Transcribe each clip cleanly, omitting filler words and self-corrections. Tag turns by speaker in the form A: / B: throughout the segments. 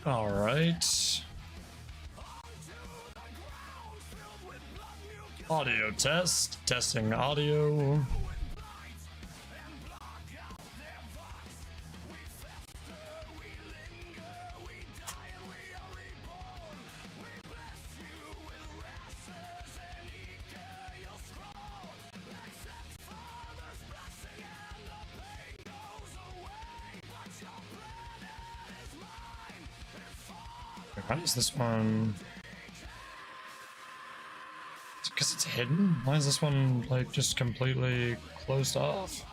A: All right. Audio test. Testing audio. How does this one? Because it's hidden? Why is this one like just completely closed off?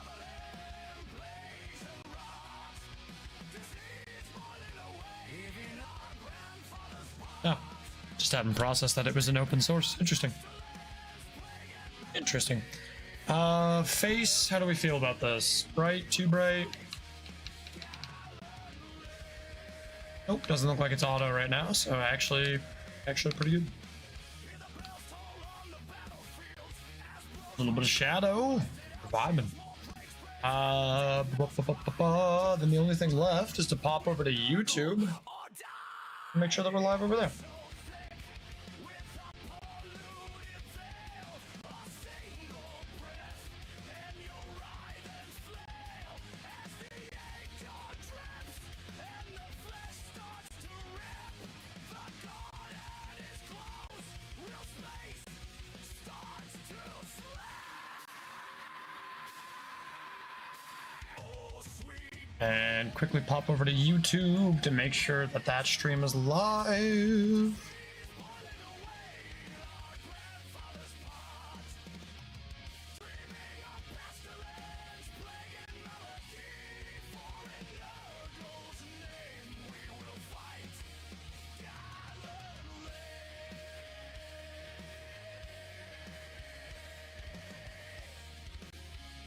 A: Oh, just hadn't processed that it was an open source. Interesting. Interesting. Face, how do we feel about this? Bright, too bright? Nope, doesn't look like it's auto right now, so actually pretty good. A little bit of shadow. Vibing. Then the only thing left is to pop over to YouTube and make sure that we're live over there. And quickly pop over to YouTube to make sure that that stream is live.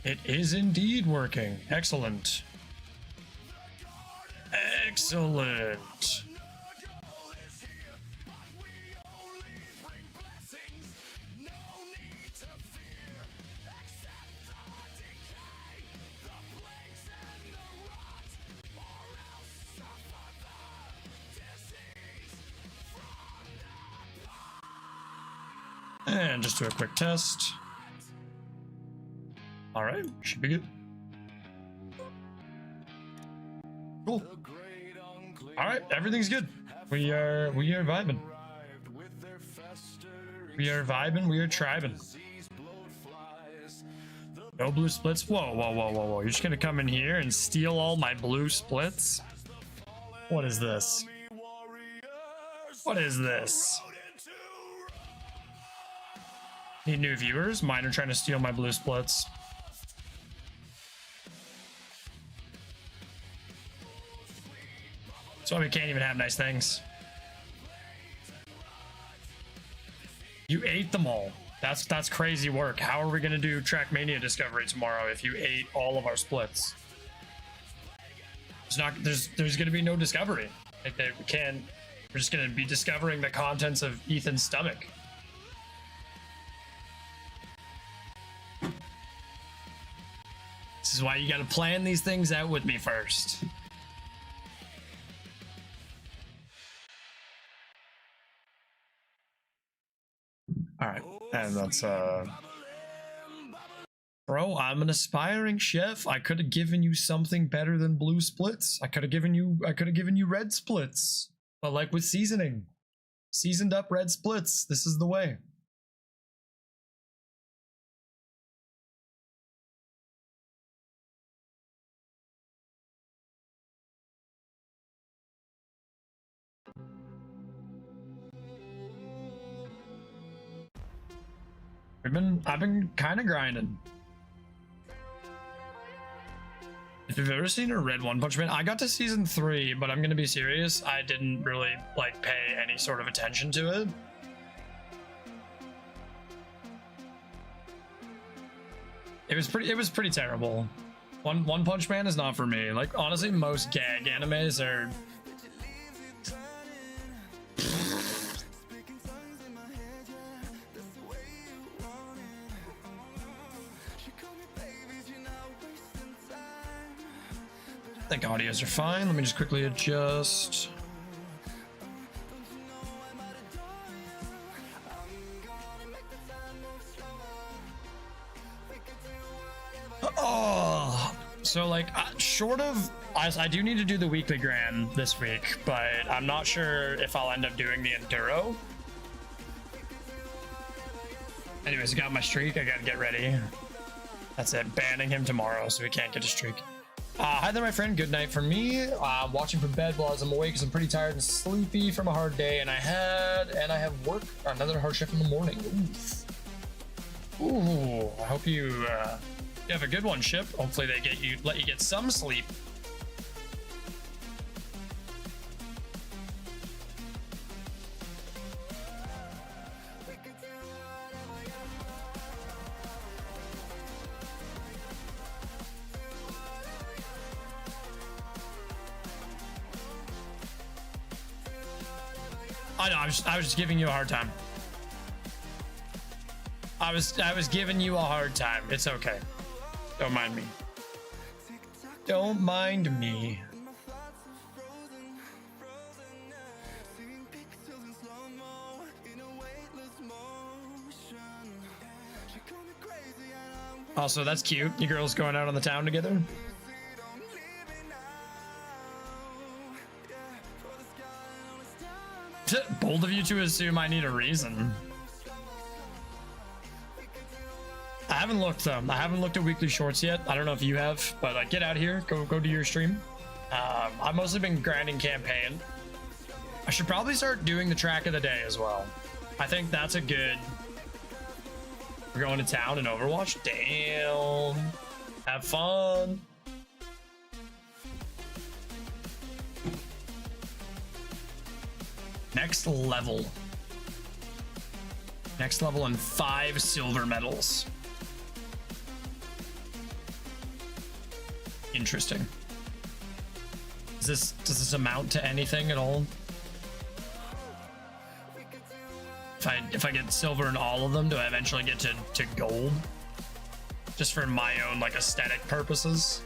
A: It is indeed working. Excellent. Excellent. And just do a quick test. All right, should be good. Cool. All right, everything's good. We are vibing. We are vibing. We are tribing. No blue splits. Whoa, whoa, whoa, whoa, whoa! You're just gonna come in here and steal all my blue splits? What is this? What is this? Need new viewers? Mine are trying to steal my blue splits. That's why we can't even have nice things. You ate them all. That's crazy work. How are we gonna do Trackmania Discovery tomorrow if you ate all of our splits? There's gonna be no discovery. Like we're just gonna be discovering the contents of Ethan's stomach. This is why you gotta plan these things out with me first. All right, and that's bro, I'm an aspiring chef. I could have given you something better than blue splits. I could have given you red splits. But like with seasoning, seasoned up red splits, this is the way. I've been kind of grinding. If you've ever seen or read One Punch Man, I got to season 3, but I'm gonna be serious. I didn't really like pay any sort of attention to it. It was pretty terrible. One Punch Man is not for me. Like honestly, most gag animes are. I think audios are fine. Let me just quickly adjust. Oh, so like short of I do need to do the weekly grand this week, but I'm not sure if I'll end up doing the enduro. Anyways, I got my streak. I gotta get ready. That's it. Banning him tomorrow, so he can't get a streak. Hi there, my friend. Good night for me. I'm watching from bed while I'm awake because I'm pretty tired and sleepy from a hard day, and I have work, another hard shift in the morning. Ooh, I hope you have a good one, Ship. Hopefully they let you get some sleep. I know, I was just giving you a hard time. I was giving you a hard time. It's okay. Don't mind me. Don't mind me. Also, that's cute. You girls going out on the town together? Bold of you to assume I need a reason. I haven't looked though. I haven't looked at weekly shorts yet. I don't know if you have, but get out here. Go do your stream. I've mostly been grinding campaign. I should probably start doing the track of the day as well. I think that's a good. We're going to town in Overwatch. Damn. Have fun. Next level. Next level and 5 silver medals. Interesting. Does this amount to anything at all? If I get silver in all of them, do I eventually get to gold? Just for my own like aesthetic purposes.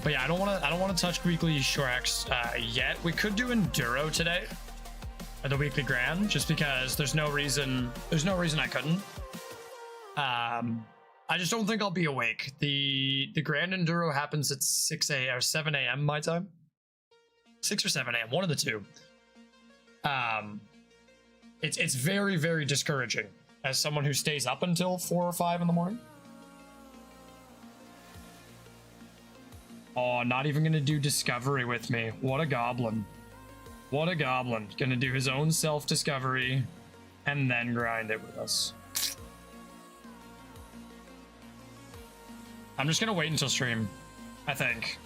A: But yeah, I don't want to touch weekly shorts yet. We could do enduro today, or the weekly grand, just because there's no reason I couldn't. I just don't think I'll be awake. The grand enduro happens at 6 a.m. or 7 a.m. my time. 6 or 7 a.m. one of the two. It's very, very discouraging as someone who stays up until 4 or 5 in the morning. Oh, not even gonna do discovery with me. What a goblin. What a goblin. Gonna do his own self-discovery and then grind it with us. I'm just gonna wait until stream, I think.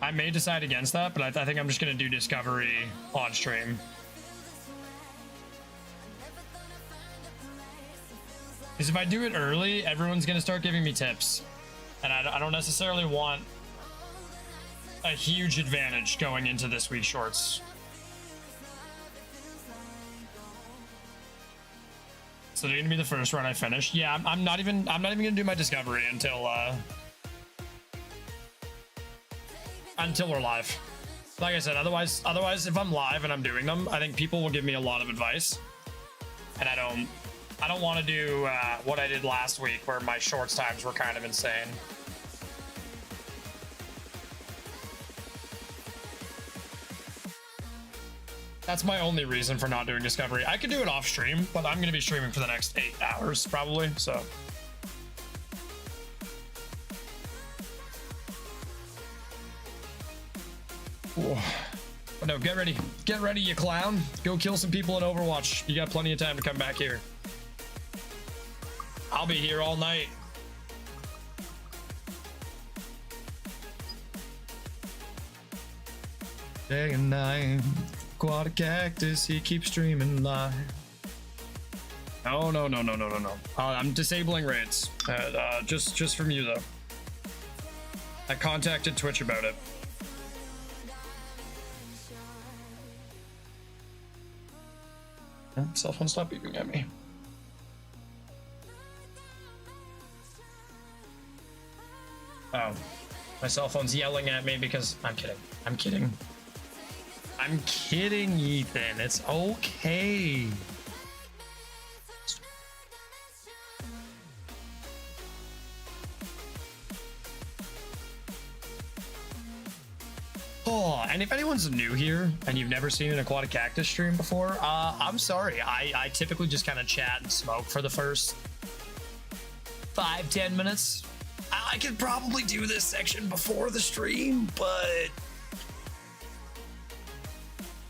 A: I may decide against that, but I think I'm just gonna do discovery on stream. Because if I do it early, everyone's gonna start giving me tips. And I don't necessarily want a huge advantage going into this week's shorts. So they're gonna be the first run I finish. Yeah, I'm not even gonna do my discovery until we're live. Like I said, otherwise if I'm live and I'm doing them, I think people will give me a lot of advice, and I don't want to do what I did last week where my shorts times were kind of insane. That's my only reason for not doing discovery. I could do it off stream, but I'm going to be streaming for the next 8 hours probably, so. But no, get ready, you clown. Go kill some people in Overwatch. You got plenty of time to come back here. I'll be here all night. Day and night, aquatic cactus, he keeps streaming live. No. I'm disabling raids. Just from you though. I contacted Twitch about it. Cell phone, stop beeping at me. Oh, my cell phone's yelling at me because I'm kidding, Ethan. It's okay. Oh, and if anyone's new here and you've never seen an aquatic cactus stream before, I'm sorry. I typically just kind of chat and smoke for the first 5-10 minutes. I could probably do this section before the stream, but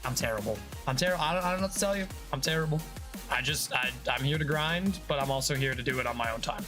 A: I'm terrible. I don't know what to tell you. I'm terrible. I'm here to grind, but I'm also here to do it on my own time.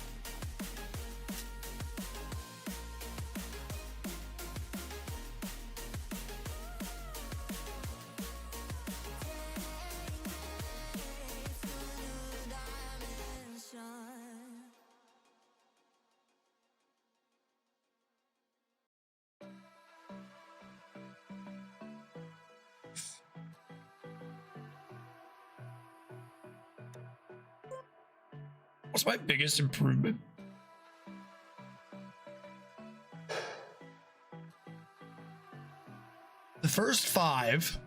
A: What's my biggest improvement? The first 5,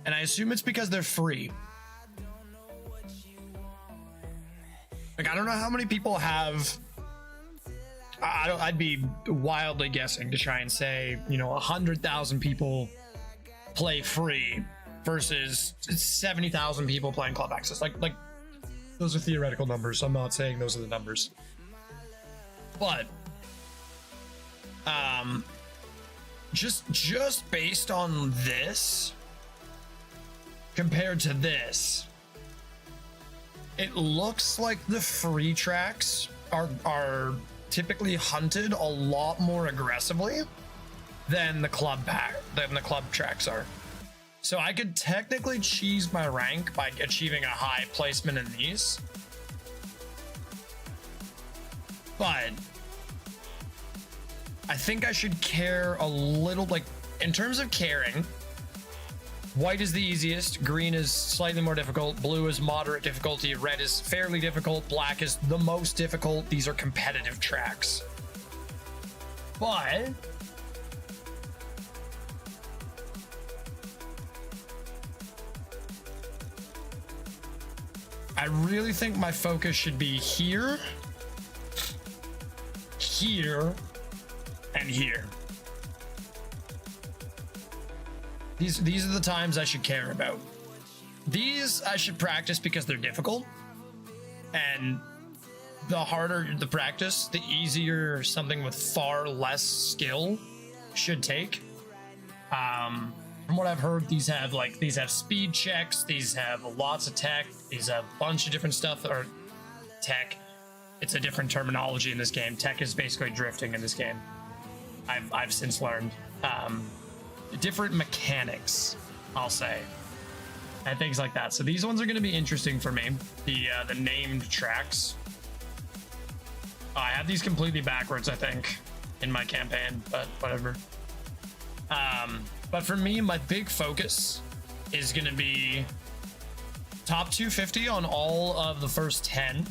A: and I assume it's because they're free. Like, I don't know how many people have. I'd be wildly guessing to try and say, 100,000 people play free versus 70,000 people playing club access. Like those are theoretical numbers. I'm not saying those are the numbers, but just based on this compared to this, it looks like the free tracks are typically hunted a lot more aggressively than the club tracks are. So I could technically cheese my rank by achieving a high placement in these, but I think I should care a little. Like, in terms of caring, white is the easiest, green is slightly more difficult, blue is moderate difficulty, red is fairly difficult, black is the most difficult. These are competitive tracks. But I really think my focus should be here, here, and here. These are the times I should care about. These I should practice because they're difficult, and the harder the practice, the easier something with far less skill should take. From what I've heard, these have speed checks, these have lots of tech, these have a bunch of different stuff. Or tech, it's a different terminology in this game. Tech is basically drifting in this game. I've since learned different mechanics, I'll say, and things like that. So these ones are going to be interesting for me. The named tracks. I have these completely backwards, I think, in my campaign, but whatever. But for me, my big focus is going to be top 250 on all of the first 10.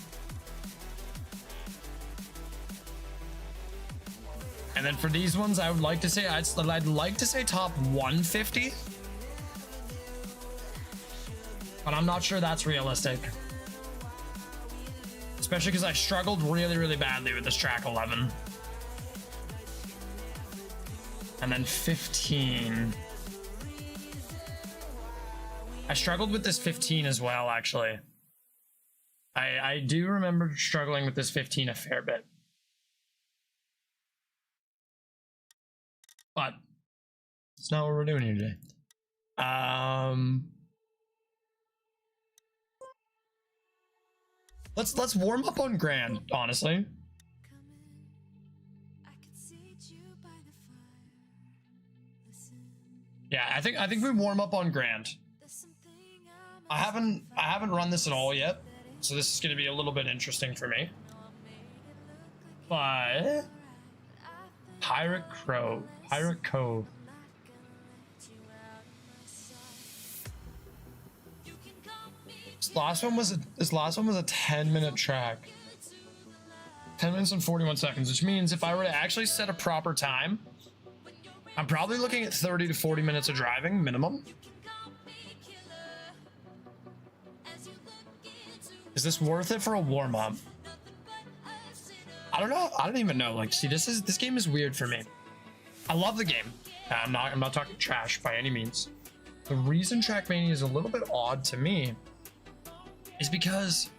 A: And then for these ones, I would like to say, I'd like to say top 150. But I'm not sure that's realistic. Especially because I struggled really, really badly with this track 11. And then 15. I struggled with this 15 as well, actually. I do remember struggling with this 15 a fair bit. But it's not what we're doing here today. Let's warm up on Grand, honestly. Yeah, I think we warm up on Grand. I haven't run this at all yet, so this is going to be a little bit interesting for me. But Pirate Cove. This last one was a 10-minute track. 10 minutes and 41 seconds, which means if I were to actually set a proper time, I'm probably looking at 30 to 40 minutes of driving minimum. Is this worth it for a warm-up? I don't know. I don't even know. Like, see, this game is weird for me. I love the game. I'm not talking trash by any means. The reason Trackmania is a little bit odd to me is because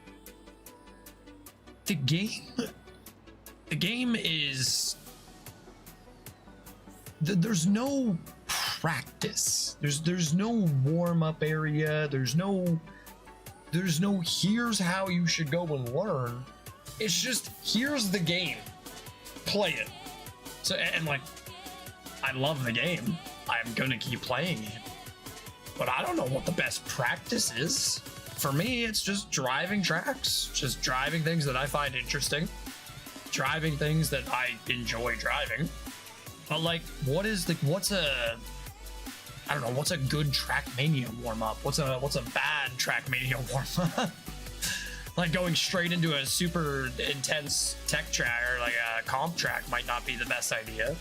A: the game is there's no practice. There's no warm-up area. There's no here's how you should go and learn. It's just here's the game. Play it. So and like I love the game. I'm gonna keep playing it. But I don't know what the best practice is. For me, it's just driving tracks, just driving things that I find interesting, driving things that I enjoy driving. But like, what's a good Trackmania warm-up? What's a bad Trackmania warm-up? Like going straight into a super intense tech track or like a comp track might not be the best idea.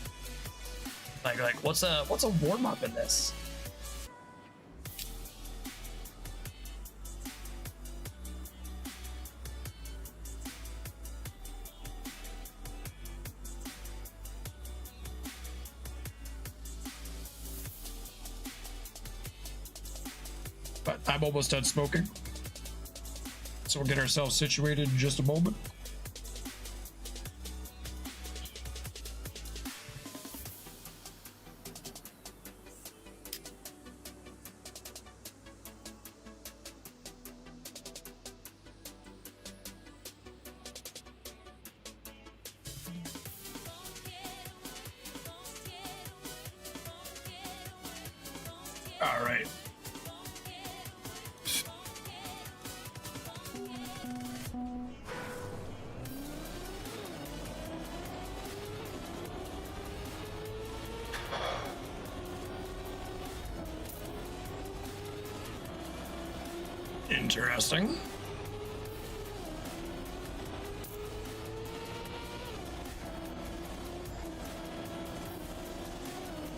A: Like what's a warm-up in this? But I'm almost done smoking. So we'll get ourselves situated in just a moment. All right. Interesting.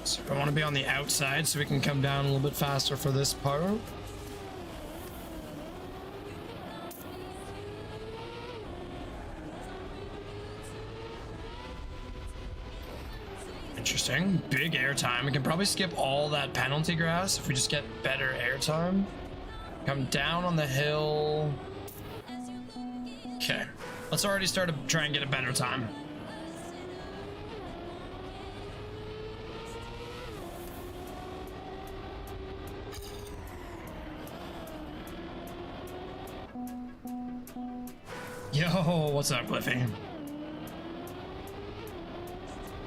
A: So I want to be on the outside so we can come down a little bit faster for this part. Interesting. Big airtime. We can probably skip all that penalty grass if we just get better airtime. Come down on the hill. Okay. Let's already start to try and get a better time. Yo, what's up, Cliffy?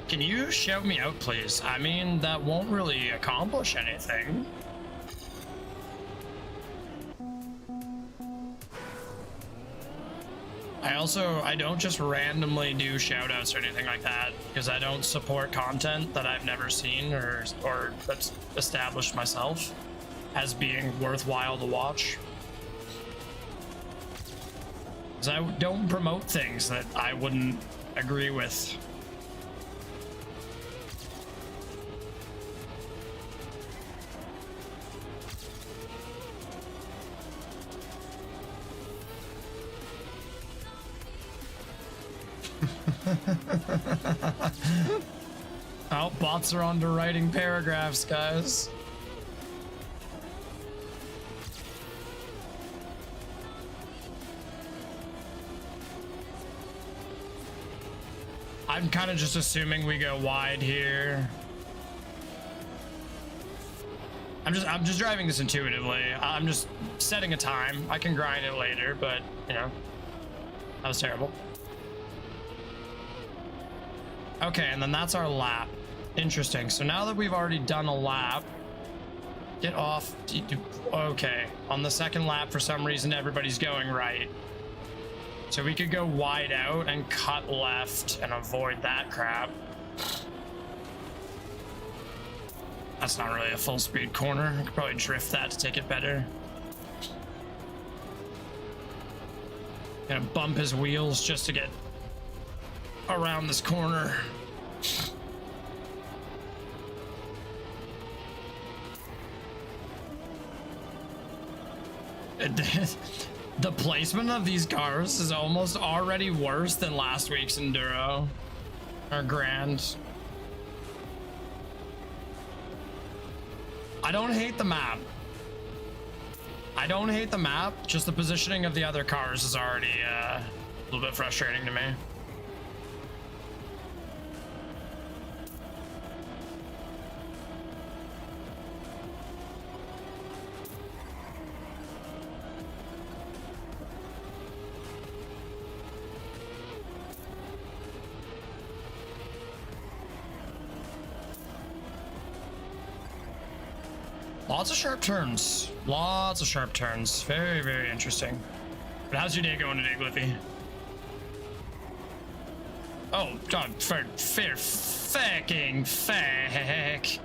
A: Can you shout me out, please? I mean, that won't really accomplish anything. I don't just randomly do shoutouts or anything like that because I don't support content that I've never seen or that's established myself as being worthwhile to watch. Because I don't promote things that I wouldn't agree with. Oh, bots are on to writing paragraphs, guys. I'm kind of just assuming we go wide here. I'm just driving this intuitively. I'm just setting a time. I can grind it later, but you know, that was terrible. Okay, and then that's our lap. Interesting. So now that we've already done a lap, get off. Okay, on the second lap, for some reason, everybody's going right. So we could go wide out and cut left and avoid that crap. That's not really a full speed corner. I could probably drift that to take it better. Gonna bump his wheels just to get around this corner. The placement of these cars is almost already worse than last week's enduro or grand. I don't hate the map. I don't hate the map, just the positioning of the other cars is already a little bit frustrating to me. Lots of sharp turns. Lots of sharp turns. Very, very interesting. But how's your day going today, Gliffy? Oh, God, for fucking feck.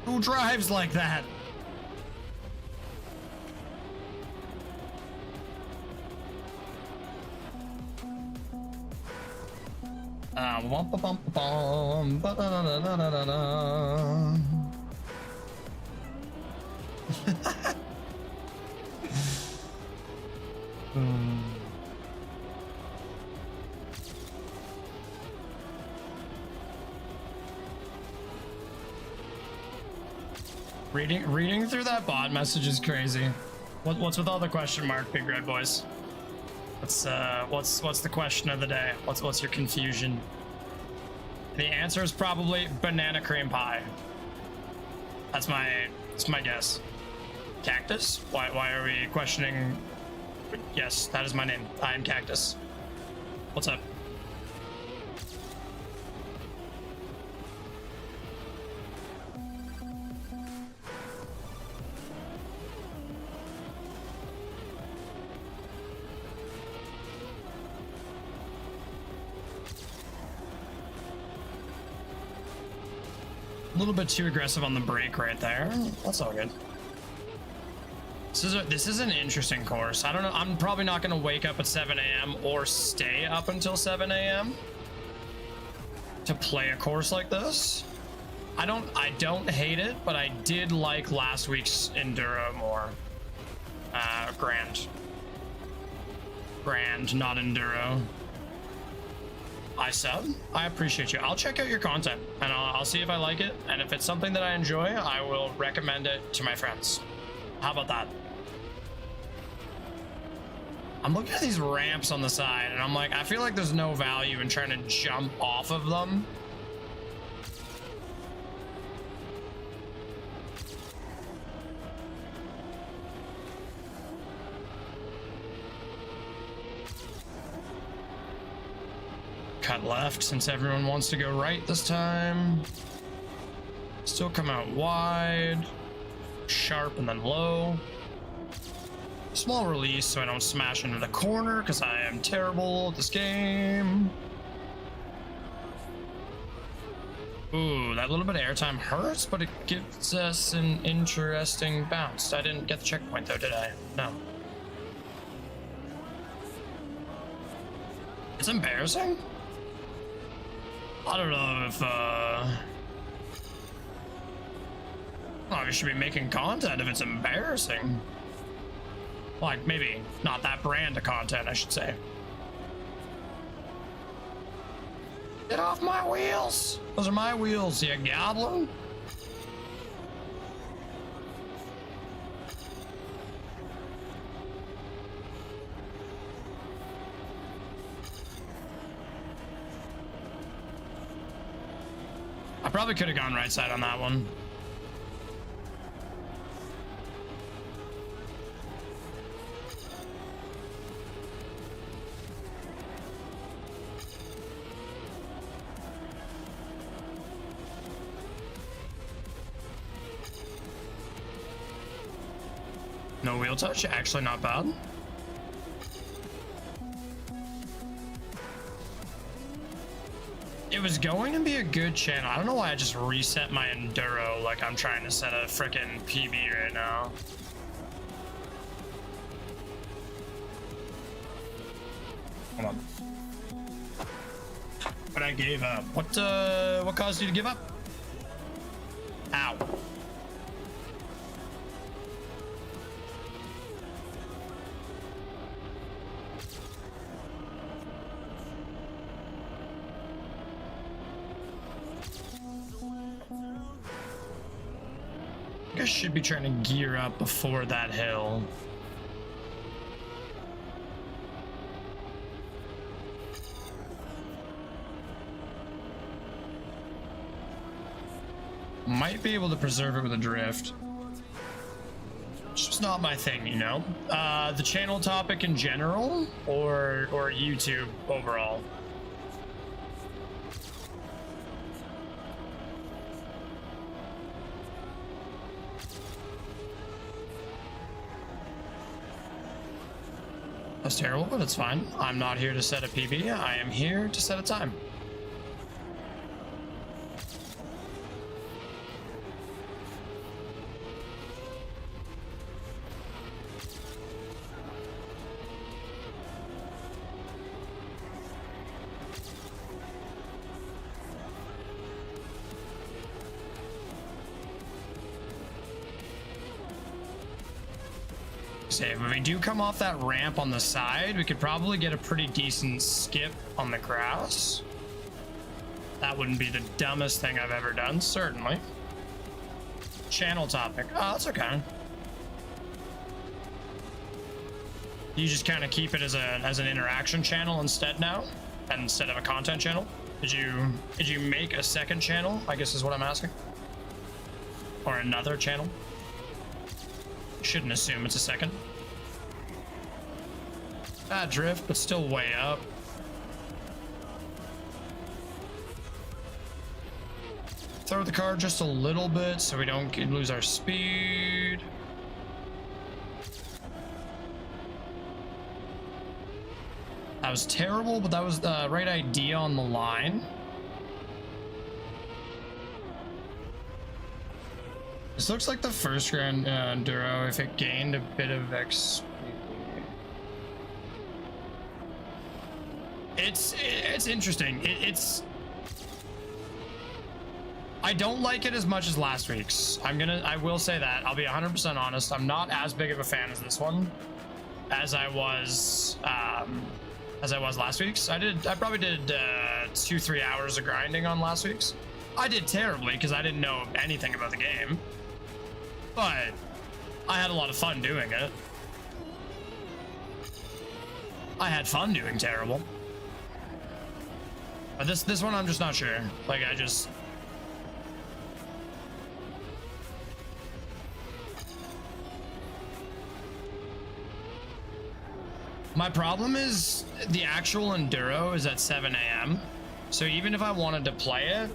A: Who drives like that? Reading through that bot message is crazy. What's with all the question mark, Big Red Boys? What's the question of the day? What's your confusion? The answer is probably banana cream pie. That's my guess. Cactus? Why are we questioning? Yes, that is my name. I am Cactus. What's up? A little bit too aggressive on the brake right there. That's all good. This is an interesting course. I don't know. I'm probably not going to wake up at 7 a.m. or stay up until 7 a.m. to play a course like this. I don't hate it, but I did like last week's enduro more. Grand, not enduro. I sub. I appreciate you. I'll check out your content and I'll see if I like it. And if it's something that I enjoy, I will recommend it to my friends. How about that? I'm looking at these ramps on the side and I'm like, I feel like there's no value in trying to jump off of them. Cut left since everyone wants to go right this time. Still come out wide. Sharp and then low. Small release so I don't smash into the corner because I am terrible at this game. Ooh, that little bit of airtime hurts, but it gives us an interesting bounce. I didn't get the checkpoint though, did I? No. It's embarrassing. I don't know if, well, we should be making content if it's embarrassing. Like, maybe not that brand of content, I should say. Get off my wheels! Those are my wheels, you goblin! I probably could have gone right side on that one. No wheel touch, actually not bad. It was going to be a good channel. I don't know why I just reset my enduro like I'm trying to set a frickin' PB right now. Hold on. But I gave up. What caused you to give up? Ow. think I should be trying to gear up before that hill. Might be able to preserve it with a drift. It's just not my thing, you know? The channel topic in general, or YouTube overall? That's terrible, but it's fine. I'm not here to set a PB. I am here to set a time. If we do come off that ramp on the side, we could probably get a pretty decent skip on the grass. That wouldn't be the dumbest thing I've ever done, certainly. Channel topic. Oh, that's okay. You just kind of keep it as an interaction channel instead now, instead of a content channel. Did you make a second channel, I guess is what I'm asking? Or another channel? Shouldn't assume it's a second. Bad drift, but still way up. Throw the car just a little bit so we don't lose our speed. That was terrible, but that was the right idea on the line. This looks like the first Grand Enduro if it gained a bit of XP. It's interesting. It's I don't like it as much as last week's. I will say that. I'll be 100% honest. I'm not as big of a fan as this one as I was last week's. I probably did 2-3 hours of grinding on last week's. I did terribly because I didn't know anything about the game. But I had a lot of fun doing it. I had fun doing terrible. But this one I'm just not sure. Like my problem is the actual enduro is at 7 a.m. So even if I wanted to play it,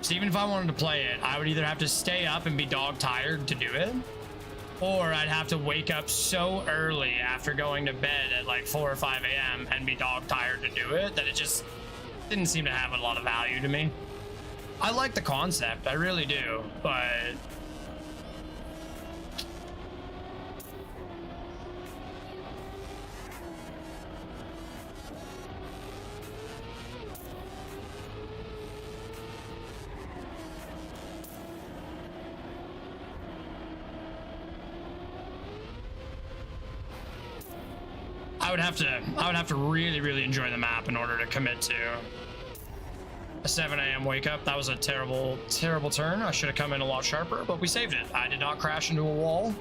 A: so even if I wanted to play it, I would either have to stay up and be dog tired to do it, or I'd have to wake up so early after going to bed at like 4 or 5 a.m. and be dog tired to do it that it just didn't seem to have a lot of value to me. I like the concept, I really do, but I would have to really enjoy the map in order to commit to a 7 a.m. wake up. That was a terrible turn. I should have come in a lot sharper, but we saved it. I did not crash into a wall,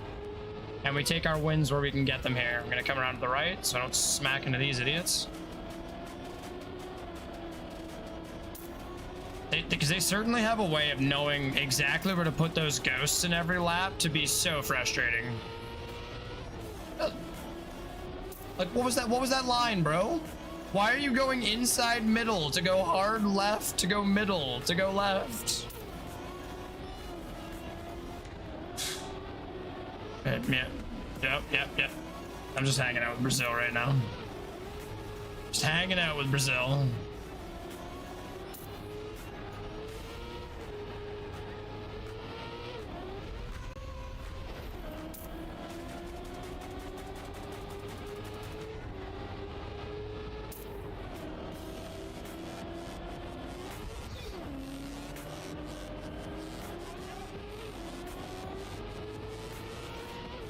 A: and we take our wins where we can get them here. I'm gonna come around to the right so I don't smack into these idiots. Because they certainly have a way of knowing exactly where to put those ghosts in every lap to be so frustrating. Like, what was that line, bro? Why are you going inside middle to go hard left, to go middle, to go left? Yep. I'm just hanging out with Brazil right now. Just hanging out with Brazil.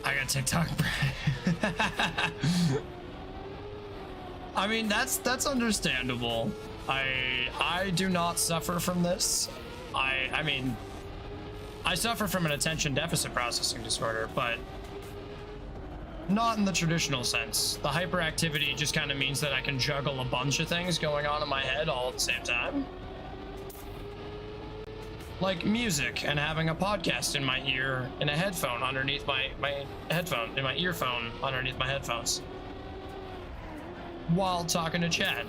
A: I got TikTok. I mean, that's understandable. I do not suffer from this. I mean, I suffer from an attention deficit processing disorder, but not in the traditional sense. The hyperactivity just kind of means that I can juggle a bunch of things going on in my head all at the same time. Like music and having a podcast in my ear in a headphone underneath my headphone, in my earphone underneath my headphones, while talking to Chad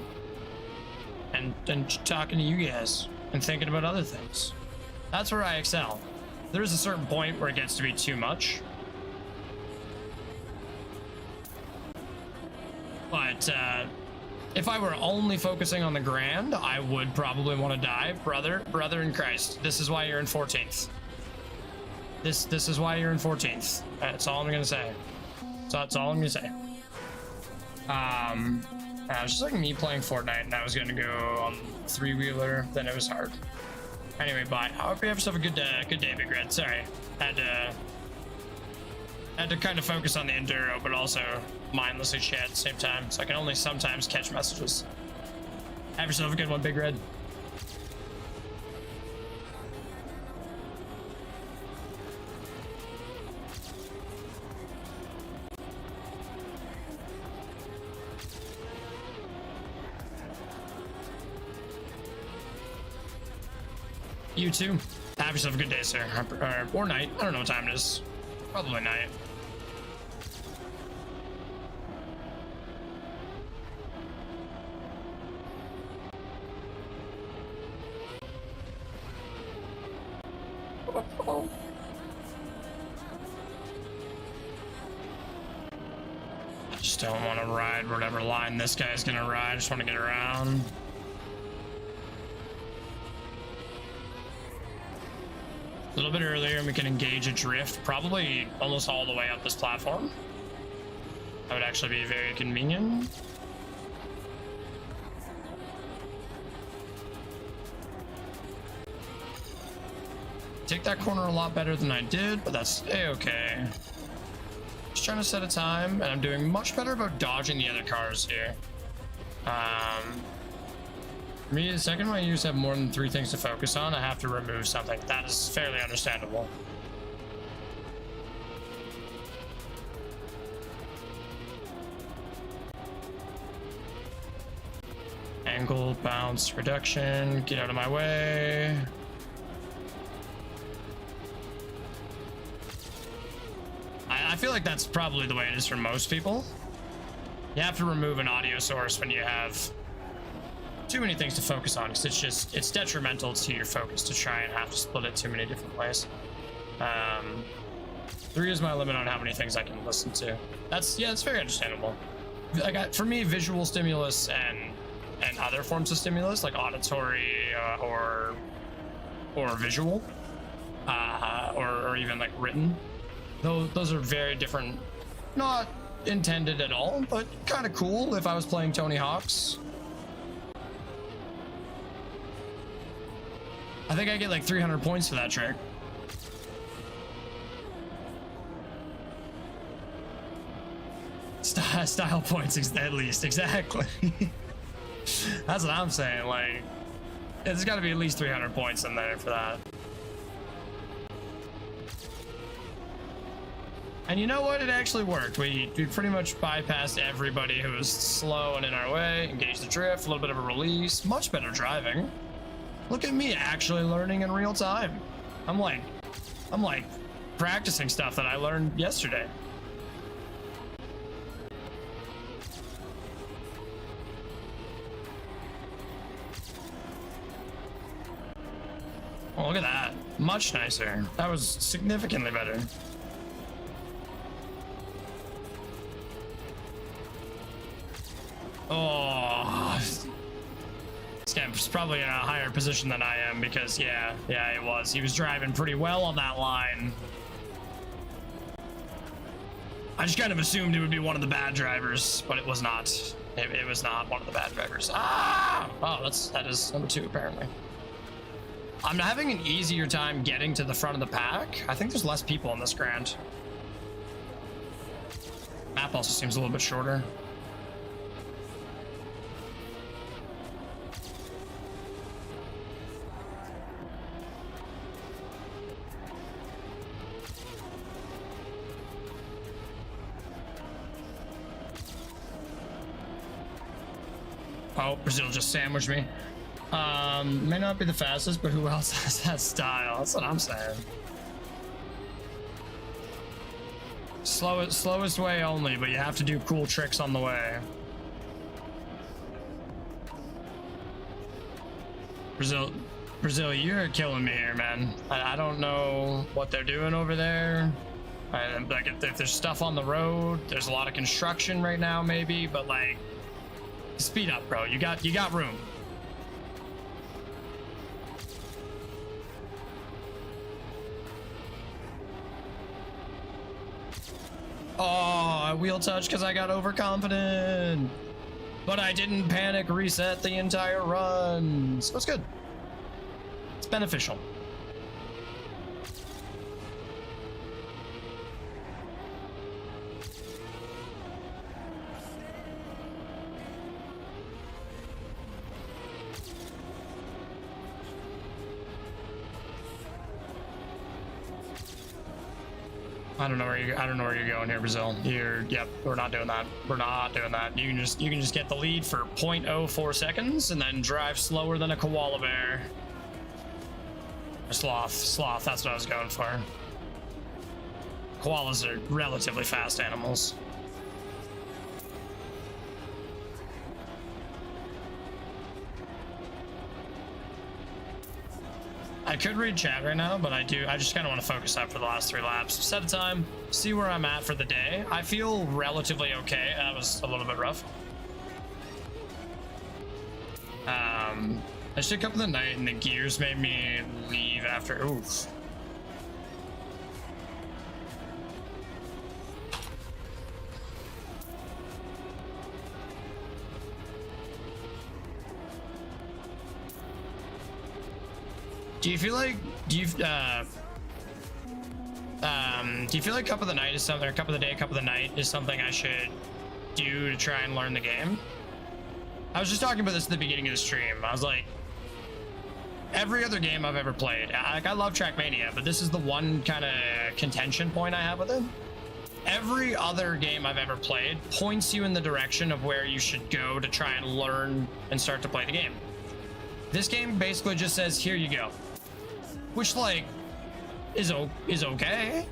A: and talking to you guys and thinking about other things. That's where I excel. There is a certain point where it gets to be too much. But if I were only focusing on the grand, I would probably want to die. Brother in Christ, this is why you're in 14th. This is why you're in 14th. That's all I'm gonna say. So that's all I'm gonna say. It was just like me playing Fortnite, and I was gonna go on three-wheeler, then it was hard. Anyway, bye. I hope you have yourself a good day, Big Red. Sorry, had to kind of focus on the enduro, but also mindlessly chat at the same time, so I can only sometimes catch messages. Have yourself a good one, Big Red. You too. Have yourself a good day, sir. Or night. I don't know what time it is. Probably night. I just don't want to ride whatever line this guy's gonna ride. I just want to get around. A little bit earlier and we can engage a drift, probably almost all the way up this platform. That would actually be very convenient. Take that corner a lot better than I did, but that's a-okay. Just trying to set a time, and I'm doing much better about dodging the other cars here. For me, the second my use have more than 3 things to focus on, I have to remove something. That is fairly understandable. Angle, bounce, reduction, get out of my way. I feel like that's probably the way it is for most people. You have to remove an audio source when you have too many things to focus on, because it's detrimental to your focus to try and have to split it too many different ways. 3 is my limit on how many things I can listen to. It's very understandable. For me, visual stimulus and other forms of stimulus like auditory or visual or even like written, those are very different. Not intended at all, but kind of cool if I was playing Tony Hawk's. I think I get like 300 points for that trick. Style points at least, exactly. That's what I'm saying. Like, there's got to be at least 300 points in there for that. And you know what? It actually worked. We pretty much bypassed everybody who was slow and in our way. Engaged the drift, a little bit of a release. Much better driving. Look at me actually learning in real time. I'm like practicing stuff that I learned yesterday. Oh, look at that. Much nicer. That was significantly better. Oh, this guy was probably in a higher position than I am because, yeah, it was. He was driving pretty well on that line. I just kind of assumed it would be one of the bad drivers, but it was not. It was not one of the bad drivers. Ah! Oh, that is number 2, apparently. I'm having an easier time getting to the front of the pack. I think there's less people on this grand. Map also seems a little bit shorter. Oh, Brazil just sandwiched me. May not be the fastest, but who else has that style? That's what I'm saying. Slowest way only, but you have to do cool tricks on the way. Brazil, you're killing me here, man. I don't know what they're doing over there. Like if there's stuff on the road, there's a lot of construction right now, maybe, but like, speed up, bro. You got room. Oh, I wheel touch because I got overconfident, but I didn't panic reset the entire run, so it's good. It's beneficial. I don't know where you're going here, Brazil. Yep, we're not doing that. We're not doing that. You can just get the lead for 0.04 seconds and then drive slower than a koala bear. Or sloth, that's what I was going for. Koalas are relatively fast animals. I could read chat right now, but I just kind of want to focus up for the last 3 laps. Set a time, see where I'm at for the day. I feel relatively okay. That was a little bit rough. I shook up the night and the gears made me leave after. Oof. Do you feel like cup of the night is something, or cup of the day, cup of the night is something I should do to try and learn the game? I was just talking about this at the beginning of the stream. I was like, every other game I've ever played, I love Trackmania, but this is the one kind of contention point I have with it. Every other game I've ever played points you in the direction of where you should go to try and learn and start to play the game. This game basically just says, here you go. Which, like, is okay.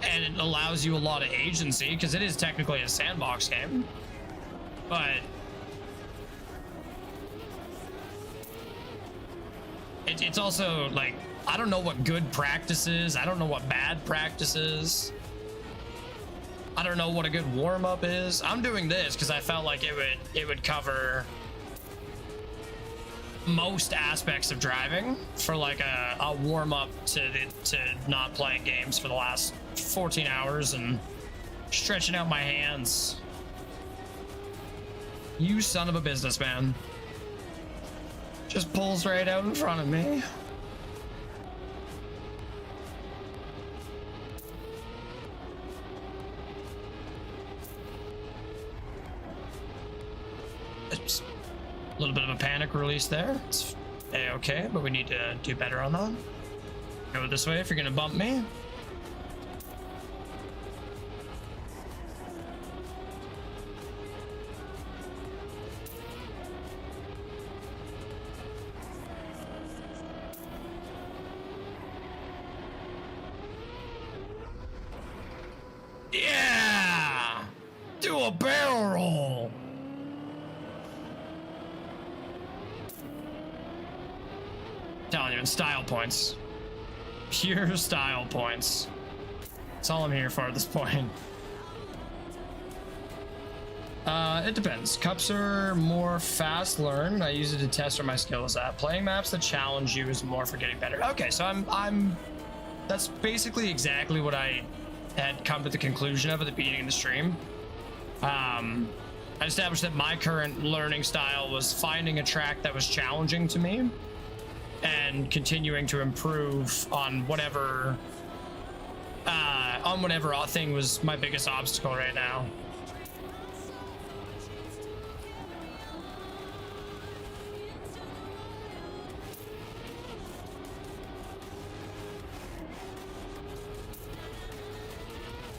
A: And it allows you a lot of agency, because it is technically a sandbox game. But it's also, like, I don't know what good practice is. I don't know what bad practice is. I don't know what a good warm-up is. I'm doing this because I felt like it would cover most aspects of driving for like a warm-up to not playing games for the last 14 hours and stretching out my hands. You son of a businessman. Just pulls right out in front of me. Oops. A little bit of a panic release there. It's okay, but we need to do better on that. Go this way if you're gonna bump me. Yeah! Do a barrel roll! Telling you, in style points. Pure style points. That's all I'm here for at this point. It depends. Cups are more fast learned. I use it to test where my skill is at. Playing maps that challenge you is more for getting better. Okay, so that's basically exactly what I had come to the conclusion of at the beginning of the stream. I established that my current learning style was finding a track that was challenging to me and continuing to improve on whatever thing was my biggest obstacle right now.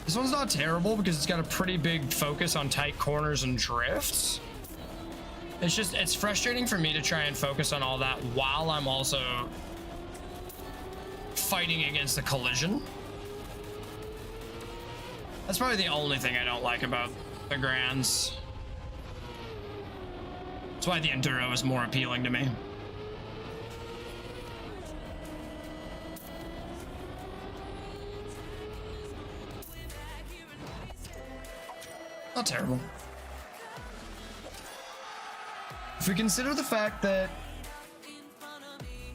A: This one's not terrible because it's got a pretty big focus on tight corners and drifts, It's frustrating for me to try and focus on all that while I'm also fighting against the collision. That's probably the only thing I don't like about the Grands. That's why the Enduro is more appealing to me. Not terrible. If we consider the fact that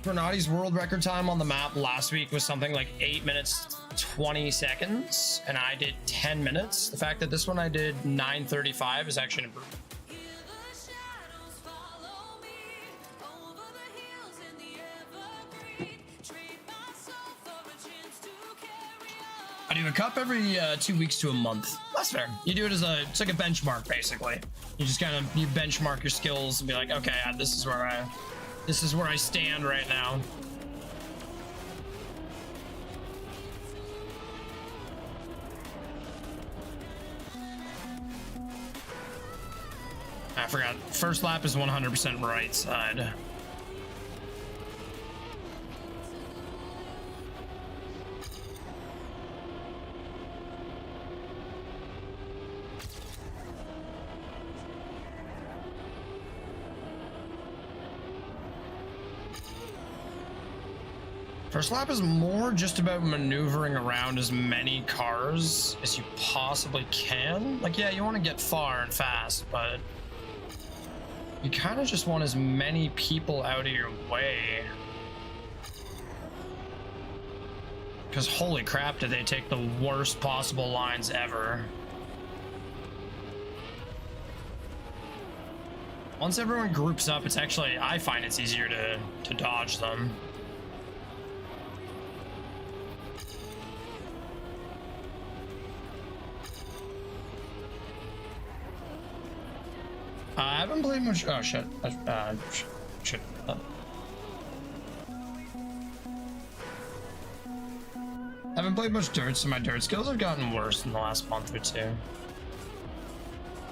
A: Granati's world record time on the map last week was something like 8 minutes 20 seconds, and I did 10 minutes, the fact that this one I did 9:35 is actually an improvement. I do a cup every 2 weeks to a month. That's fair. You do it as it's like a benchmark, basically. You just kind of, you benchmark your skills and be like, okay, this is where I stand right now. I forgot. First lap is 100% right side. First lap is more just about maneuvering around as many cars as you possibly can. Like, yeah, you want to get far and fast, but you kind of just want as many people out of your way. Because holy crap, did they take the worst possible lines ever. Once everyone groups up, it's actually, I find it's easier to dodge them. I haven't played much. Oh shit! Shit. I haven't played much dirt, so my dirt skills have gotten worse in the last month or two.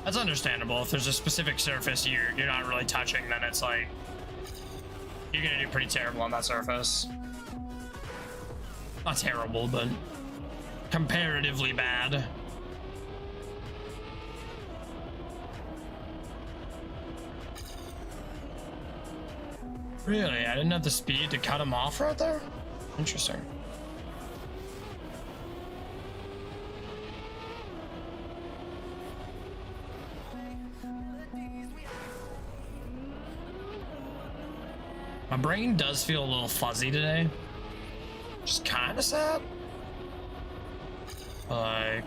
A: That's understandable. If there's a specific surface you're not really touching, then it's like you're gonna do pretty terrible on that surface. Not terrible, but comparatively bad. Really? I didn't have the speed to cut him off right there? Interesting. My brain does feel a little fuzzy today. Just kind of sad. Like...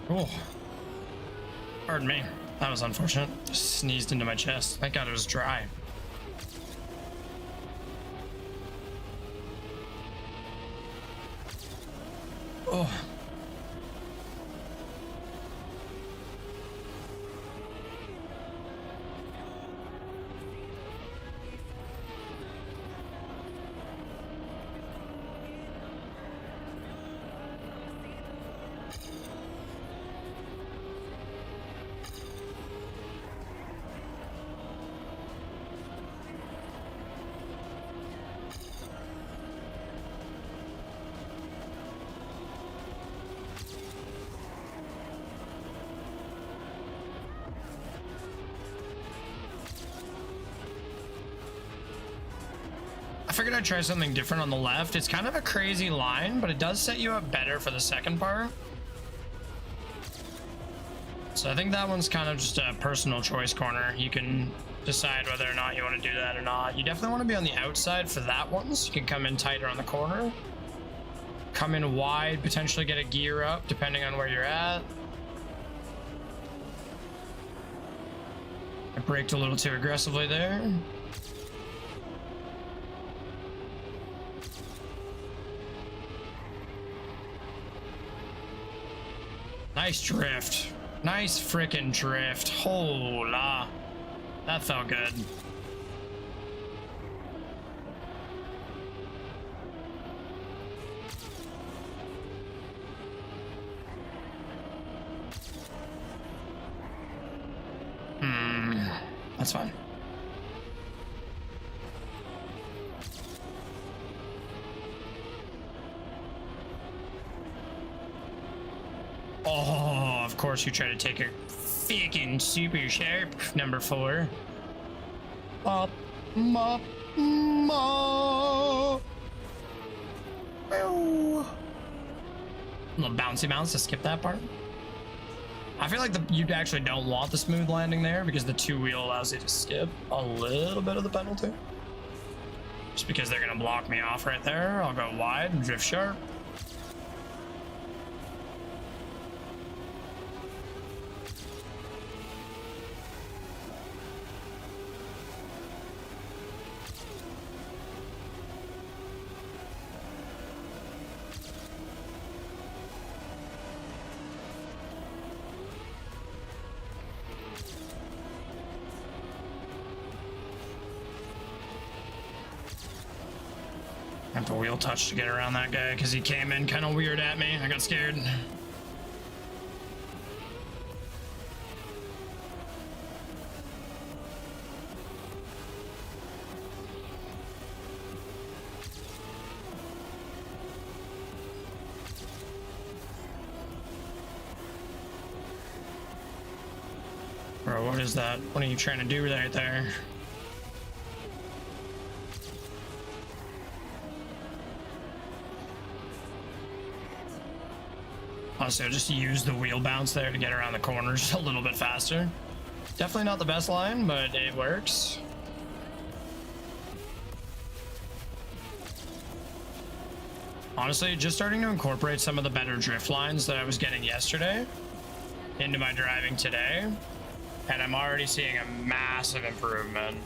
A: Oh, pardon me. That was unfortunate. Just sneezed into my chest. Thank God it was dry. Oh. I figured I'd try something different on the left. It's kind of a crazy line, but it does set you up better for the second part. So I think that one's kind of just a personal choice corner. You can decide whether or not you want to do that or not. You definitely want to be on the outside for that one, so you can come in tighter on the corner. Come in wide, potentially get a gear up, depending on where you're at. I braked a little too aggressively there. Nice drift. Nice frickin' drift. Hola. That felt good. That's fine. Oh, of course you try to take your freaking super sharp number 4. Up, up, up. A little bouncy bounce to skip that part. I feel like you actually don't want the smooth landing there because the 2-wheel allows you to skip a little bit of the penalty. Just because they're gonna block me off right there, I'll go wide and drift sharp. I have to wheel touch to get around that guy because he came in kind of weird at me. I got scared. Bro, what is that? What are you trying to do right there? Also, just use the wheel bounce there to get around the corners a little bit faster. Definitely not the best line, but it works. Honestly, just starting to incorporate some of the better drift lines that I was getting yesterday into my driving today, and I'm already seeing a massive improvement.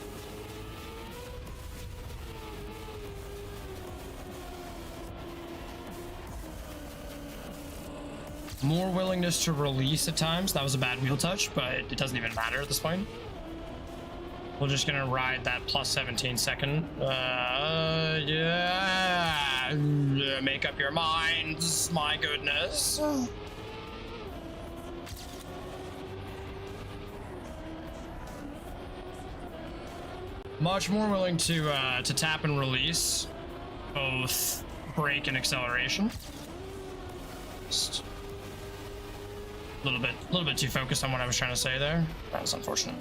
A: More willingness to release at times. That was a bad wheel touch, but it doesn't even matter at this point. We're just gonna ride that plus 17 second. Yeah. Make up your minds. My goodness. Much more willing to tap and release both brake and acceleration. Just a little bit too focused on what I was trying to say there. That was unfortunate.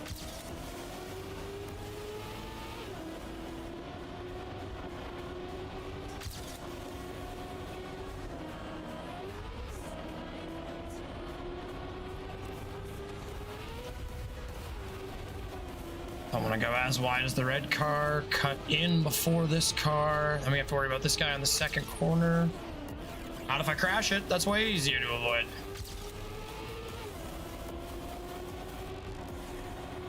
A: I want to go as wide as the red car, cut in before this car, then we have to worry about this guy on the second corner. Not if I crash it, that's way easier to avoid.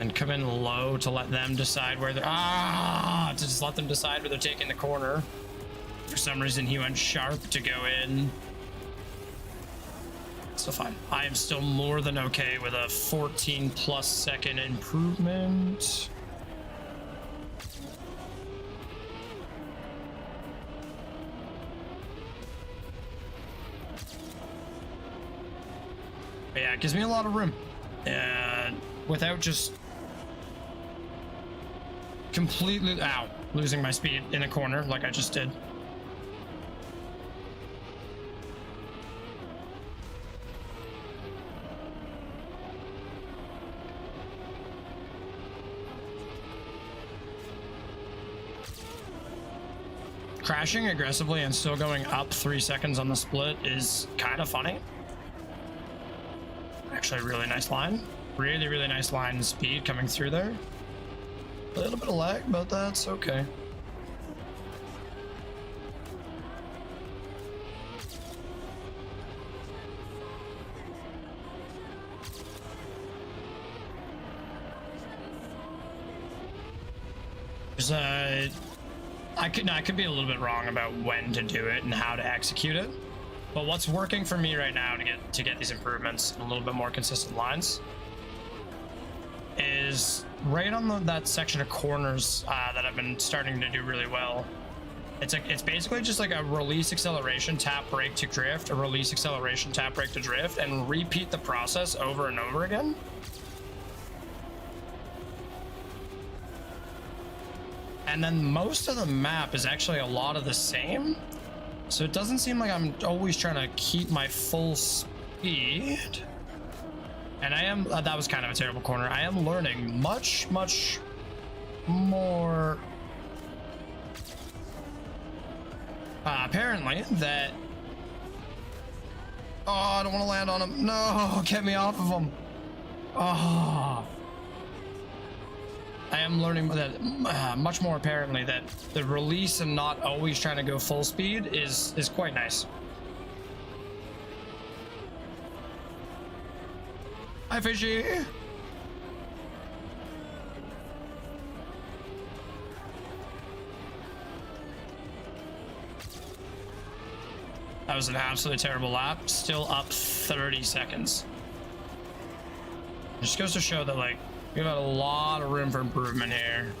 A: And come in low to let them decide where they're to just let them decide where they're taking the corner. For some reason he went sharp to go in. Still fine. I am still more than okay with a 14+ second improvement. But yeah, it gives me a lot of room. Without just completely losing my speed in a corner like I just did. Crashing aggressively and still going up 3 seconds on the split is kind of funny. Actually, a really nice line. Really, really nice line and speed coming through there. A little bit of lag, but that's okay. I could be a little bit wrong about when to do it and how to execute it. But what's working for me right now to get these improvements and a little bit more consistent lines is right on that section of corners that I've been starting to do really well. It's basically just like a release acceleration, tap brake to drift, a release acceleration, tap brake to drift, and repeat the process over and over again. And then most of the map is actually a lot of the same. So it doesn't seem like I'm always trying to keep my full speed. And I am, that was kind of a terrible corner. I am learning much more, apparently, that, oh, I don't want to land on him. No, get me off of him. Oh. I am learning that much more apparently that the release and not always trying to go full speed is quite nice. Hi, fishy. That was an absolutely terrible lap. Still up 30 seconds. It just goes to show that, like, we have a lot of room for improvement here.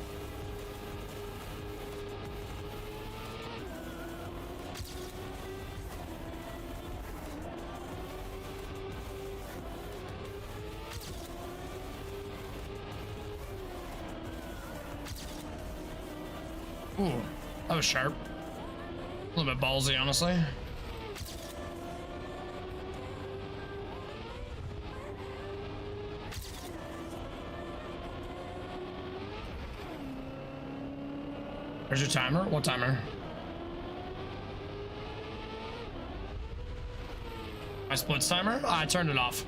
A: Ooh, that was sharp. A little bit ballsy, honestly. There's your timer. What timer? My splits timer? I turned it off.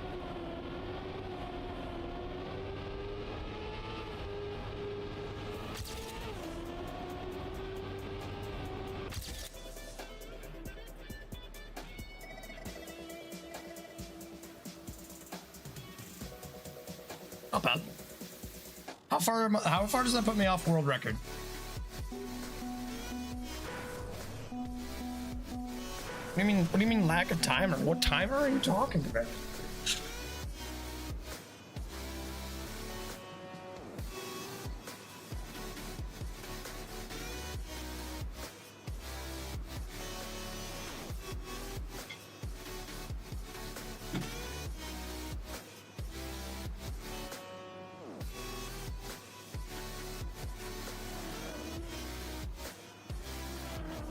A: Not bad. How far does that put me off world record? What do you mean lack of timer? What timer are you talking about?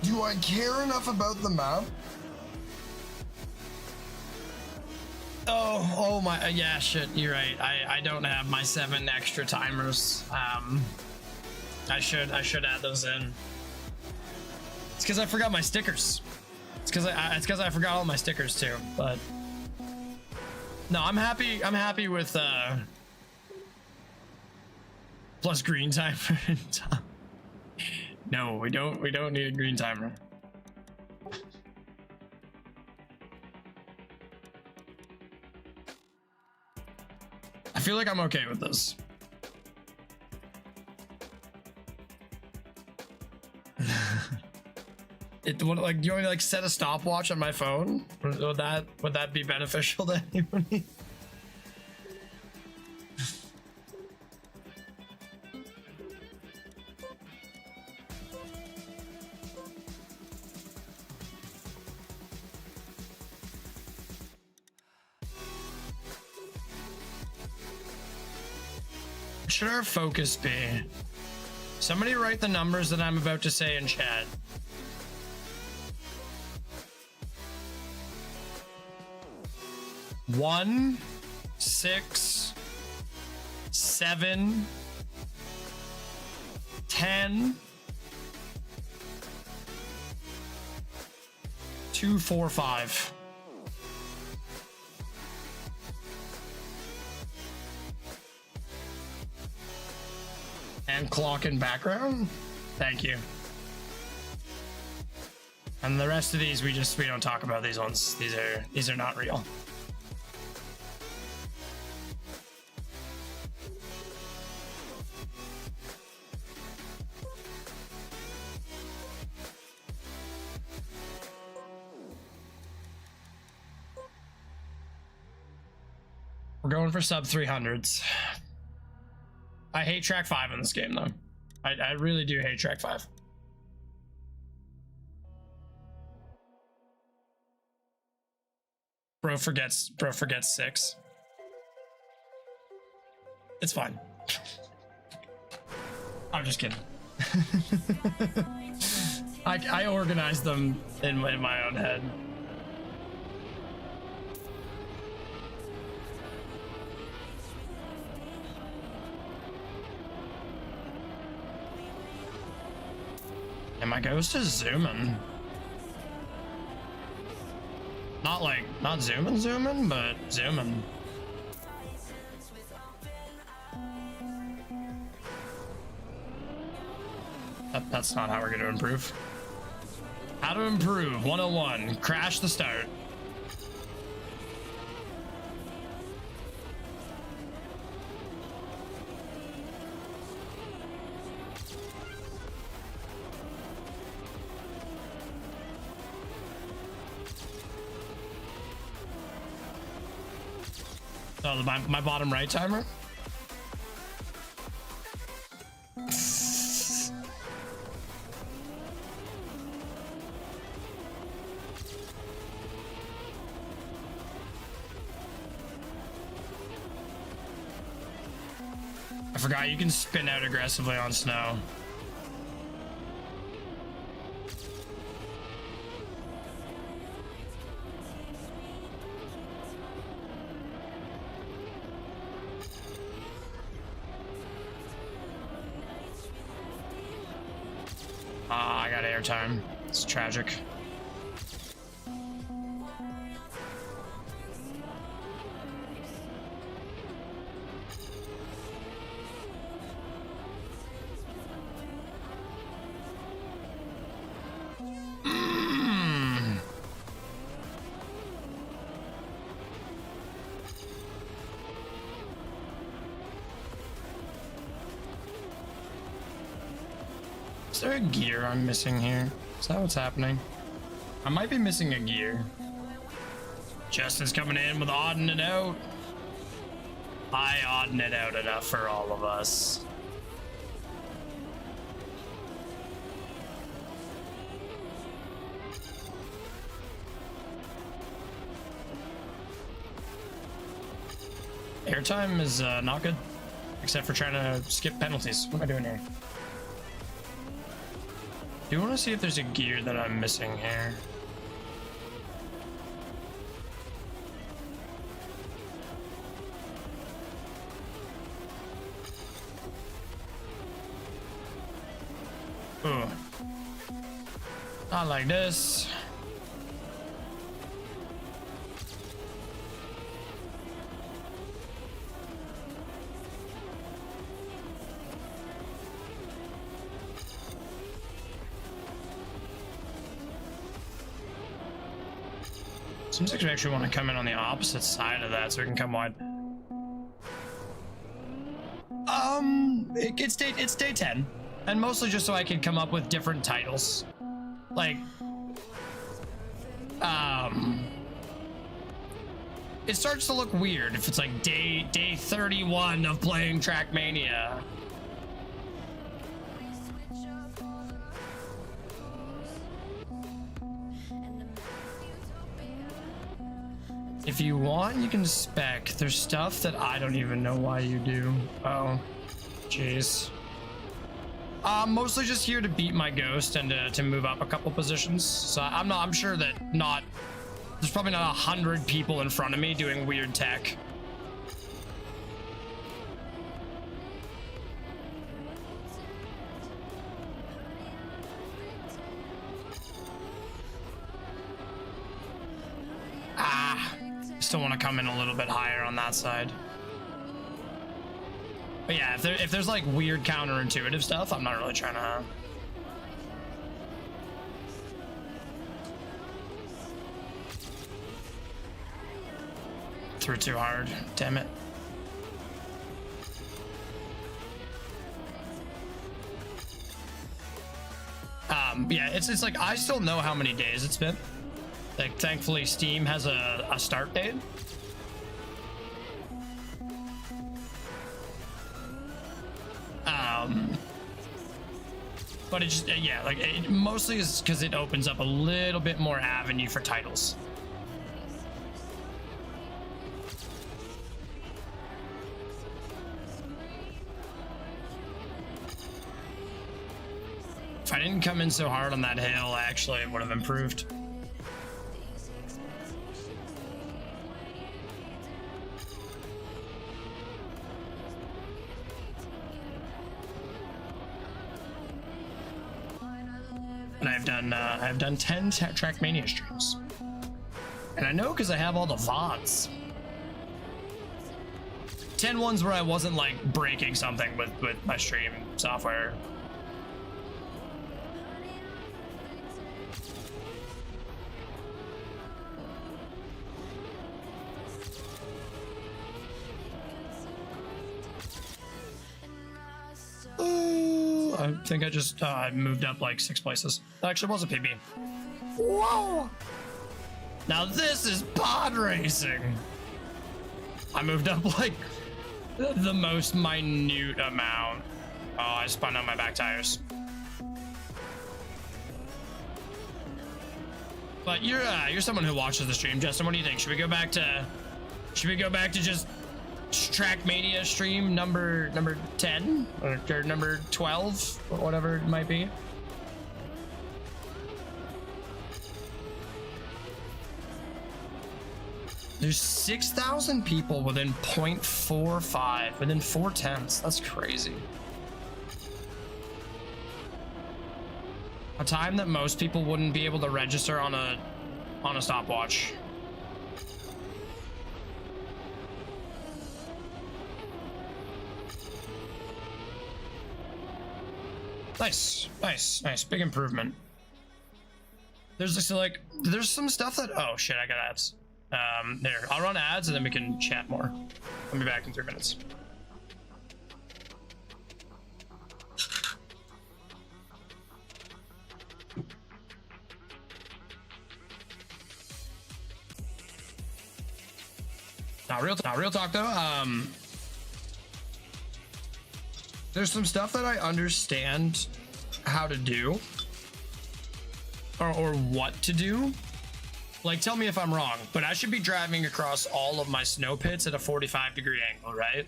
B: Do I care enough about the map?
A: Oh my, yeah, shit, you're right. I don't have my 7 extra timers. I should add those in. It's because I forgot my stickers. It's because I forgot all my stickers too. But no, I'm happy with plus green timer. No, we don't need a green timer. I feel like I'm okay with this. Do you want me to like set a stopwatch on my phone? Would that be beneficial to anybody? Should our focus be? Somebody write the numbers that I'm about to say in chat. One, 6, 7, 10, 2, 4, 5. And clock in background. Thank you. And the rest of these we don't talk about these ones. These are not real. We're going for sub 300s. I hate track 5 in this game though. I really do hate track 5. Bro forgets 6. It's fine. I'm just kidding. I organized them in my own head. And my ghost is zooming. Not zooming, but zooming. That's not how we're gonna improve. How to improve 101. Crash the start. Oh, my bottom right timer? I forgot you can spin out aggressively on snow. I got airtime. It's tragic. Is there a gear I'm missing here? Is that what's happening? I might be missing a gear. Justin's coming in with odding it out. I odding it out enough for all of us. Airtime is not good, except for trying to skip penalties. What am I doing here? Do you want to see if there's a gear that I'm missing here? Ooh. Not like this. Seems like we actually want to come in on the opposite side of that so we can come wide. It's day 10, and mostly just so I can come up with different titles. Like, it starts to look weird if it's like day 31 of playing Trackmania. If you want, you can spec. There's stuff that I don't even know why you do. Oh, jeez. Mostly just here to beat my ghost and to move up a couple positions. So I'm sure that there's probably not 100 people in front of me doing weird tech. Still want to come in a little bit higher on that side. But yeah, if there's like weird counterintuitive stuff, I'm not really trying to. Threw too hard. Damn it. Yeah, it's like I still know how many days it's been. Like, thankfully, Steam has a start date. But it just, yeah, like, it mostly is because it opens up a little bit more avenue for titles. didn't come in so hard on that hill, actually, it would have improved. And I've done 10 Trackmania streams. And I know because I have all the VODs. 10 ones where I wasn't like breaking something with my stream software. I think I just I moved up like 6 places. That actually was a PB. Whoa! Now this is pod racing. I moved up like the most minute amount. Oh, I spun on my back tires. But you're someone who watches the stream, Justin. What do you think? Should we go back to just Trackmania stream number 10 or number 12 or whatever it might be? There's 6,000 people within 0.45, within 4/10. That's crazy. A time that most people wouldn't be able to register on a stopwatch. Nice. Big improvement. There's just like, there's some stuff that, oh shit, I got ads. There, I'll run ads and then we can chat more. I'll be back in 3 minutes. Now, real talk though, there's some stuff that I understand how to do or what to do. Like, tell me if I'm wrong, but I should be driving across all of my snow pits at a 45-degree angle, right?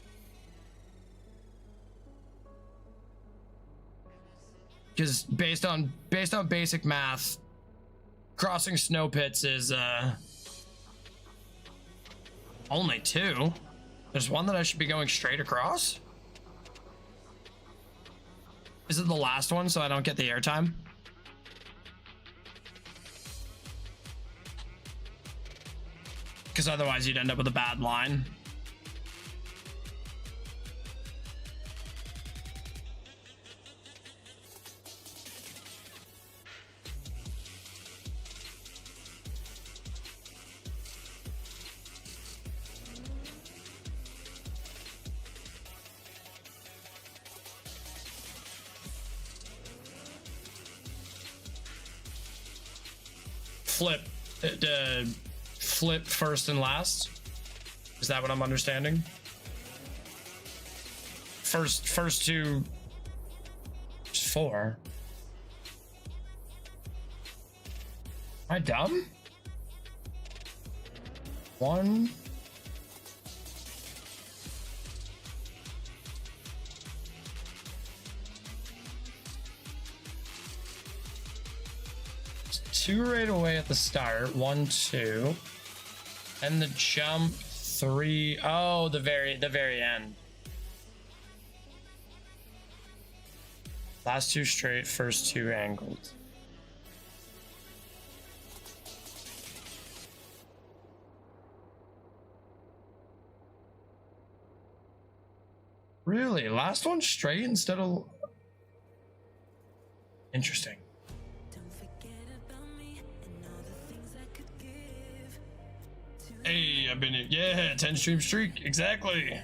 A: Because based on basic math, crossing snow pits is only 2. There's one that I should be going straight across. Is it the last one so I don't get the airtime? Because otherwise you'd end up with a bad line. Flip first and last. Is that what I'm understanding? First 2, 4. Am I dumb? 1. Two right away at the start. 1, 2. And the jump 3. Oh, the very end. Last 2 straight, first 2 angled. Really? Last one straight instead of... Interesting. Hey, I've been... Yeah, 10 stream streak. Exactly.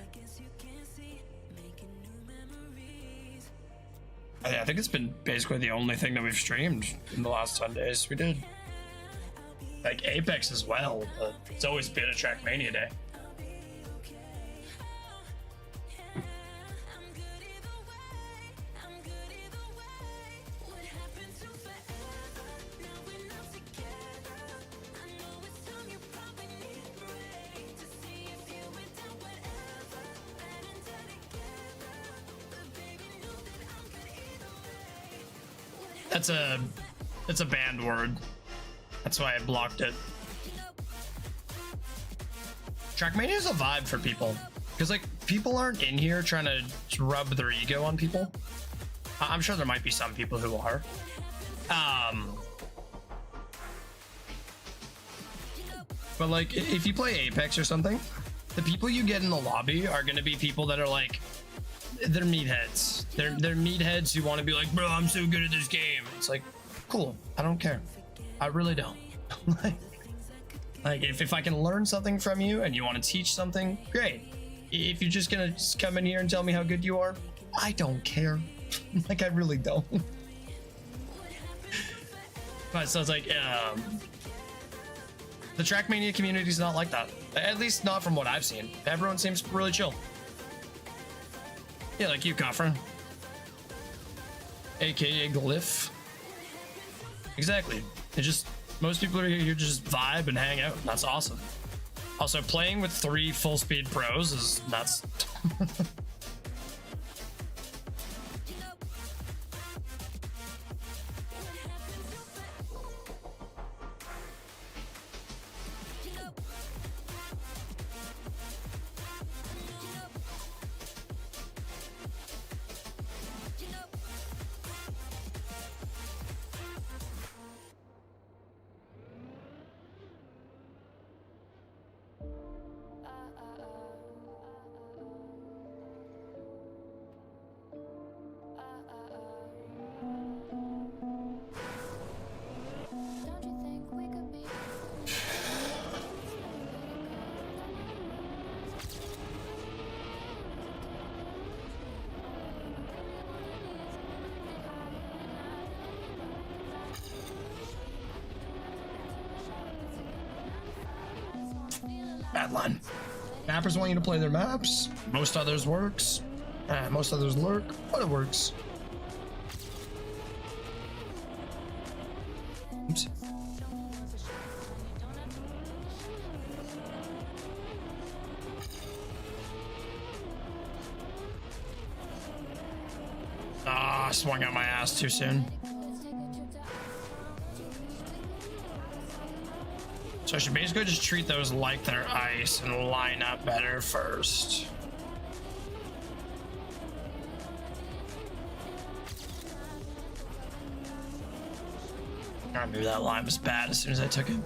A: I think it's been basically the only thing that we've streamed in the last 10 days. We did like Apex as well, but it's always been a Trackmania day. That's a banned word. That's why I blocked it. Trackmania is a vibe for people because like people aren't in here trying to rub their ego on people. I'm sure there might be some people who are. But like if you play Apex or something, the people you get in the lobby are going to be people that are like, they're meatheads. They're meatheads who want to be like, bro, I'm so good at this game. It's like, cool. I don't care. I really don't. like if I can learn something from you and you want to teach something, great. If you're just going to come in here and tell me how good you are, I don't care. like I really don't. But so it's like, the Trackmania community is not like that. At least not from what I've seen. Everyone seems really chill. Yeah, like you, Kafra. AKA Glyph. Exactly. It just, most people are here to just vibe and hang out. That's awesome. Also, playing with 3 full speed pros is nuts. Bad line. Mappers want you to play their maps. Most others works. Most others lurk, but it works. Oops. Ah, swung out my ass too soon. So I should basically just treat those like they're ice and line up better first. I knew that line was bad as soon as I took it.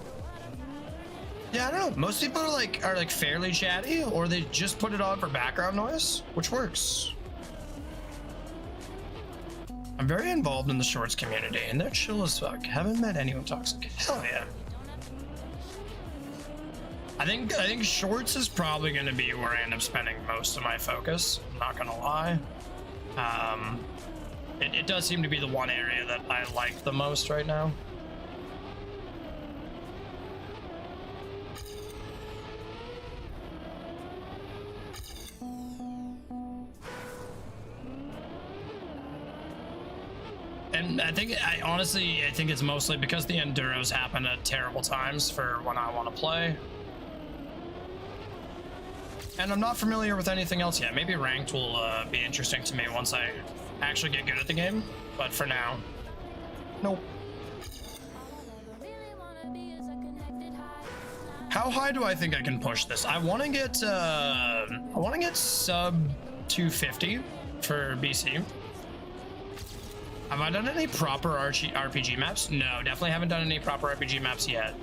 A: Yeah, I don't know. Most people are like fairly chatty, or they just put it on for background noise, which works. I'm very involved in the shorts community, and they're chill as fuck. Haven't met anyone toxic. Hell yeah. I think shorts is probably going to be where I end up spending most of my focus. I'm not going to lie. It does seem to be the one area that I like the most right now. And I think it's mostly because the enduros happen at terrible times for when I want to play. And I'm not familiar with anything else yet. Maybe ranked will be interesting to me once I actually get good at the game. But for now, nope. How high do I think I can push this? I want to get sub 250 for BC. Have I done any proper RPG maps? No, definitely haven't done any proper RPG maps yet.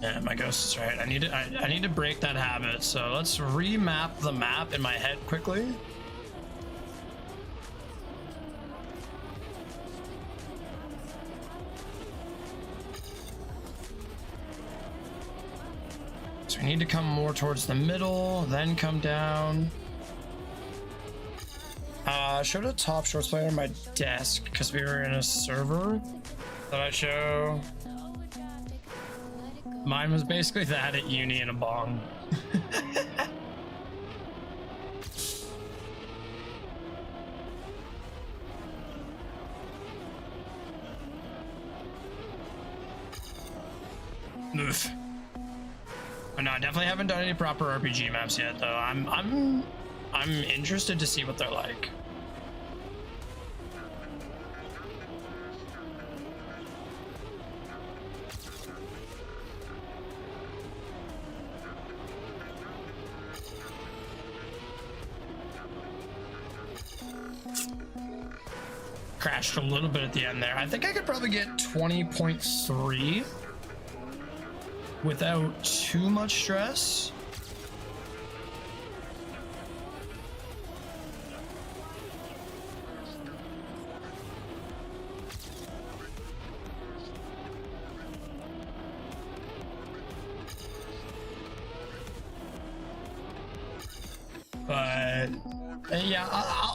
A: Yeah, my ghost is right. I need to break that habit. So let's remap the map in my head quickly. So we need to come more towards the middle, then come down. Showed a top shorts player on my desk because we were in a server that I show. Mine was basically that at uni in a bong. Oof. But no, I definitely haven't done any proper RPG maps yet, though. I'm interested to see what they're like. Crashed a little bit at the end there. I think I could probably get 20.3 without too much stress. But yeah,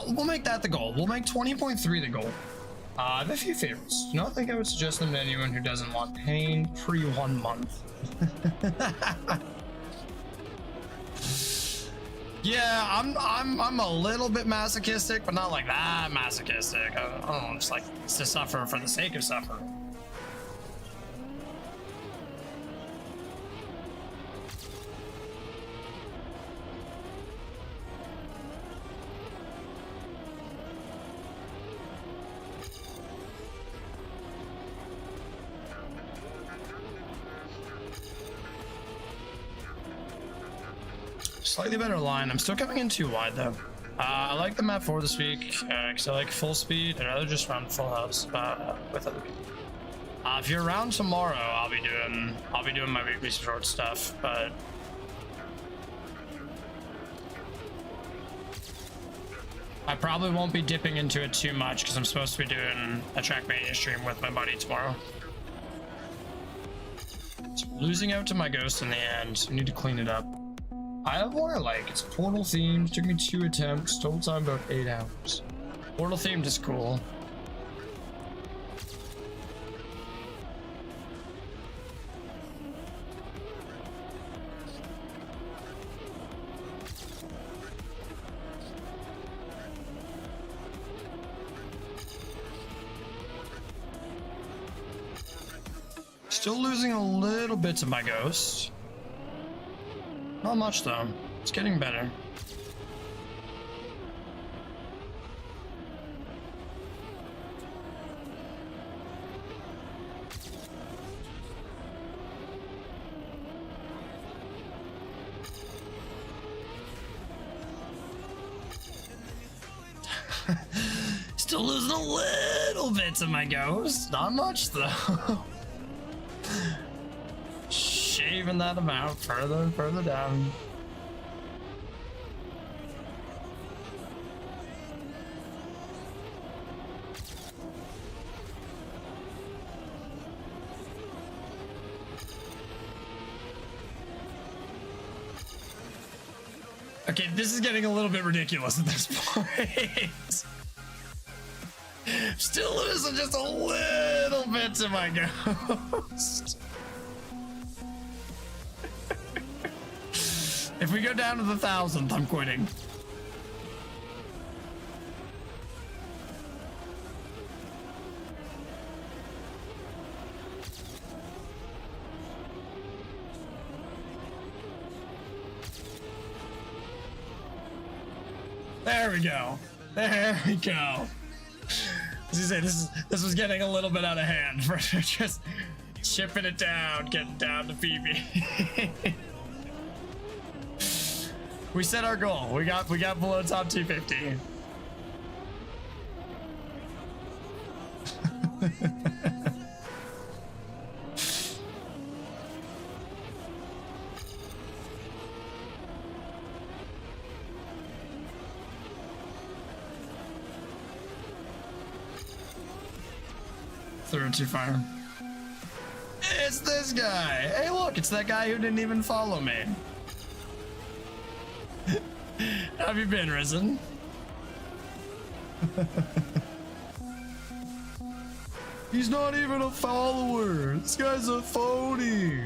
A: we'll make that the goal. We'll make 20.3 the goal. I have a few favorites. Do not think I would suggest them to anyone who doesn't want pain pre 1 month. Yeah, I'm a little bit masochistic, but not like that masochistic. I don't know, just like to suffer for the sake of suffering. Slightly better line. I'm still coming in too wide though. I like the map for this week because I like full speed. I'd rather just run full house with other people. If you're around tomorrow, I'll be doing my weekly short stuff. But I probably won't be dipping into it too much because I'm supposed to be doing a Trackmania stream with my buddy tomorrow. So losing out to my ghost in the end. I need to clean it up. I have one I like. It's Portal themed. Took me 2 attempts. Total time about 8 hours. Portal themed is cool. Still losing a little bit to my ghost. Not much though. It's getting better. Still losing a little bit to my ghost. Not much though. Shaving that amount further and further down. Okay, this is getting a little bit ridiculous at this point. Still losing just a little bit to my ghost. If we go down to the 1,000th, I'm quitting. There we go. There we go. As you say, this was getting a little bit out of hand for just chipping it down, getting down to PB. We set our goal. We got below top 250. Threw it too far. It's this guy. Hey, look, it's that guy who didn't even follow me. How have you been, Risen? He's not even a follower. This guy's a phony.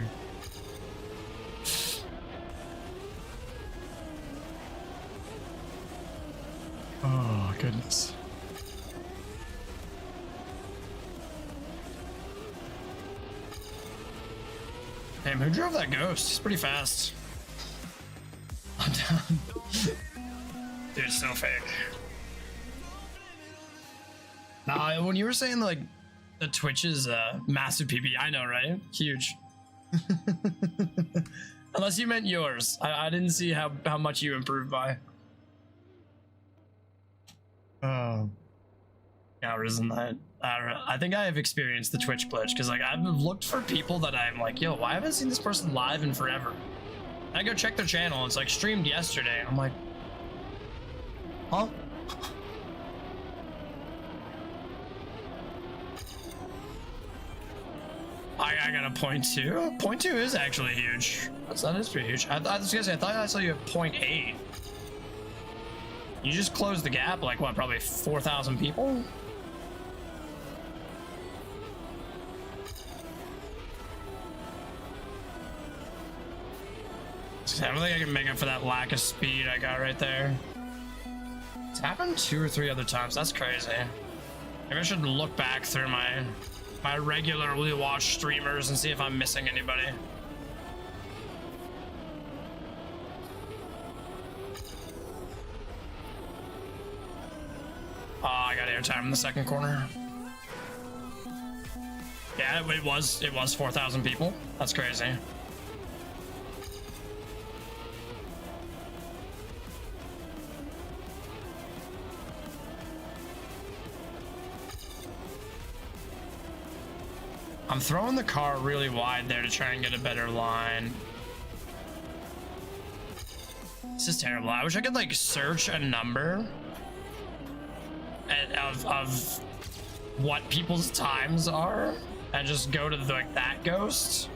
A: Oh, goodness. Damn, who drove that ghost? He's pretty fast. I'm down. Dude, it's so fake. Nah, when you were saying like the Twitch is massive PB, I know, right? Huge. Unless you meant yours. I didn't see how much you improved by. Oh. Hours in that. I think I have experienced the Twitch glitch because like I've looked for people that I'm like, yo, why haven't I seen this person live in forever? And I go check their channel. It's like streamed yesterday. I'm like, huh? I got a point two. Point two is actually huge. That is pretty huge. I was gonna say, I thought I saw you at 0.8. You just closed the gap like what, probably 4,000 people? I don't think I can make up for that lack of speed I got right there. It's happened 2 or 3 other times. That's crazy. Maybe I should look back through my regularly watched streamers and see if I'm missing anybody. Oh, I got airtime in the second corner. Yeah, it was 4,000 people. That's crazy. I'm throwing the car really wide there to try and get a better line. This is terrible. I wish I could like search a number of what people's times are and just go to like that ghost.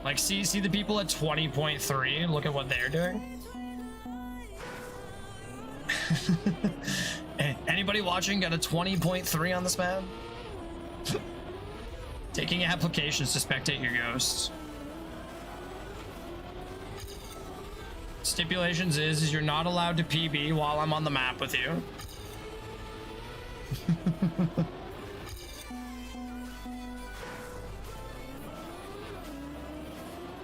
A: Like see the people at 20.3, look at what they're doing. Anybody watching got a 20.3 on this map? Taking applications to spectate your ghosts. Stipulations is you're not allowed to PB while I'm on the map with you.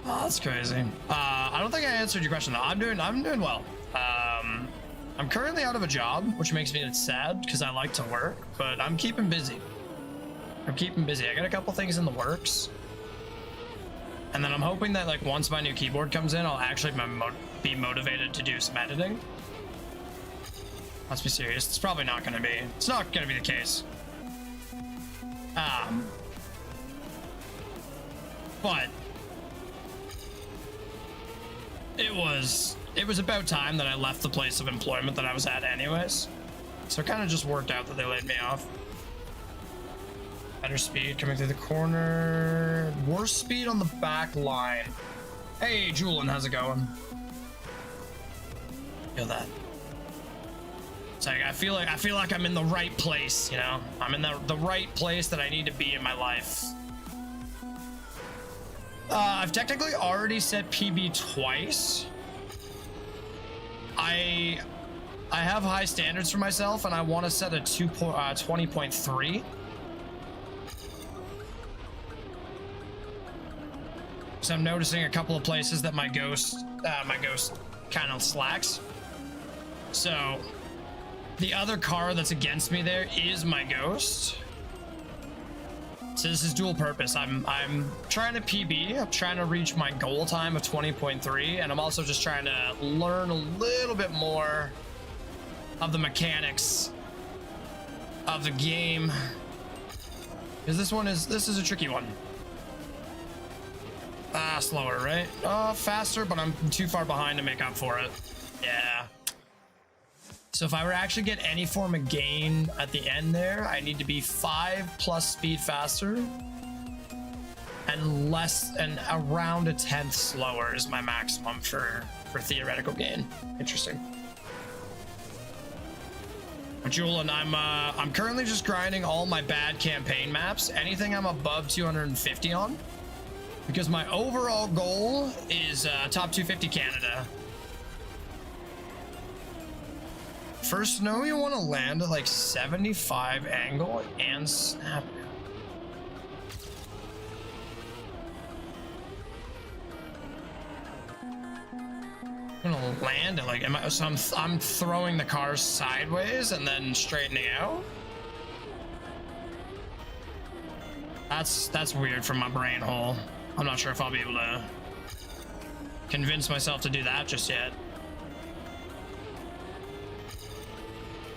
A: Oh, that's crazy. I don't think I answered your question though. I'm doing well. I'm currently out of a job, which makes me sad because I like to work, but I'm keeping busy. I got a couple things in the works. And then I'm hoping that like once my new keyboard comes in, I'll actually be motivated to do some editing. Let's be serious. It's probably not going to be. It's not going to be the case. But it was about time that I left the place of employment that I was at anyways. So it kind of just worked out that they laid me off. Better speed coming through the corner. Worse speed on the back line. Hey, Julian, how's it going? Feel that. It's like I feel like I'm in the right place, you know? I'm in the right place that I need to be in my life. I've technically already set PB twice. I have high standards for myself, and I want to set a 20.3. So I'm noticing a couple of places that my ghost kind of slacks. So the other car that's against me there is my ghost. So this is dual purpose. I'm trying to PB. I'm trying to reach my goal time of 20.3, and I'm also just trying to learn a little bit more of the mechanics of the game. Because this is a tricky one. Slower, right? Faster, but I'm too far behind to make up for it. Yeah. So if I were to actually get any form of gain at the end there, I need to be 5+ speed faster and around a 1/10 slower is my maximum for theoretical gain. Interesting. Julian, I'm currently just grinding all my bad campaign maps. Anything I'm above 250 on. Because my overall goal is top 250 Canada. First snow, you want to land at like 75 angle and snap. land it? Like, I'm throwing the car sideways and then straightening out? That's weird from my brain hole. I'm not sure if I'll be able to convince myself to do that just yet.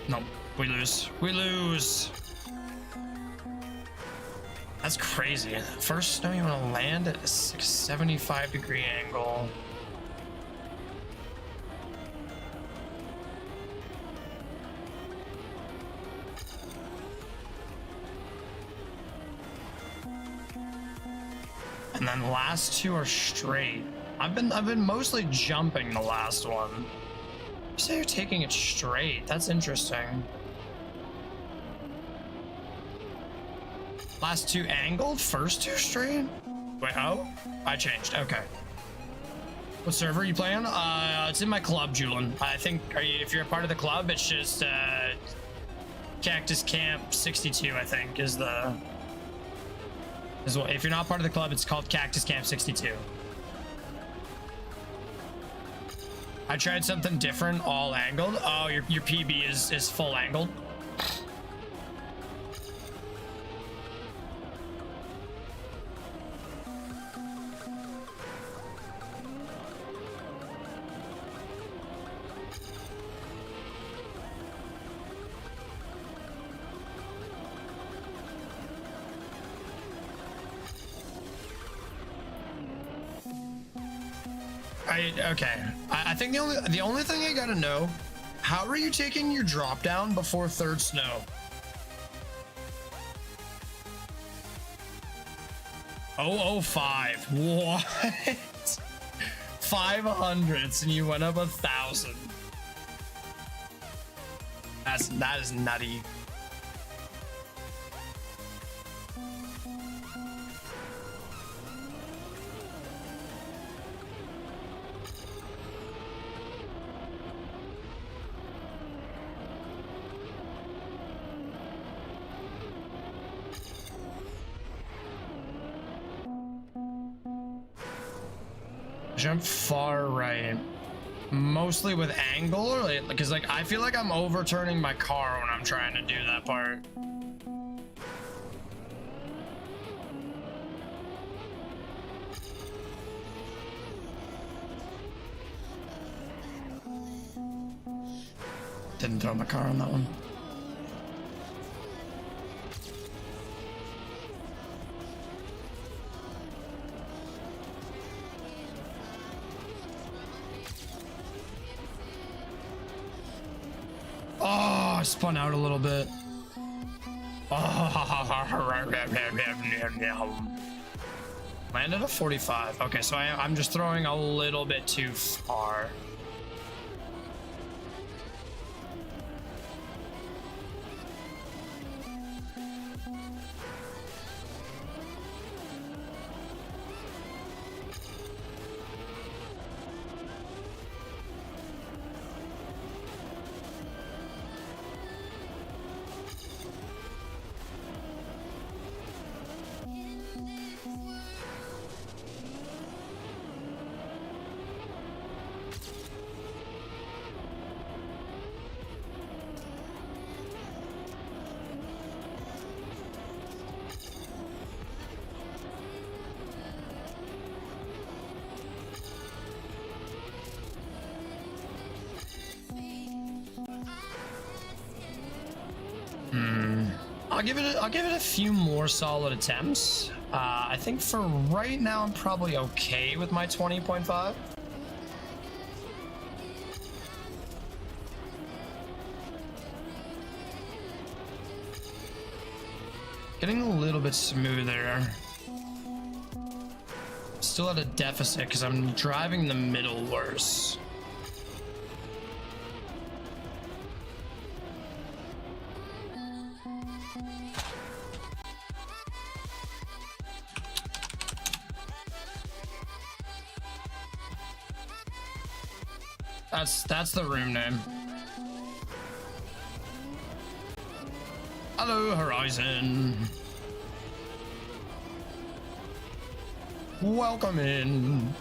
A: Nope, we lose. We lose. That's crazy. First snow, you want to land at a 75-degree angle. And then the last two are straight. I've been mostly jumping the last one. You say you're taking it straight. That's interesting. Last two angled, first two straight? Wait, oh? I changed, okay. What server are you playing? It's in my club, Julian. I think, if you're a part of the club, it's just, Cactus Camp 62, I think, is the... If you're not part of the club, it's called Cactus Camp 62. I tried something different, all angled. Oh, your PB is full angled. Okay. I think the only thing I gotta know, how are you taking your drop down before third snow? 005. What? 500s and you went up 1,000. That is nutty. Jump far right, mostly with angle, or because like I feel like I'm overturning my car when I'm trying to do that part. Didn't throw my car on that one. I spun out a little bit. Landed a 45. Okay, so I'm just throwing a little bit too far. I'll give it a few more solid attempts. I think for right now, I'm probably okay with my 20.5. Getting a little bit smoother. Still at a deficit because I'm driving the middle worse. That's the room name. Hello, Horizon. Welcome in.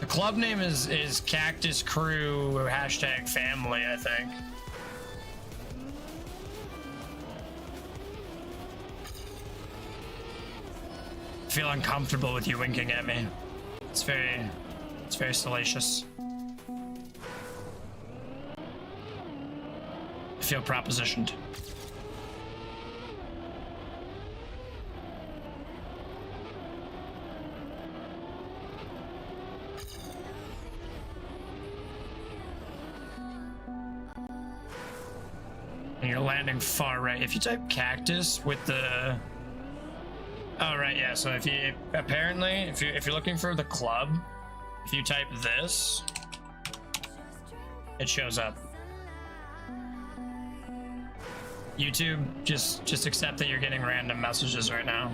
A: The club name is Cactus Crew hashtag family, I think. I feel uncomfortable with you winking at me. It's very salacious. I feel propositioned. And you're landing far right. If you type cactus with the... Oh, right, yeah. So if you... Apparently, if you're looking for the club, if you type this, it shows up. YouTube, just accept that you're getting random messages right now.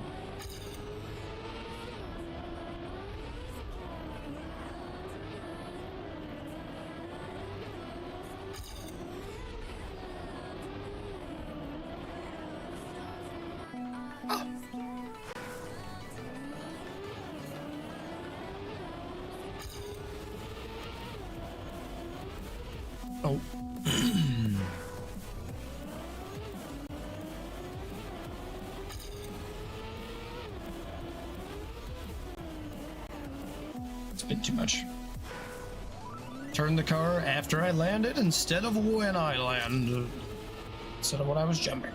A: Oh. It's a bit too much. Turn the car after I landed instead of when I landed. Instead of when I was jumping.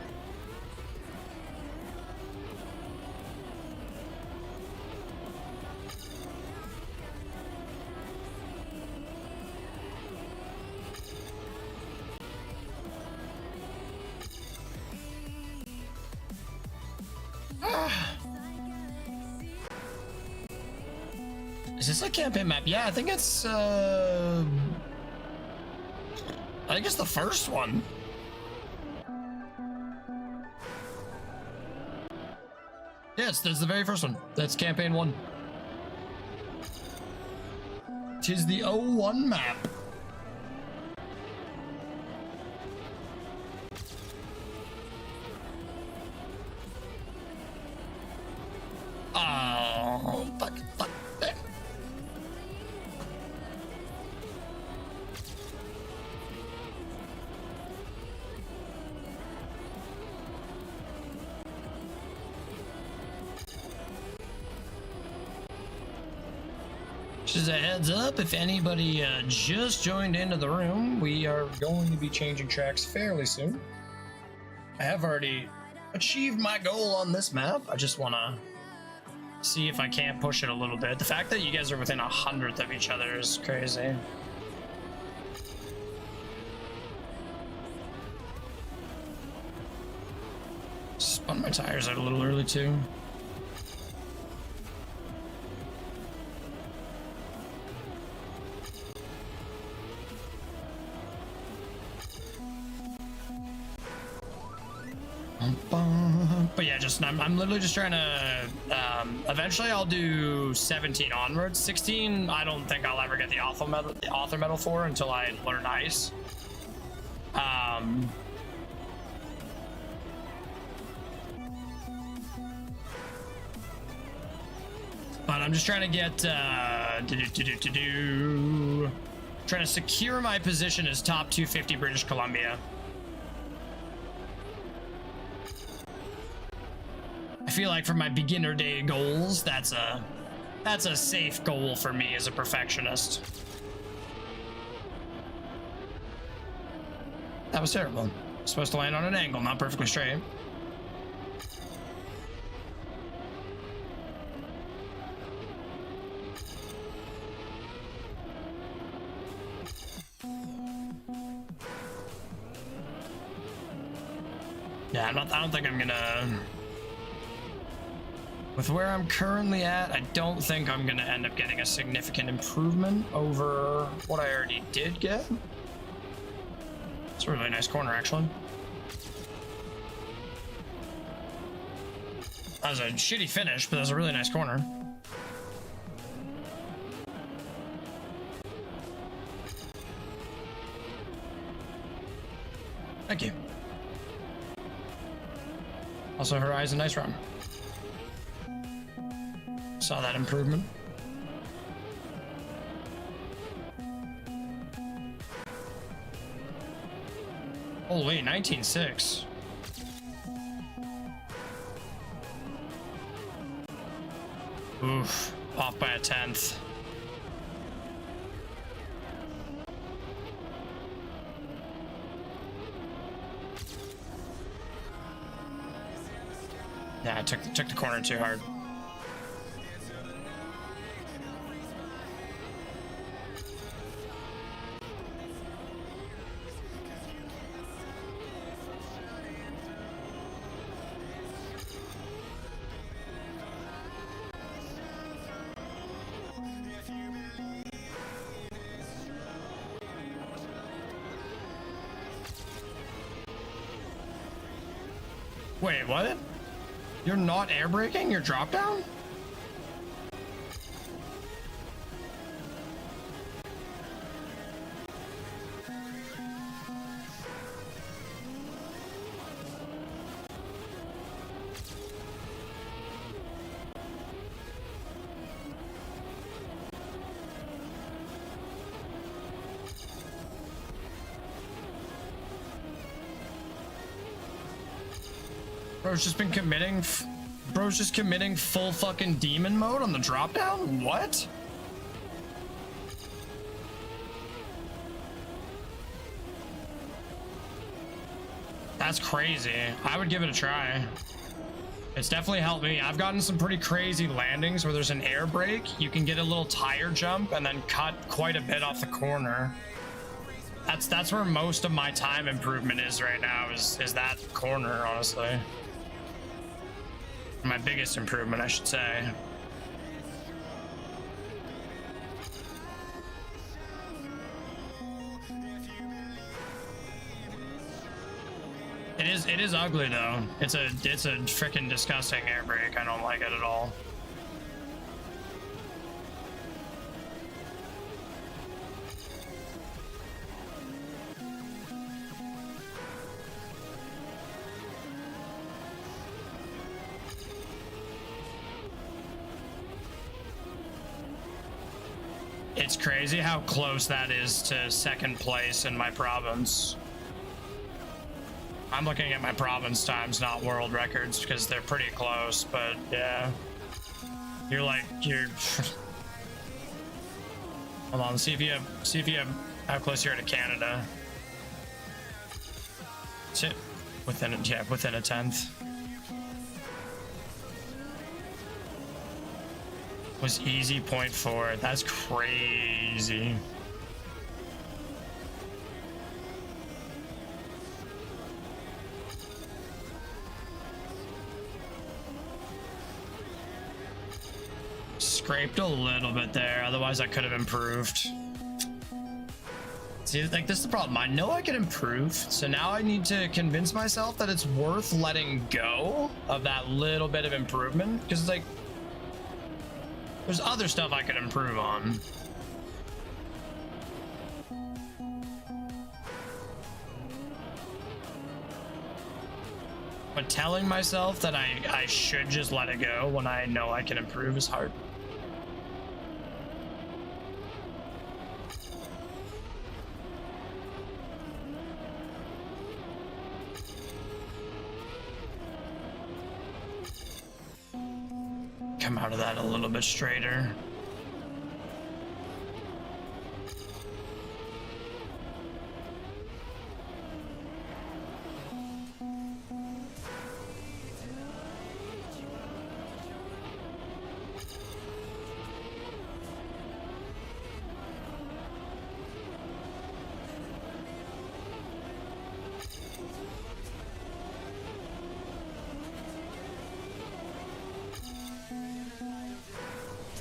A: Is this a campaign map? Yeah, I think it's the first one. Yes, that's the very first one. That's campaign 1. Tis the 01 map. Oh, fuck. Just a heads up, if anybody just joined into the room, we are going to be changing tracks fairly soon. I have already achieved my goal on this map. I just want to see if I can't push it a little bit. The fact that you guys are within 100th of each other is crazy. Spun my tires out a little early too. But yeah, I'm literally just trying to eventually I'll do 17 onwards. 16 I don't think I'll ever get the author medal for until I learn ice. But I'm just trying to get trying to secure my position as top 250 British Columbia. I feel like for my beginner day goals, that's a safe goal for me as a perfectionist. That was terrible. Supposed to land on an angle, not perfectly straight. Yeah, I don't think I'm gonna... With where I'm currently at, I don't think I'm gonna end up getting a significant improvement over what I already did get. It's a really nice corner, actually. That was a shitty finish, but that was a really nice corner. Thank you. Also, Horizon, nice run. Saw that improvement. Holy, 19.6. Oof, off by a 10th. Yeah, I took the corner too hard. Wait, what? You're not air braking your drop down? Bro's just been committing. Bro's just committing full fucking demon mode on the drop down? What? That's crazy. I would give it a try. It's definitely helped me. I've gotten some pretty crazy landings where there's an air brake. You can get a little tire jump and then cut quite a bit off the corner. That's where most of my time improvement is right now, is that corner, honestly. My biggest improvement, I should say. It is ugly though. It's a freaking disgusting air brake. I don't like it at all. It's crazy how close that is to second place in my province. I'm looking at my province times, not world records, because they're pretty close, but yeah. You're hold on, see if you have how close you are to Canada. Sit within a 10th. Was easy 0.4. That's crazy. Scraped a little bit there, otherwise I could have improved. See, like, this is the problem. I know I can improve, so now I need to convince myself that it's worth letting go of that little bit of improvement, because it's like, there's other stuff I could improve on. But telling myself that I should just let it go when I know I can improve is hard. Come out of that a little bit straighter.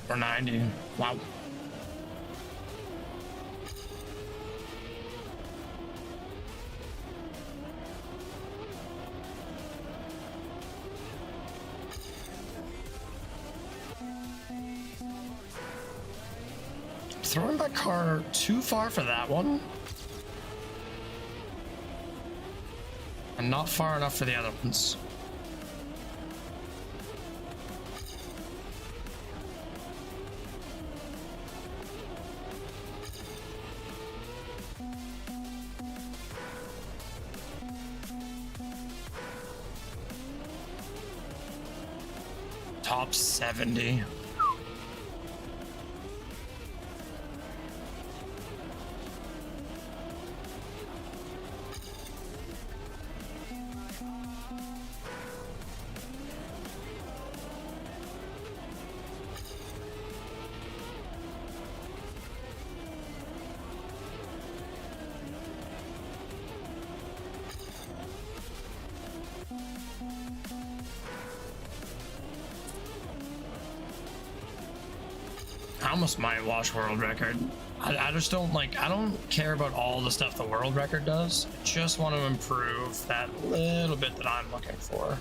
A: Or 90. Wow. Throwing my car too far for that one. And not far enough for the other ones. top 70. I almost might watch world record. I just don't like, I don't care about all the stuff the world record does. I just want to improve that little bit that I'm looking for.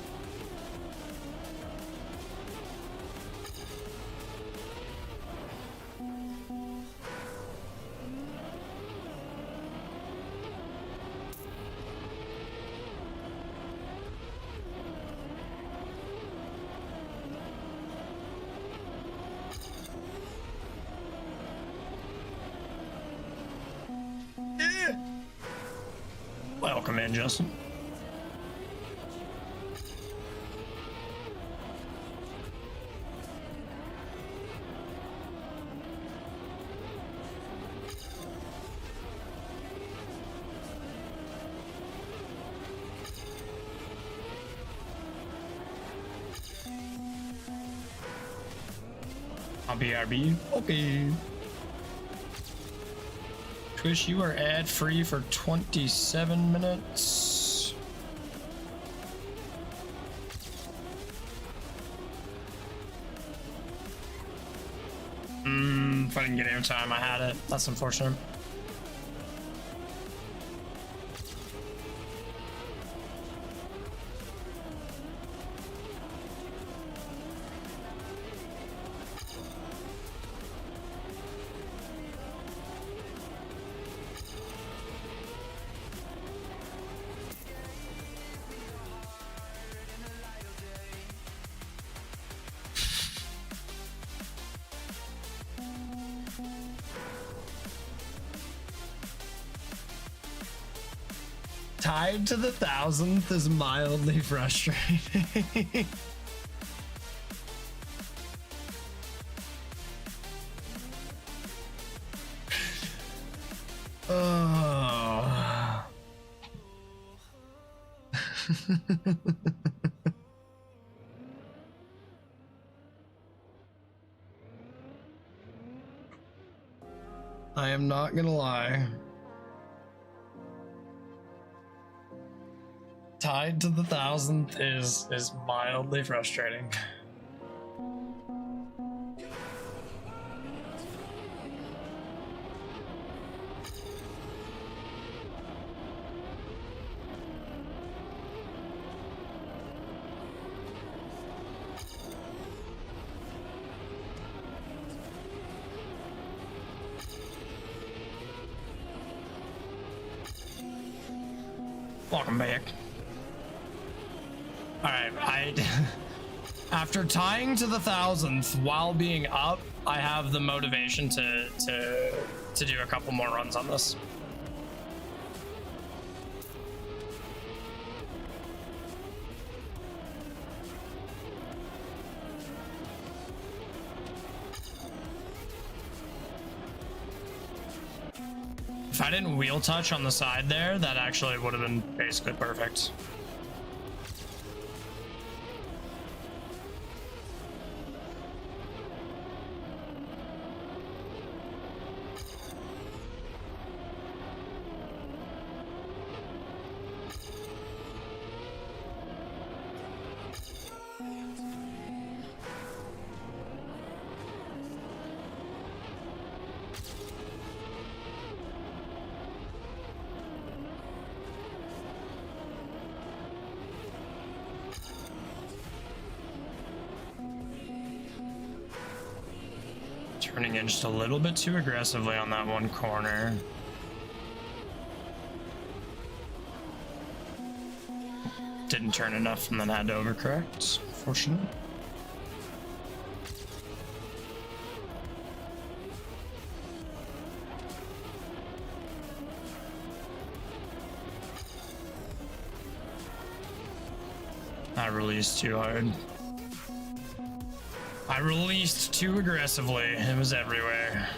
A: Welcome in, Justin. I'll BRB. Okay. Twitch, you are ad-free for 27 minutes. If I didn't get airtime, I had it. That's unfortunate. Tied to the 1000th is mildly frustrating. Oh. I am not gonna lie. Tied to the 1000th is mildly frustrating. Welcome back. Alright, after tying to the 1000th while being up, I have the motivation to do a couple more runs on this. If I didn't wheel touch on the side there, that actually would have been basically perfect. Turning in just a little bit too aggressively on that one corner. Didn't turn enough and then had to overcorrect, fortunately. I released too hard. I released too aggressively. It was everywhere.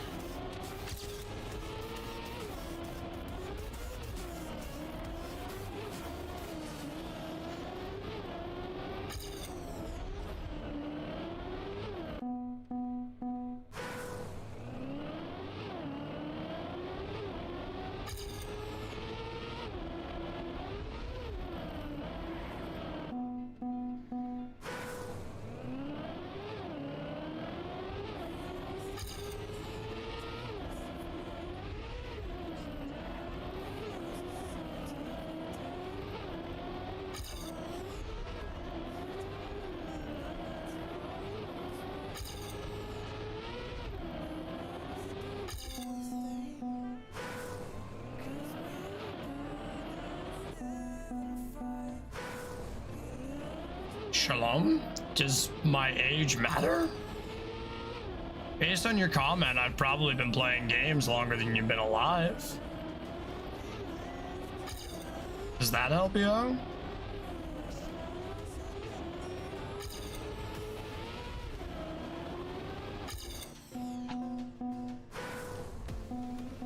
A: Shalom? Does my age matter? Based on your comment, I've probably been playing games longer than you've been alive. Does that help you out?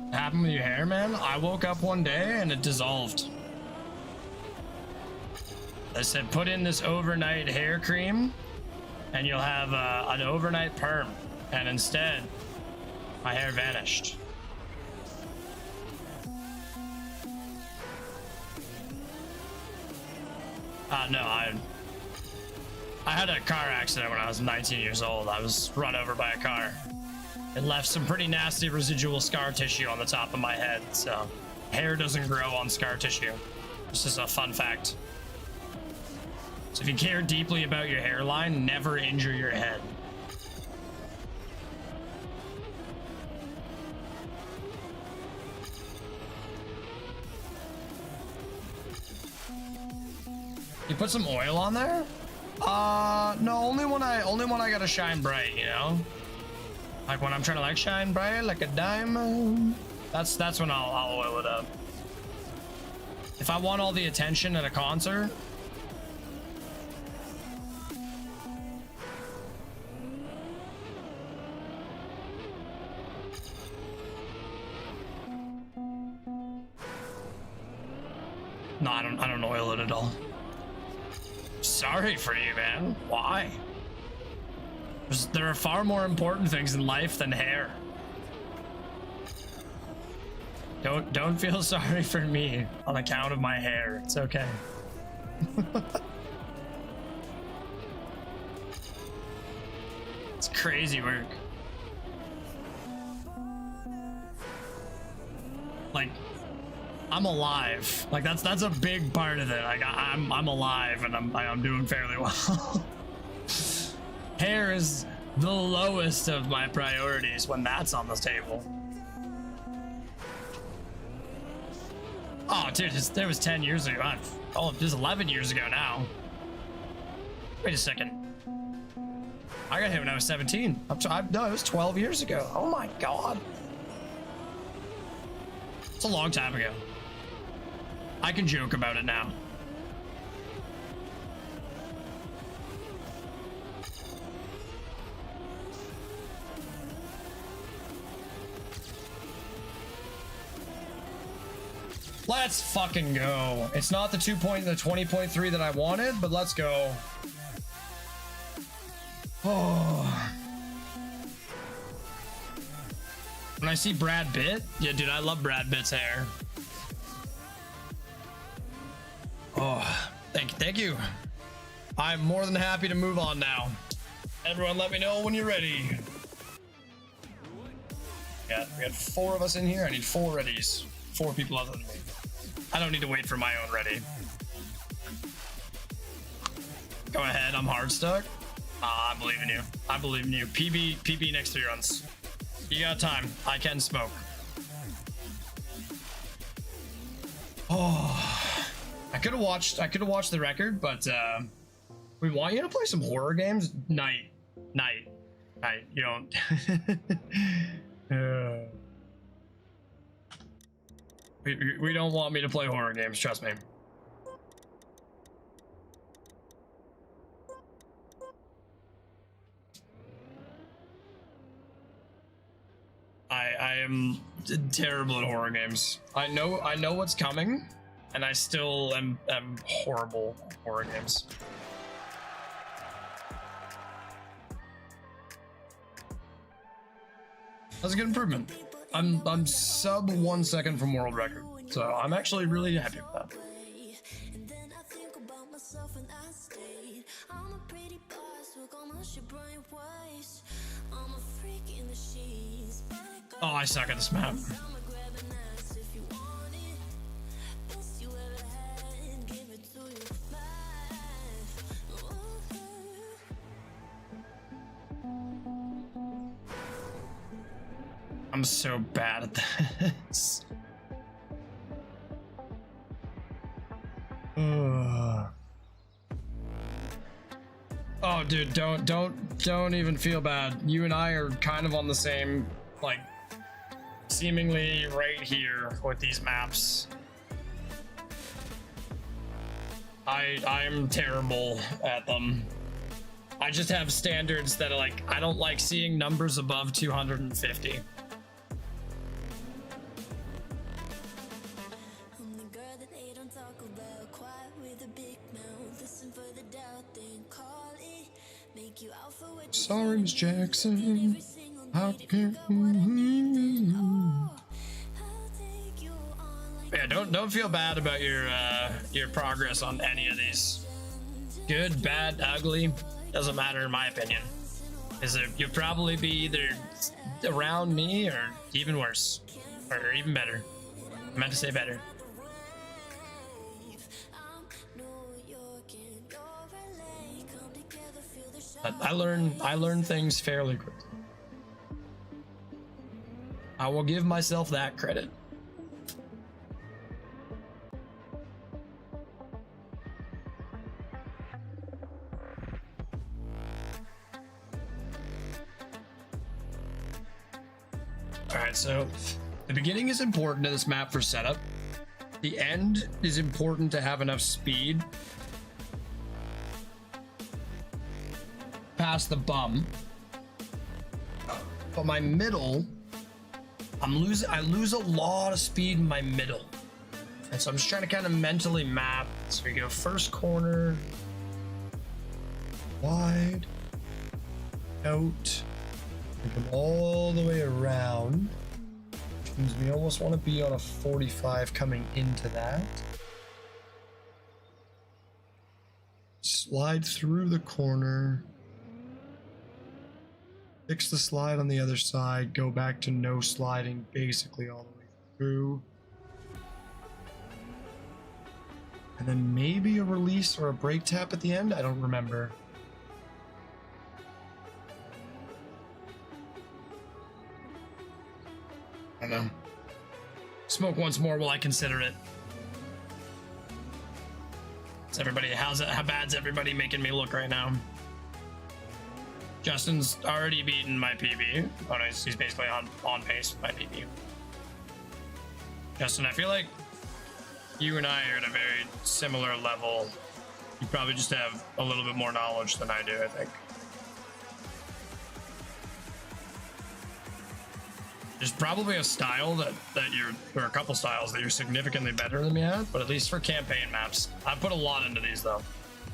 A: What happened with your hair, man? I woke up one day and it dissolved. I said, put in this overnight hair cream and you'll have an overnight perm. And instead, my hair vanished. No, I had a car accident when I was 19 years old. I was run over by a car. It left some pretty nasty residual scar tissue on the top of my head, so hair doesn't grow on scar tissue. This is a fun fact. So if you care deeply about your hairline, never injure your head. You put some oil on there? No, only when I gotta shine bright, you know? Like when I'm trying to like shine bright like a diamond. That's when I'll oil it up. If I want all the attention at a concert, no, I don't oil it at all. Sorry for you, man. Why? There are far more important things in life than hair. Don't feel sorry for me on account of my hair. It's okay. It's crazy work. Like, I'm alive. Like that's a big part of it. Like I'm alive and I'm doing fairly well. Hair is the lowest of my priorities when that's on the table. Oh, dude, that was 10 years ago. Oh, it was 11 years ago now. Wait a second. I got hit when I was 17. No, it was 12 years ago. Oh my God. It's a long time ago. I can joke about it now. Let's fucking go. It's not the 20.3 that I wanted, but let's go. Oh. When I see Brad Pitt, yeah, dude, I love Brad Pitt's hair. Oh, thank you. I'm more than happy to move on now. Everyone, let me know when you're ready. Yeah, we got 4 of us in here. I need 4 readies. 4 people other than me. I don't need to wait for my own ready. Go ahead, I'm hard stuck. I believe in you. I believe in you. PB next 3 runs. You got time. I can smoke. Oh, I could have watched the record, but we want you to play some horror games. Night. You don't. We don't want me to play horror games, trust me. am terrible at horror games. I know what's coming, and I still am horrible at horror games. That's a good improvement. I'm sub 1 second from world record, so I'm actually really happy with that. Oh, I suck at this map. I'm so bad at this. Oh, dude, don't even feel bad. You and I are kind of on the same, like, seemingly right here with these maps. I'm terrible at them. I just have standards that are like, I don't like seeing numbers above 250. Sorry, Miss Jackson. How can yeah, don't feel bad about your progress on any of these. Good, bad, ugly, doesn't matter in my opinion. You'll probably be either around me or even worse, or even better. I meant to say better. But I learn things fairly quickly. I will give myself that credit. Alright, so the beginning is important to this map for setup. The end is important to have enough speed past the bum. But my middle, I lose a lot of speed in my middle. And so I'm just trying to kind of mentally map. So we go first corner, wide, out, and come all the way around, which means we almost want to be on a 45 coming into that. Slide through the corner, fix the slide on the other side, go back to no sliding basically all the way through. And then maybe a release or a brake tap at the end? I don't remember. I don't know. Smoke once more while I consider it. How bad's everybody making me look right now? Justin's already beaten my PB. Oh no, he's basically on pace with my PB. Justin, I feel like you and I are at a very similar level. You probably just have a little bit more knowledge than I do, I think. There's probably a style that or a couple styles that you're significantly better than me at, but at least for campaign maps, I put a lot into these though.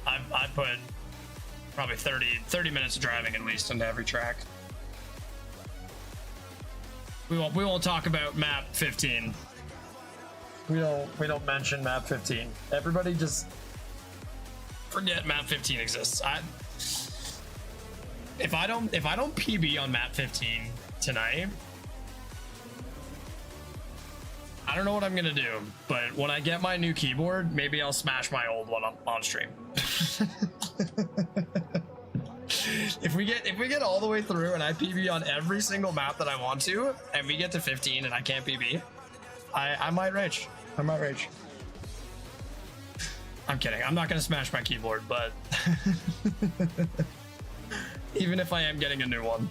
A: I put probably 30 minutes of driving at least into every track. We won't talk about map 15. We don't mention map 15. Everybody just forget map 15 exists. If I don't PB on map 15 tonight, I don't know what I'm gonna do, but when I get my new keyboard, maybe I'll smash my old one on stream. If we get all the way through and I PB on every single map that I want to, and we get to 15 and I can't PB, I might rage. I might rage. I'm kidding. I'm not gonna smash my keyboard, but even if I am getting a new one.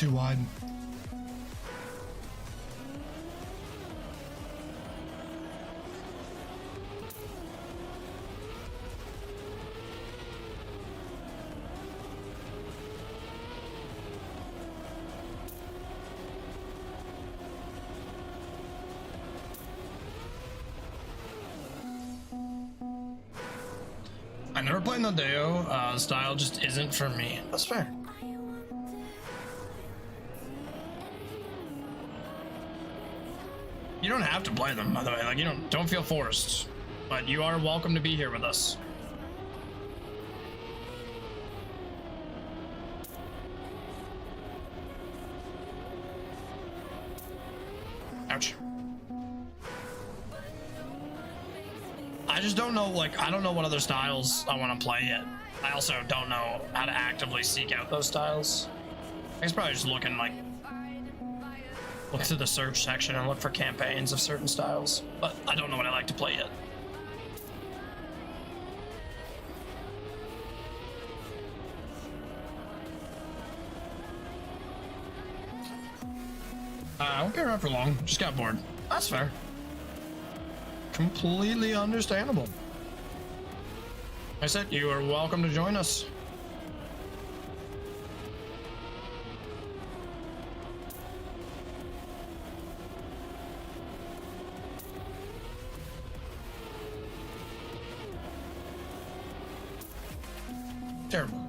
B: too wide.
A: I never played Nadeo. Style just isn't for me. That's fair. You don't have to play them, by the way. Like, you don't feel forced, but you are welcome to be here with us. Ouch. I just don't know, like, I don't know what other styles I want to play yet. I also don't know how to actively seek out those styles. I guess probably just looking, like, look through the search section and look for campaigns of certain styles, but I don't know what I like to play yet. I won't be around for long, just got bored. That's fair. Completely understandable. I said you are welcome to join us. Terrible.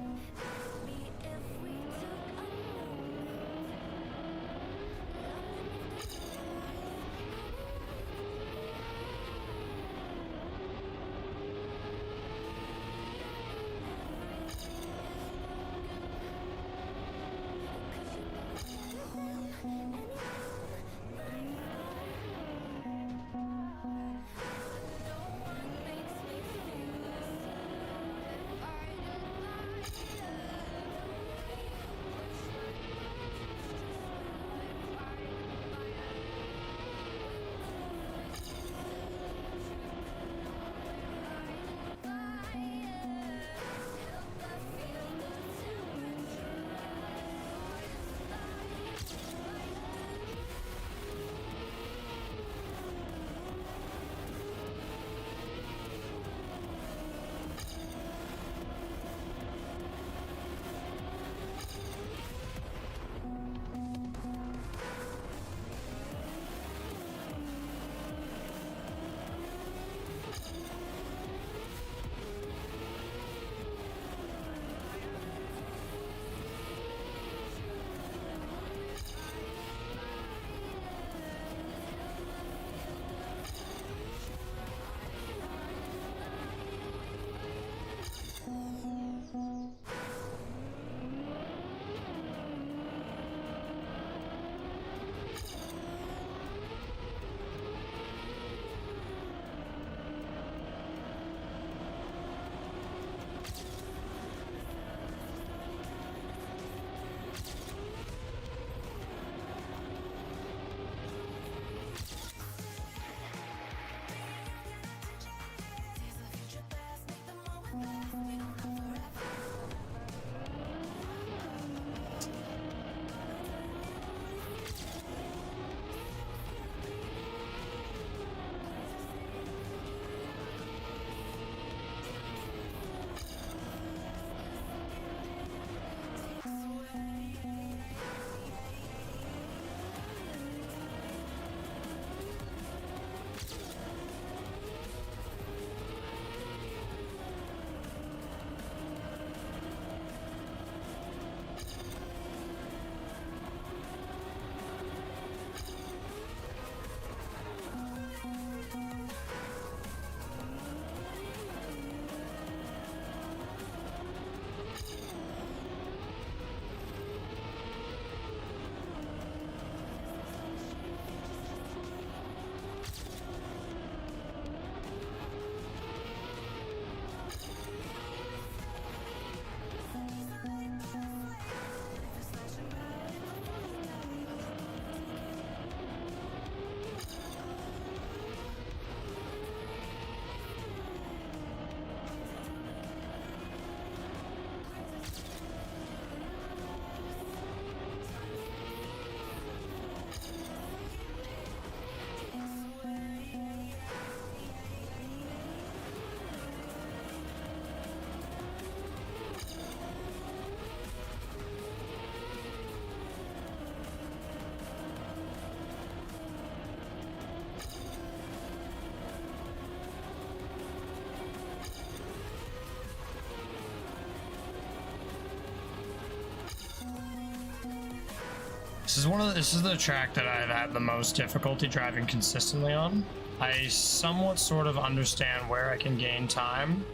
A: This is the track that I've had the most difficulty driving consistently on. I somewhat sort of understand where I can gain time.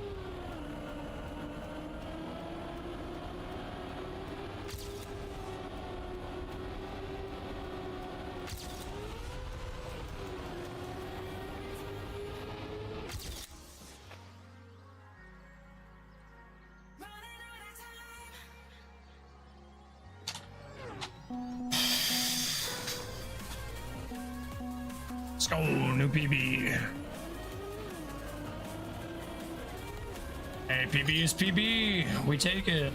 A: Let's go, new PB. Hey, PB is PB. We take it.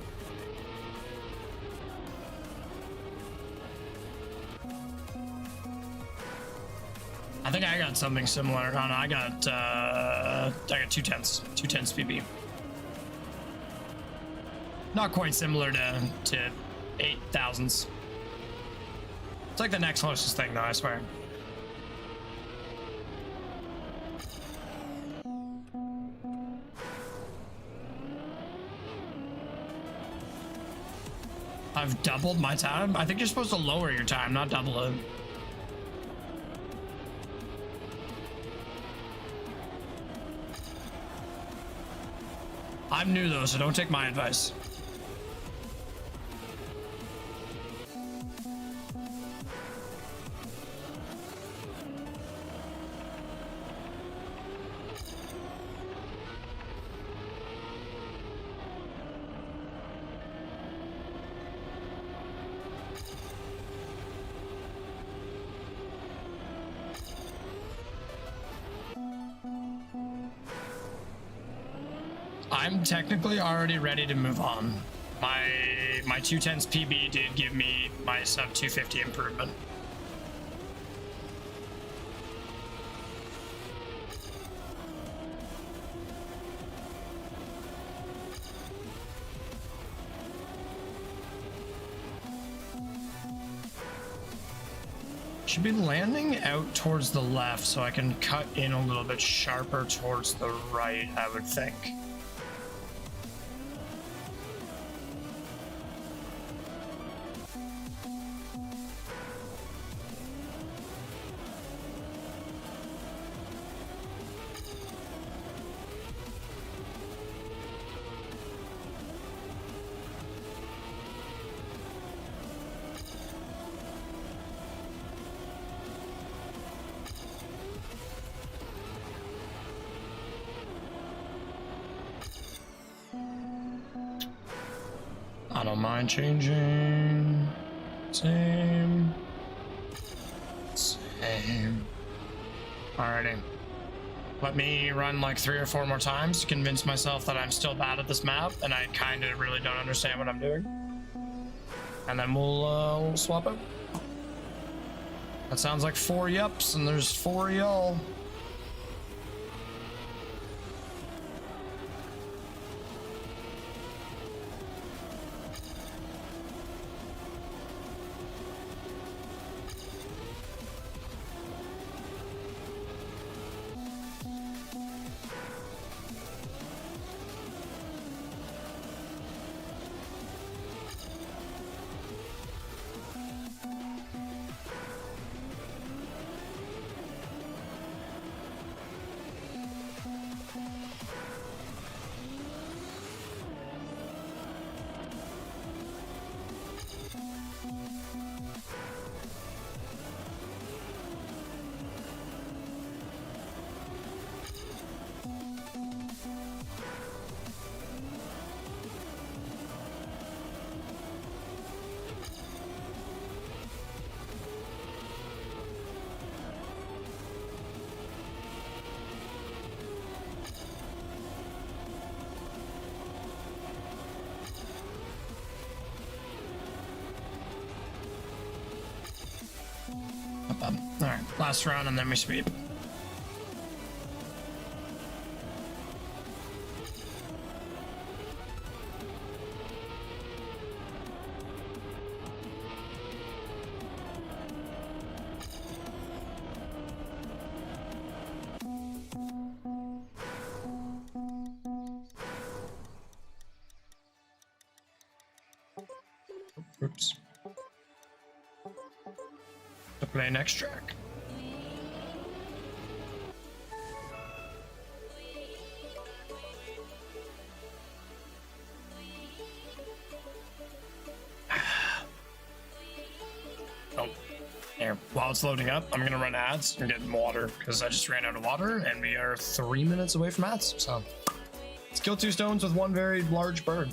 A: I think I got something similar. Oh no, I got 2/10s PB. Not quite similar to 8,000s. It's like the next closest thing though, I swear. I've doubled my time? I think you're supposed to lower your time, not double it. I'm new though, so don't take my advice. I'm technically already ready to move on. My 2/10s PB did give me my sub 250 improvement. Should be landing out towards the left so I can cut in a little bit sharper towards the right, I would think. I don't mind changing. Same. Alrighty. Let me run like 3 or 4 more times to convince myself that I'm still bad at this map and I kind of really don't understand what I'm doing. And then we'll swap out. That sounds like 4 yups and there's 4 y'all. Alright, last round and then we sweep. Oops. My next track. Oh, here. While it's loading up, I'm gonna run ads and get water because I just ran out of water, and we are 3 minutes away from ads. So let's kill 2 stones with 1 very large bird.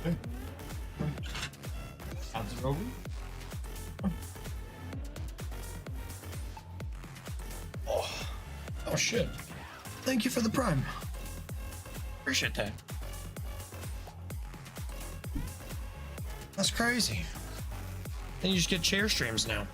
A: Okay. Ads are over. Oh shit. Thank you for the prime. Appreciate that. That's crazy. Then you just get chair streams now.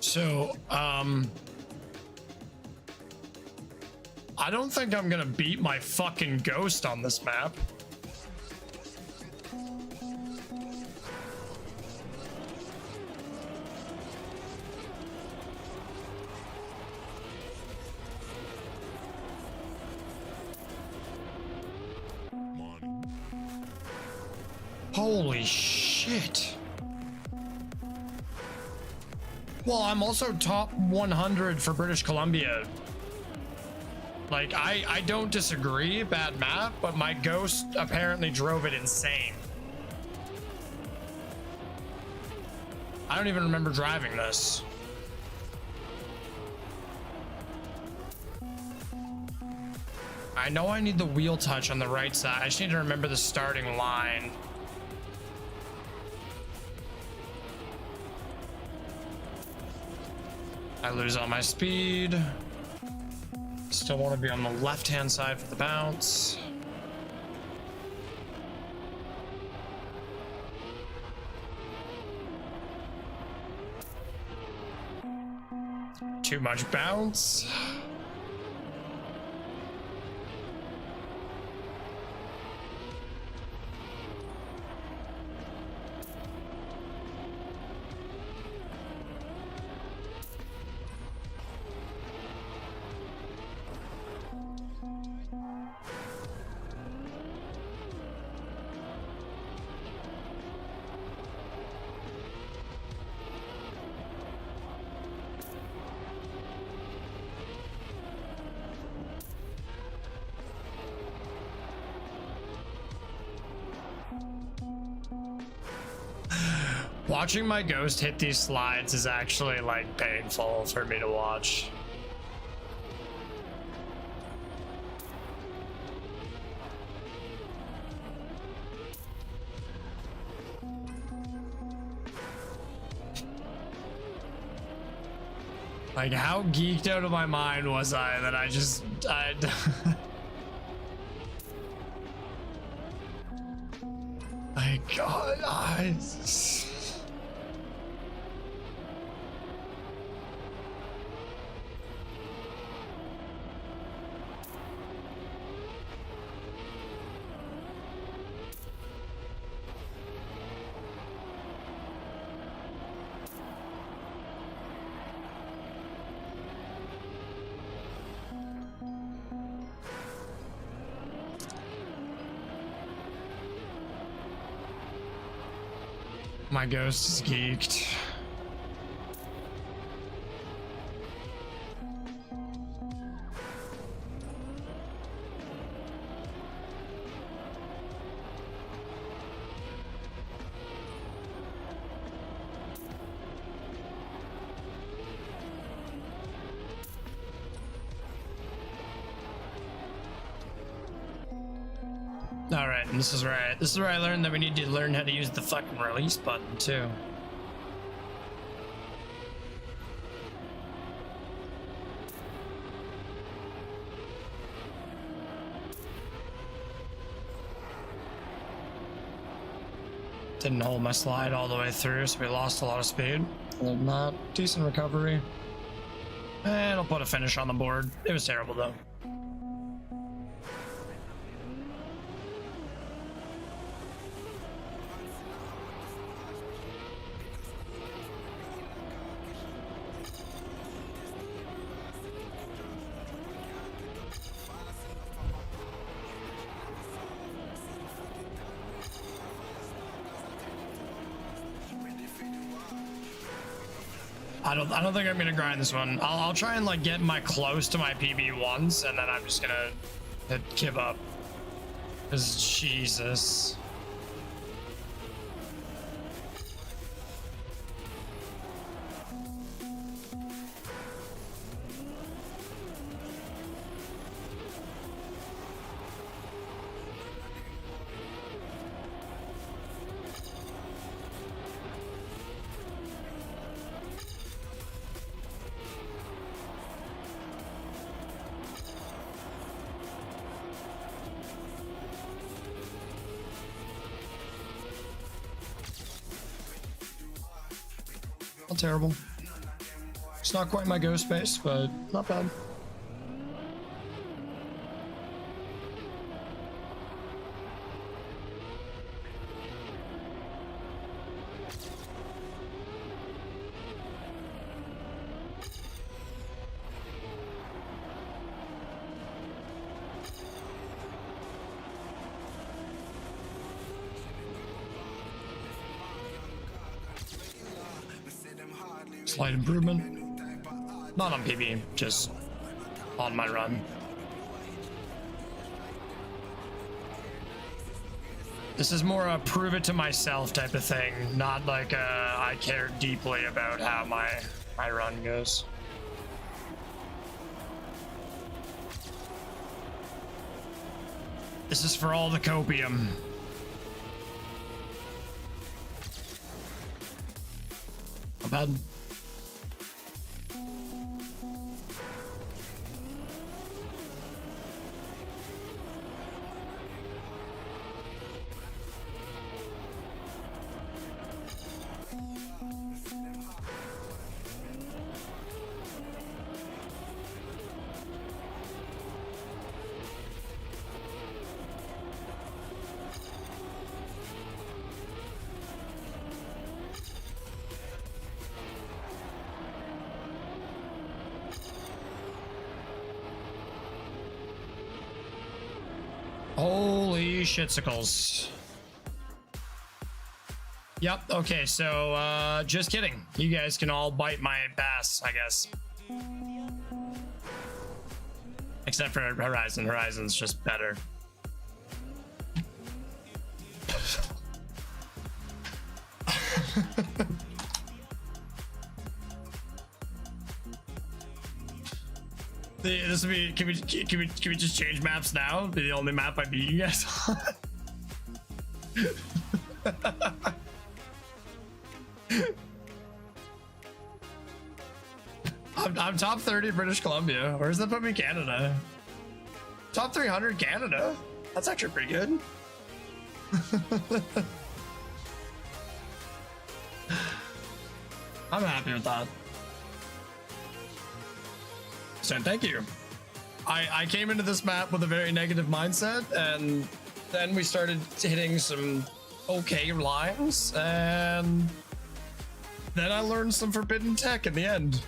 A: So, I don't think I'm gonna beat my fucking ghost on this map. Holy shit. Well, I'm also top 100 for British Columbia. Like, I don't disagree, bad map, but my ghost apparently drove it insane. I don't even remember driving this. I know I need the wheel touch on the right side. I just need to remember the starting line. I lose all my speed. Still want to be on the left-hand side for the bounce. Too much bounce. Watching my ghost hit these slides is actually like painful for me to watch. Like, how geeked out of my mind was I that I my God, my ghost is geeked. All right, and this is right. This is where I learned that we need to learn how to use the fucking release button too. Didn't hold my slide all the way through, so we lost a lot of speed. Other than that, decent recovery. And I'll put a finish on the board. It was terrible though. I don't think I'm gonna grind this one. I'll try and like get my close to my PB once, and then I'm just gonna give up. Cause Jesus. Not terrible. It's not quite my ghost space, but not bad. Slight improvement. Not on PB, just on my run. This is more a prove it to myself type of thing, not like I care deeply about how my run goes. This is for all the copium. Not bad. Holy shitsicles. Yep, okay, so just kidding. You guys can all bite my ass, I guess. Except for Horizon. Horizon's just better. This would be. Can we just change maps now? Be the only map I beat you guys on. I'm top 30 British Columbia. Where does that put me? Canada. Top 300 Canada. That's actually pretty good. I'm happy with that. So thank you. I came into this map with a very negative mindset, and then we started hitting some okay lines, and then I learned some forbidden tech in the end.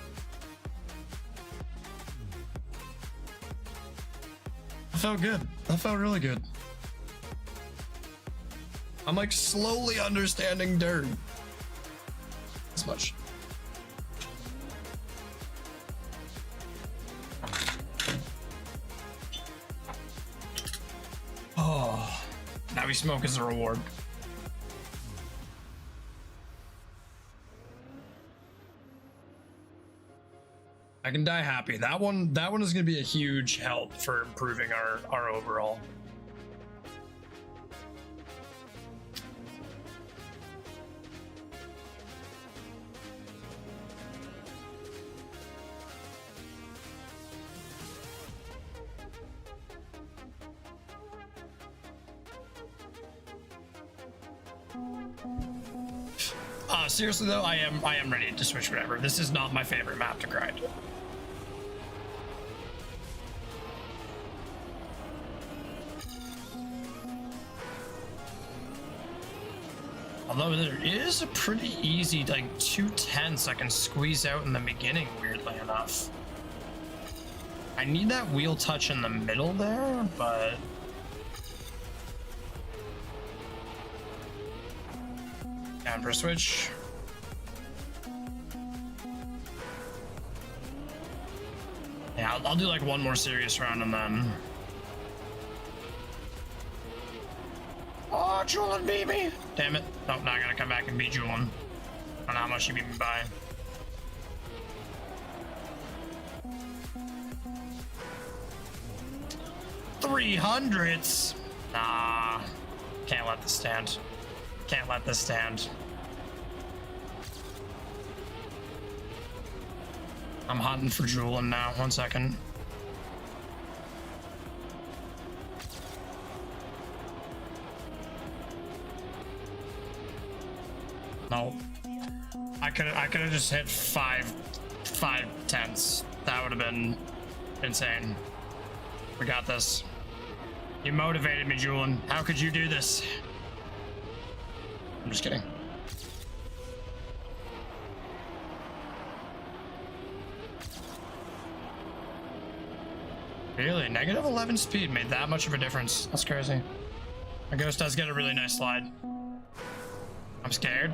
A: I felt good. I felt really good. I'm like slowly understanding dirt. This much. Oh, now we smoke as a reward. I can die happy. That one is going to be a huge help for improving our overall. Seriously though, I am ready to switch whatever. This is not my favorite map to grind. Although there is a pretty easy, like 2/10 I can squeeze out in the beginning, weirdly enough. I need that wheel touch in the middle there, but down for a switch. Yeah, I'll do like one more serious round and then. Oh, Julian beat me! Damn it. Nope, now I gotta come back and beat Julian. I don't know how much you beat me by. $300s? Nah. Can't let this stand. Can't let this stand. I'm hunting for Julian now. 1 second. No. I could have just hit five tenths. That would have been insane. We got this. You motivated me, Julian. How could you do this? I'm just kidding. Really? Negative 11 speed made that much of a difference. That's crazy. My ghost does get a really nice slide. I'm scared.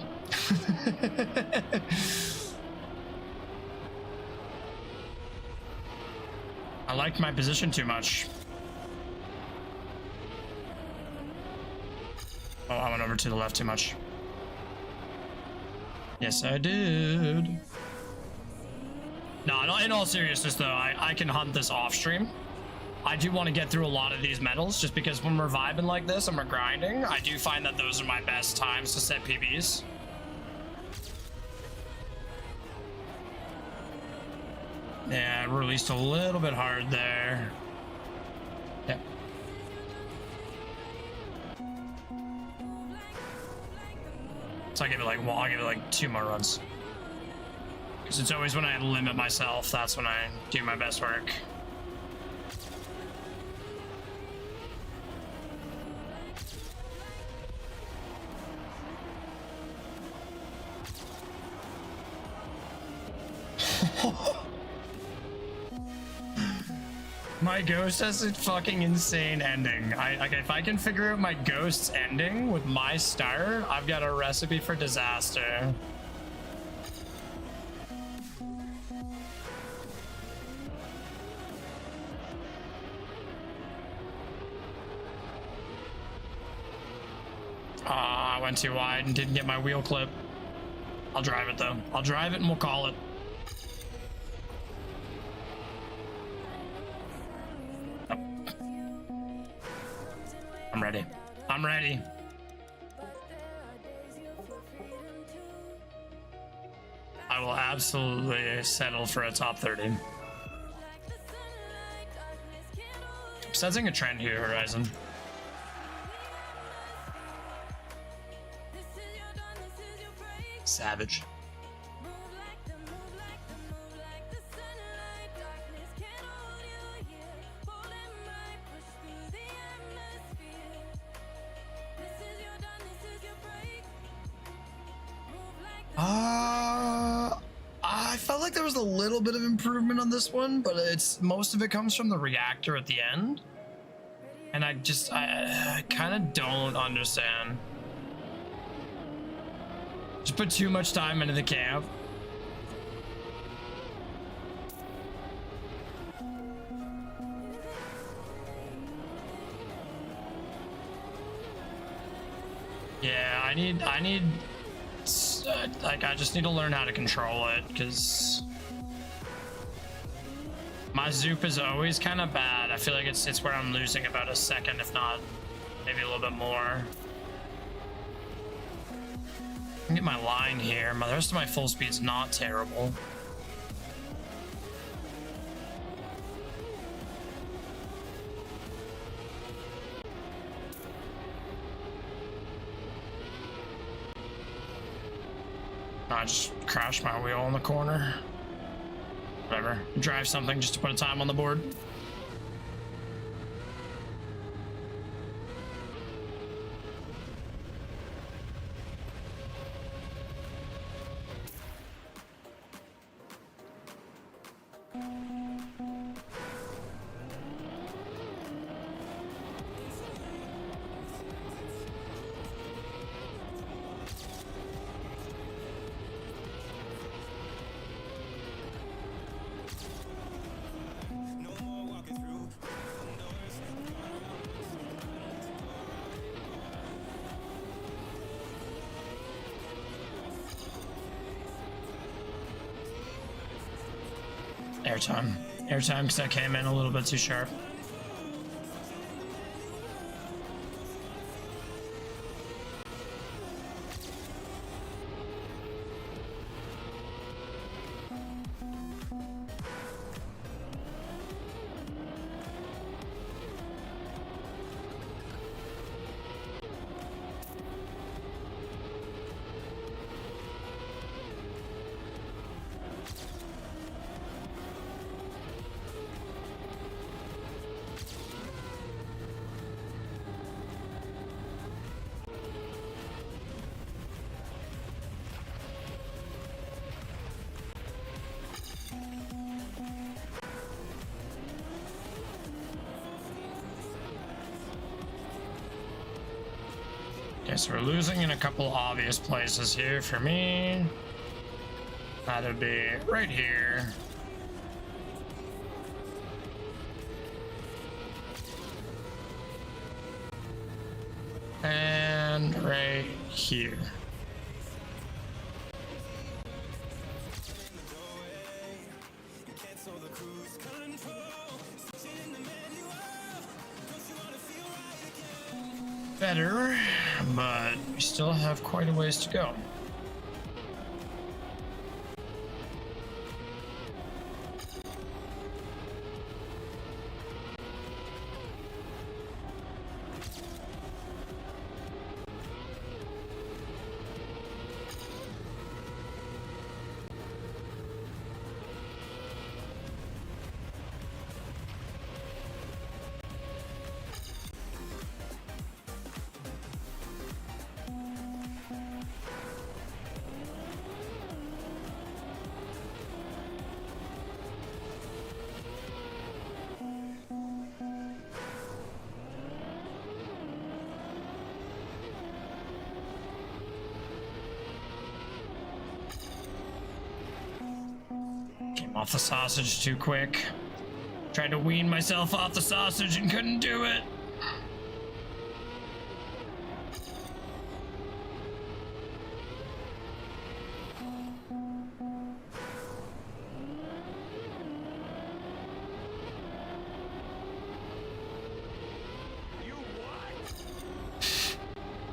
A: I liked my position too much. Oh, I went over to the left too much. Yes, I did. No, in all seriousness though, I can hunt this off stream. I do want to get through a lot of these medals just because when we're vibing like this and we're grinding, I do find that those are my best times to set PBs. Yeah, I released a little bit hard there. Yep. So I'll give it like 2 more runs. Because it's always when I limit myself, that's when I do my best work. My ghost has a fucking insane ending. If I can figure out my ghost's ending with my start, I've got a recipe for disaster. I went too wide and didn't get my wheel clip. I'll drive it though. I'll drive it and we'll call it. I'm ready. I'm ready. I will absolutely settle for a top 30. I'm sensing a trend here, Horizon. Savage. I felt like there was a little bit of improvement on this one, but most of it comes from the reactor at the end. And I kind of don't understand. Just put too much time into the camp. Yeah, I just need to learn how to control it, because my zoop is always kind of bad. I feel like it's where I'm losing about a second, if not maybe a little bit more. I can get my line here. The rest of my full speed's not terrible. I just crashed my wheel in the corner. Whatever. Drive something just to put a time on the board. Airtime, because I came in a little bit too sharp. Okay, so we're losing in a couple obvious places here for me. That'd be right here. right here. Better, but we still have quite a ways to go. Came off the sausage too quick. Tried to wean myself off the sausage and couldn't do it.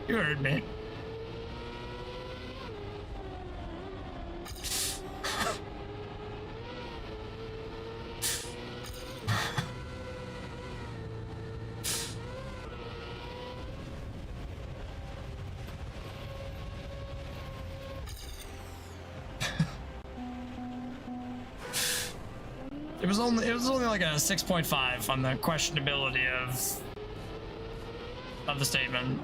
A: You heard me. It was only like a 6.5 on the questionability of the statement.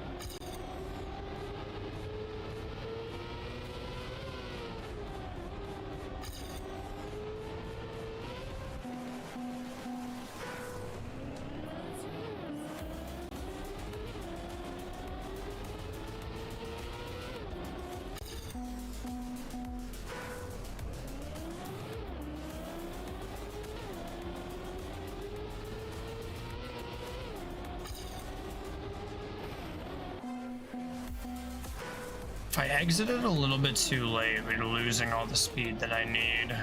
A: If I exited a little bit too late, we're losing all the speed that I need.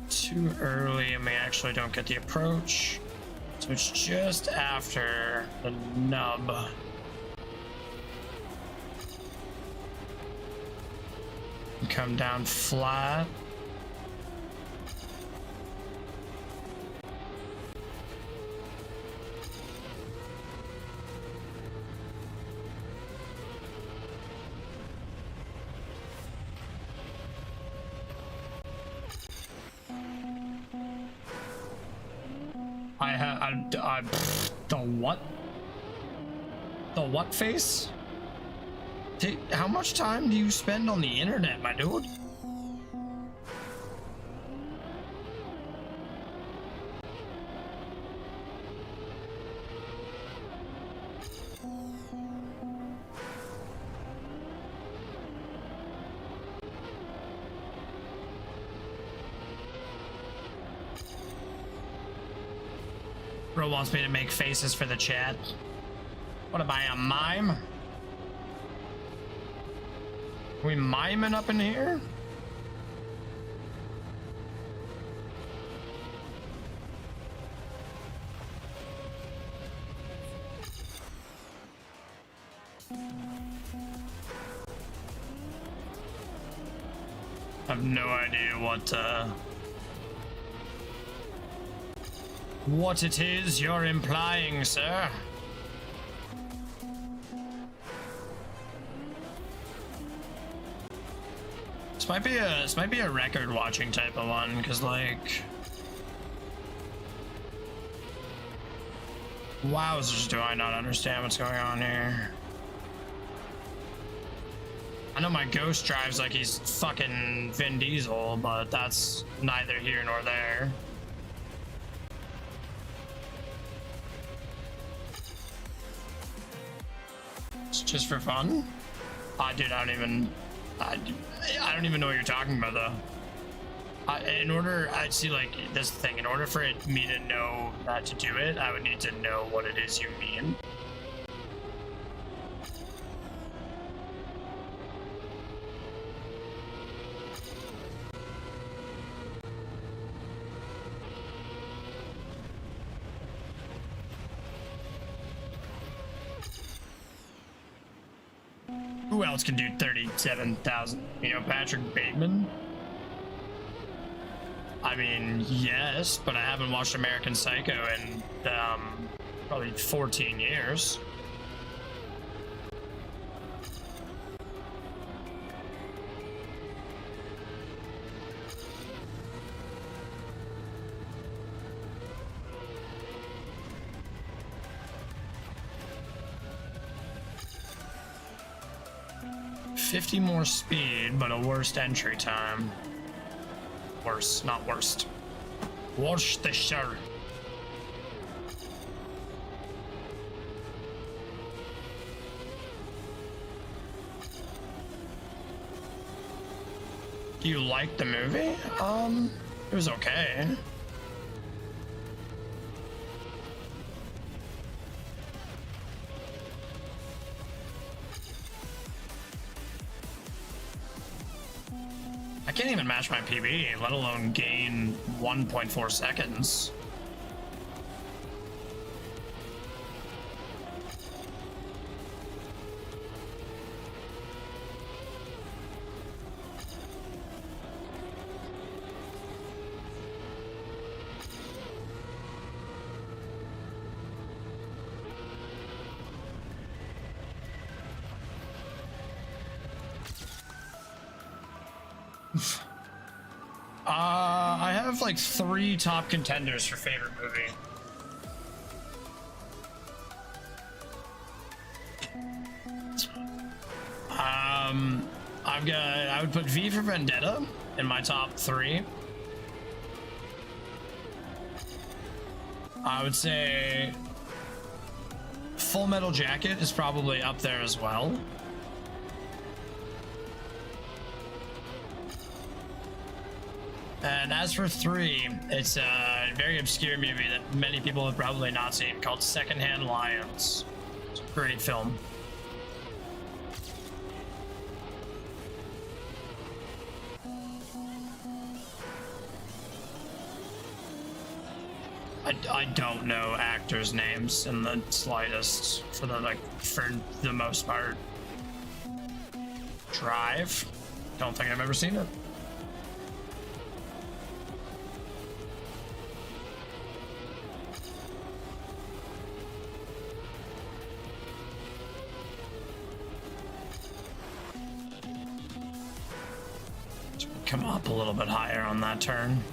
A: Too early and we actually don't get the approach. So it's just after the nub. Come down flat. The what? The what face? How much time do you spend on the internet, my dude? Bro wants me to make faces for the chat. What am I, a mime? Are we miming up in here? I have no idea what it is you're implying, sir. This might be a record watching type of one, because like, wowzers, do I not understand what's going on here. I know my ghost drives like he's fucking Vin Diesel, but that's neither here nor there. It's just for fun? Dude, I don't even know what you're talking about, though. I see, like, this thing, in order for me to know not to do it, I would need to know what it is you mean. Who else can do 37,000? You know, Patrick Bateman? I mean, yes, but I haven't watched American Psycho in probably 14 years. $50 more speed, but a worst entry time. Worse, not worst. Worcestershire. Do you like the movie? It was okay. I can't even match my PB, let alone gain 1.4 seconds. I have like 3 top contenders for favorite movie. I would put V for Vendetta in my top 3. I would say Full Metal Jacket is probably up there as well. And as for 3, it's a very obscure movie that many people have probably not seen called Secondhand Lions. It's a great film. I don't know actors' names in the slightest for the most part. Drive? Don't think I've ever seen it. Come up a little bit higher on that turn.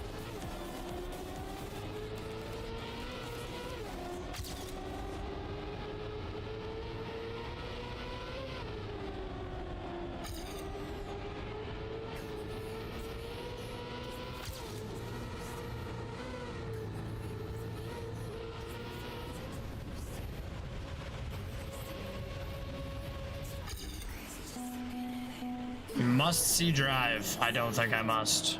A: Must see Drive. I don't think I must.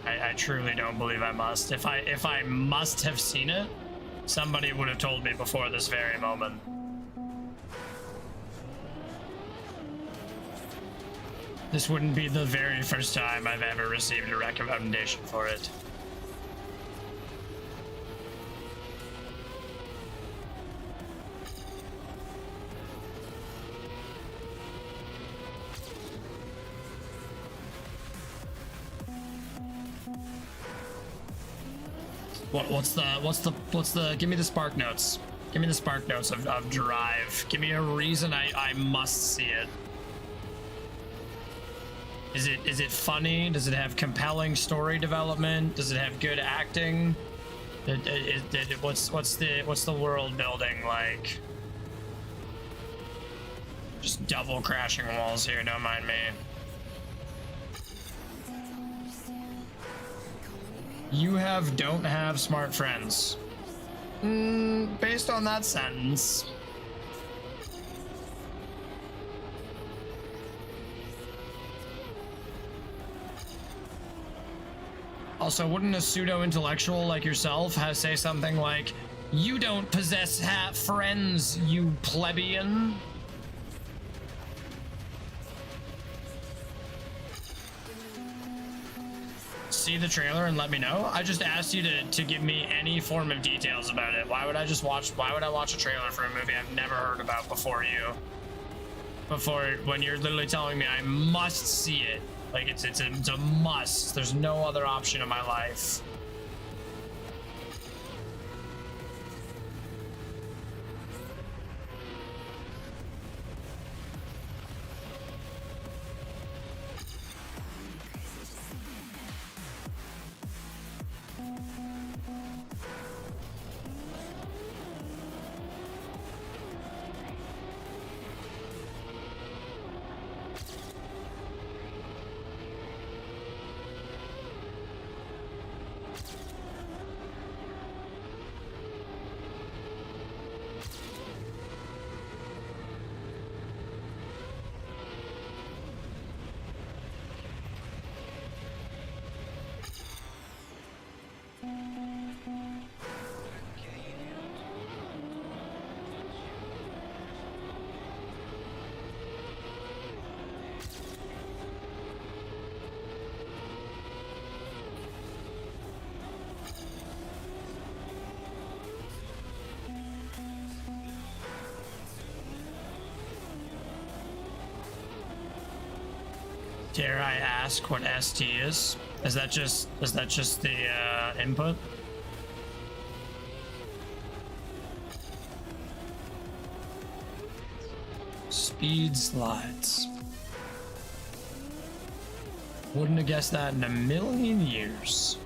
A: I truly don't believe I must. If I must have seen it, somebody would have told me before this very moment. This wouldn't be the very first time I've ever received a recommendation for it. What's the give me the spark notes. Give me the spark notes of Drive. Give me a reason I must see it. Is it funny? Does it have compelling story development? Does it have good acting? What's the world building like? Just double crashing walls here, don't mind me. You don't have smart friends. Based on that sentence. Also, wouldn't a pseudo-intellectual like yourself say something like, "You don't possess friends, you plebeian"? See the trailer and let me know. I just asked you to give me any form of details about it. Why would I watch a trailer for a movie I've never heard about before when you're literally telling me I must see it? Like it's a must. There's no other option in my life. Dare I ask what ST is? Is that just the input? Speed slides. Wouldn't have guessed that in a million years.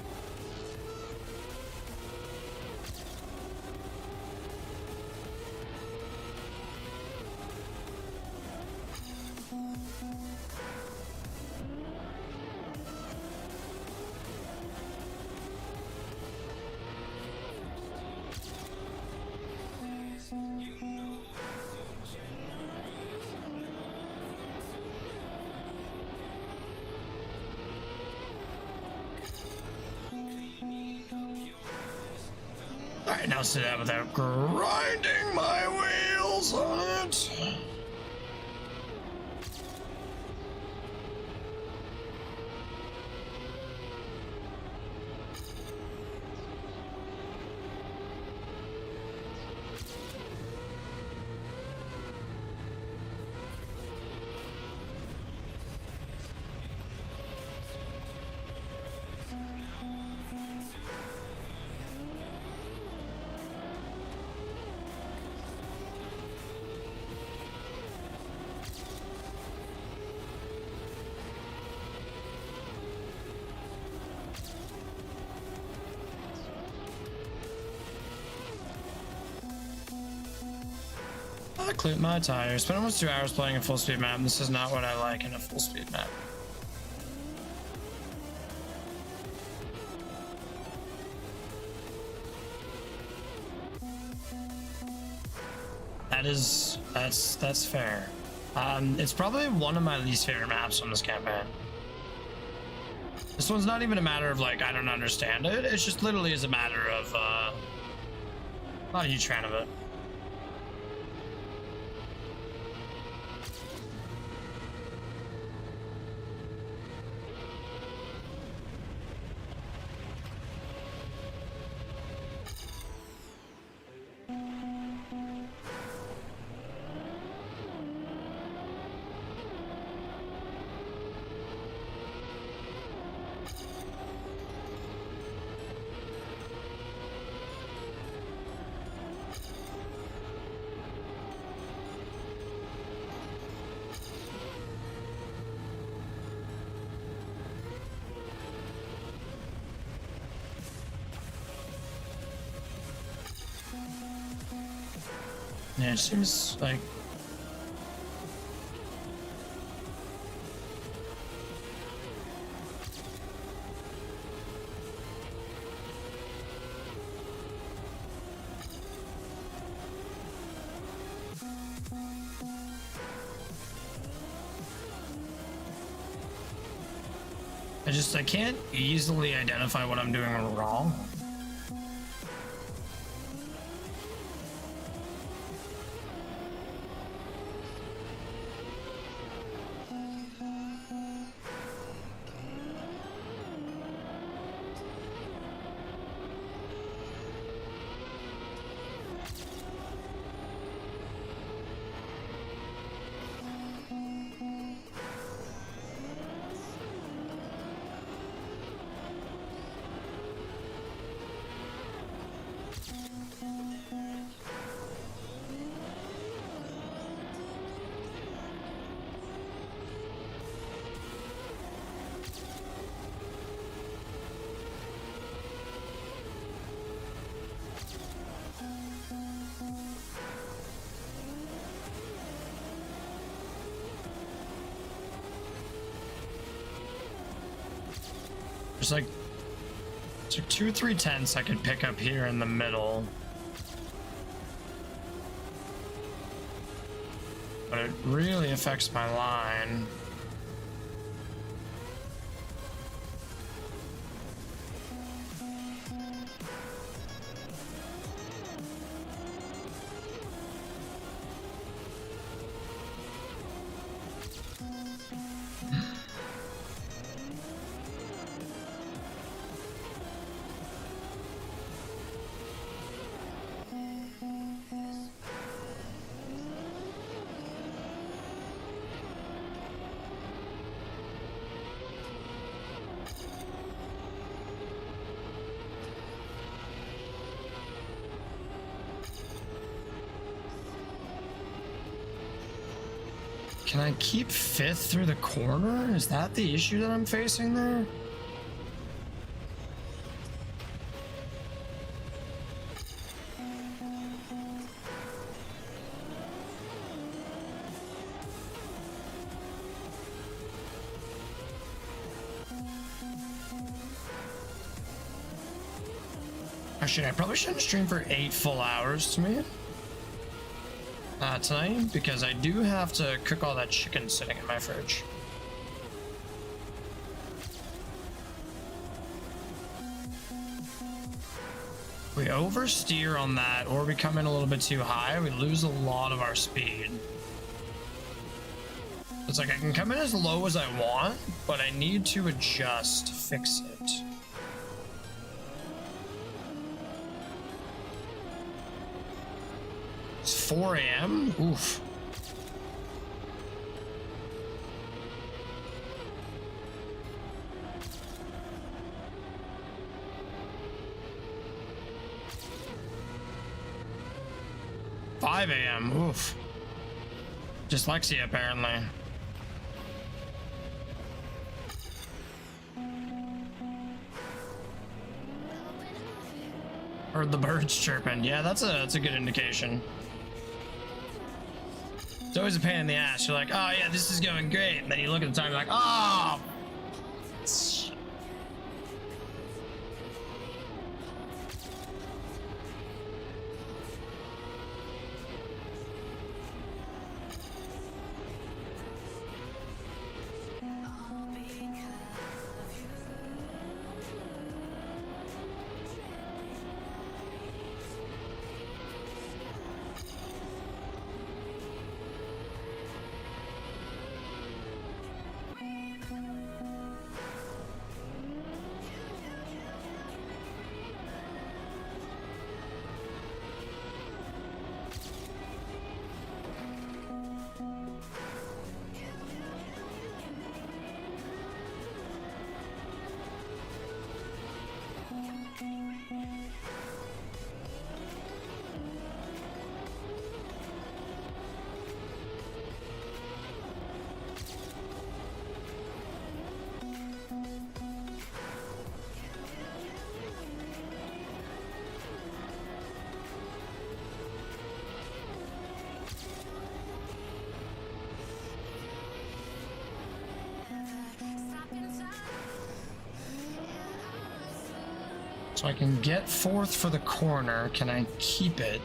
A: Alright, now sit down without grinding my wheels on it. I clipped my tires. Spent almost 2 hours playing a full speed map. This is not what I like in a full speed map. That's fair. It's probably one of my least favorite maps from this campaign. This one's not even a matter of like I don't understand it. It's just literally is a matter of not a huge fan of it. Yeah, it seems like I can't easily identify what I'm doing wrong. There's like 2 3/10s I could pick up here in the middle. But it really affects my line. Can I keep 5th through the corner? Is that the issue that I'm facing there? Actually, I probably shouldn't stream for 8 full hours to me. Tonight, because I do have to cook all that chicken sitting in my fridge. We oversteer on that, or we come in a little bit too high, we lose a lot of our speed. It's like I can come in as low as I want, but I need to adjust, fix it. It's 4 a.m. Oof. "5 a.m. Oof. Dyslexia, apparently. Heard the birds chirping. Yeah, that's a good indication. It's always a pain in the ass. You're like, oh yeah, this is going great. And then you look at the time, you're like, oh. So I can get 4th for the corner. Can I keep it?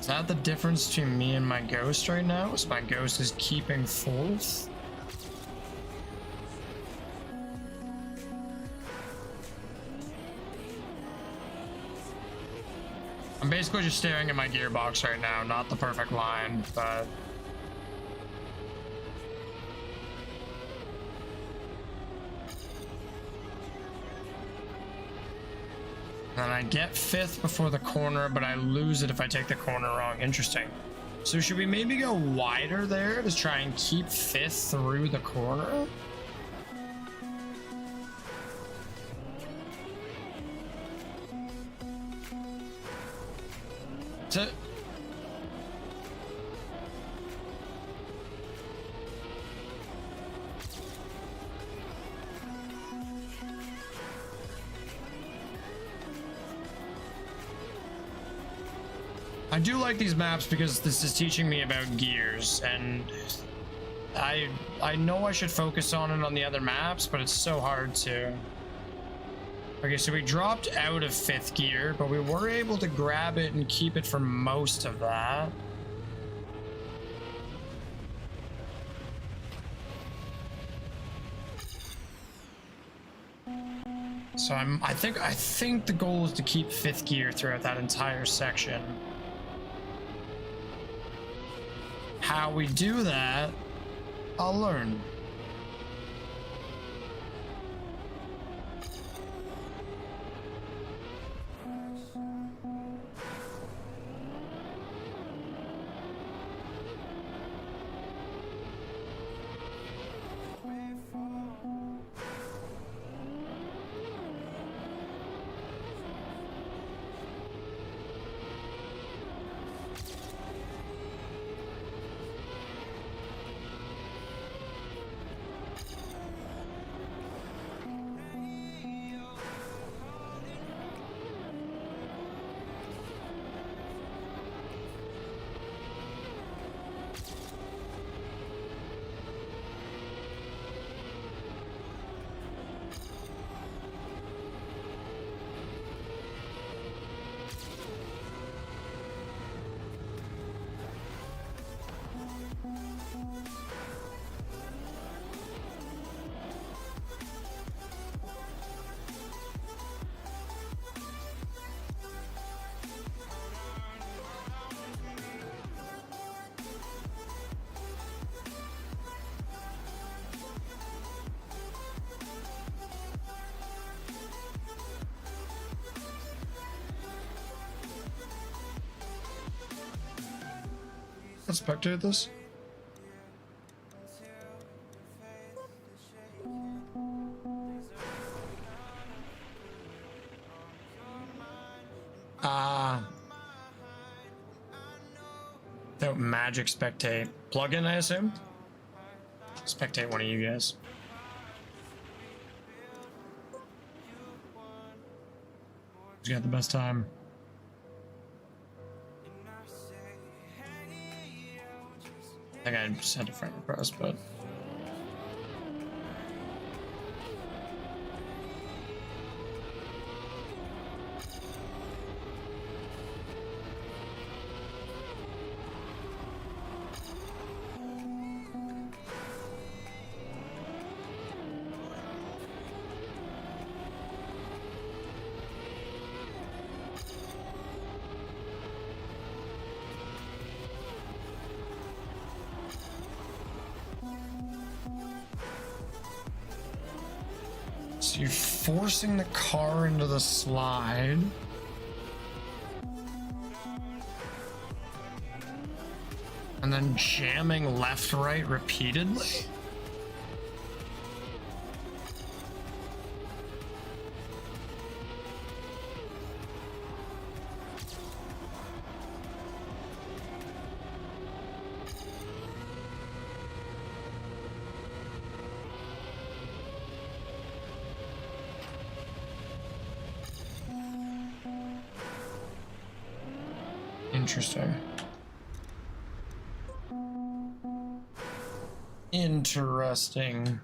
A: that the difference between me and my ghost right now? Is my ghost is keeping fourth? I'm basically just staring at my gearbox right now, not the perfect line, but... And I get fifth before the corner, but I lose it if I take the corner wrong. Interesting. So should we maybe go wider there to try and keep fifth through the corner? I do like these maps because this is teaching me about gears, and I know I should focus on it on the other maps, but it's so hard to. Okay, so we dropped out of fifth gear, but we were able to grab it and keep it for most of that. So I think the goal is to keep fifth gear throughout that entire section. How we do that, I'll learn. Let's spectate this. No magic spectate. Plugin, I assume? Spectate one of you guys. Who's got the best time? I think I just had a friend request, but... So you're forcing the car into the slide. And then jamming left, right repeatedly? Interesting. Interesting.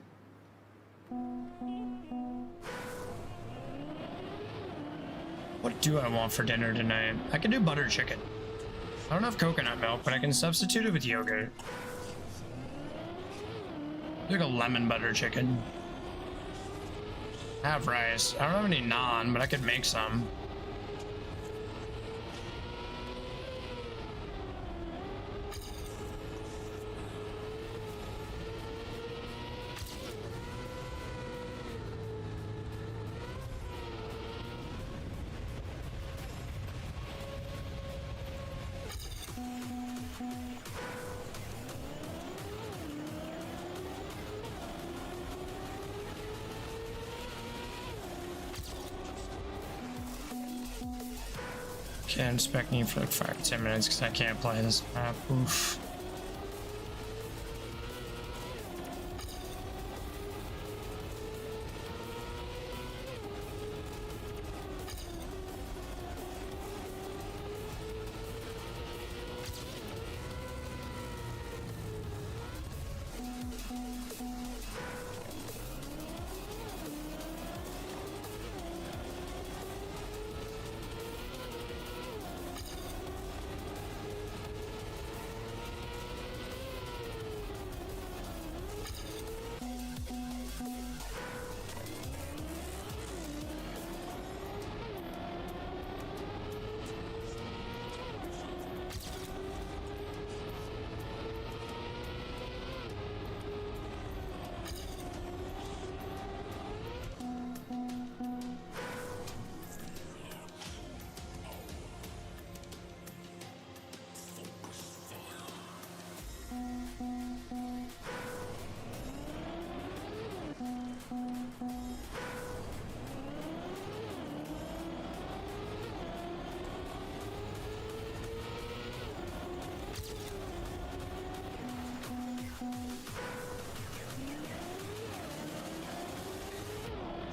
A: What do I want for dinner tonight? I can do butter chicken. I don't have coconut milk, but I can substitute it with yogurt. Like a lemon butter chicken. I have rice. I don't have any naan, but I could make some. Okay, I'm expecting you for like 5 to 10 minutes because I can't play this map. Oof.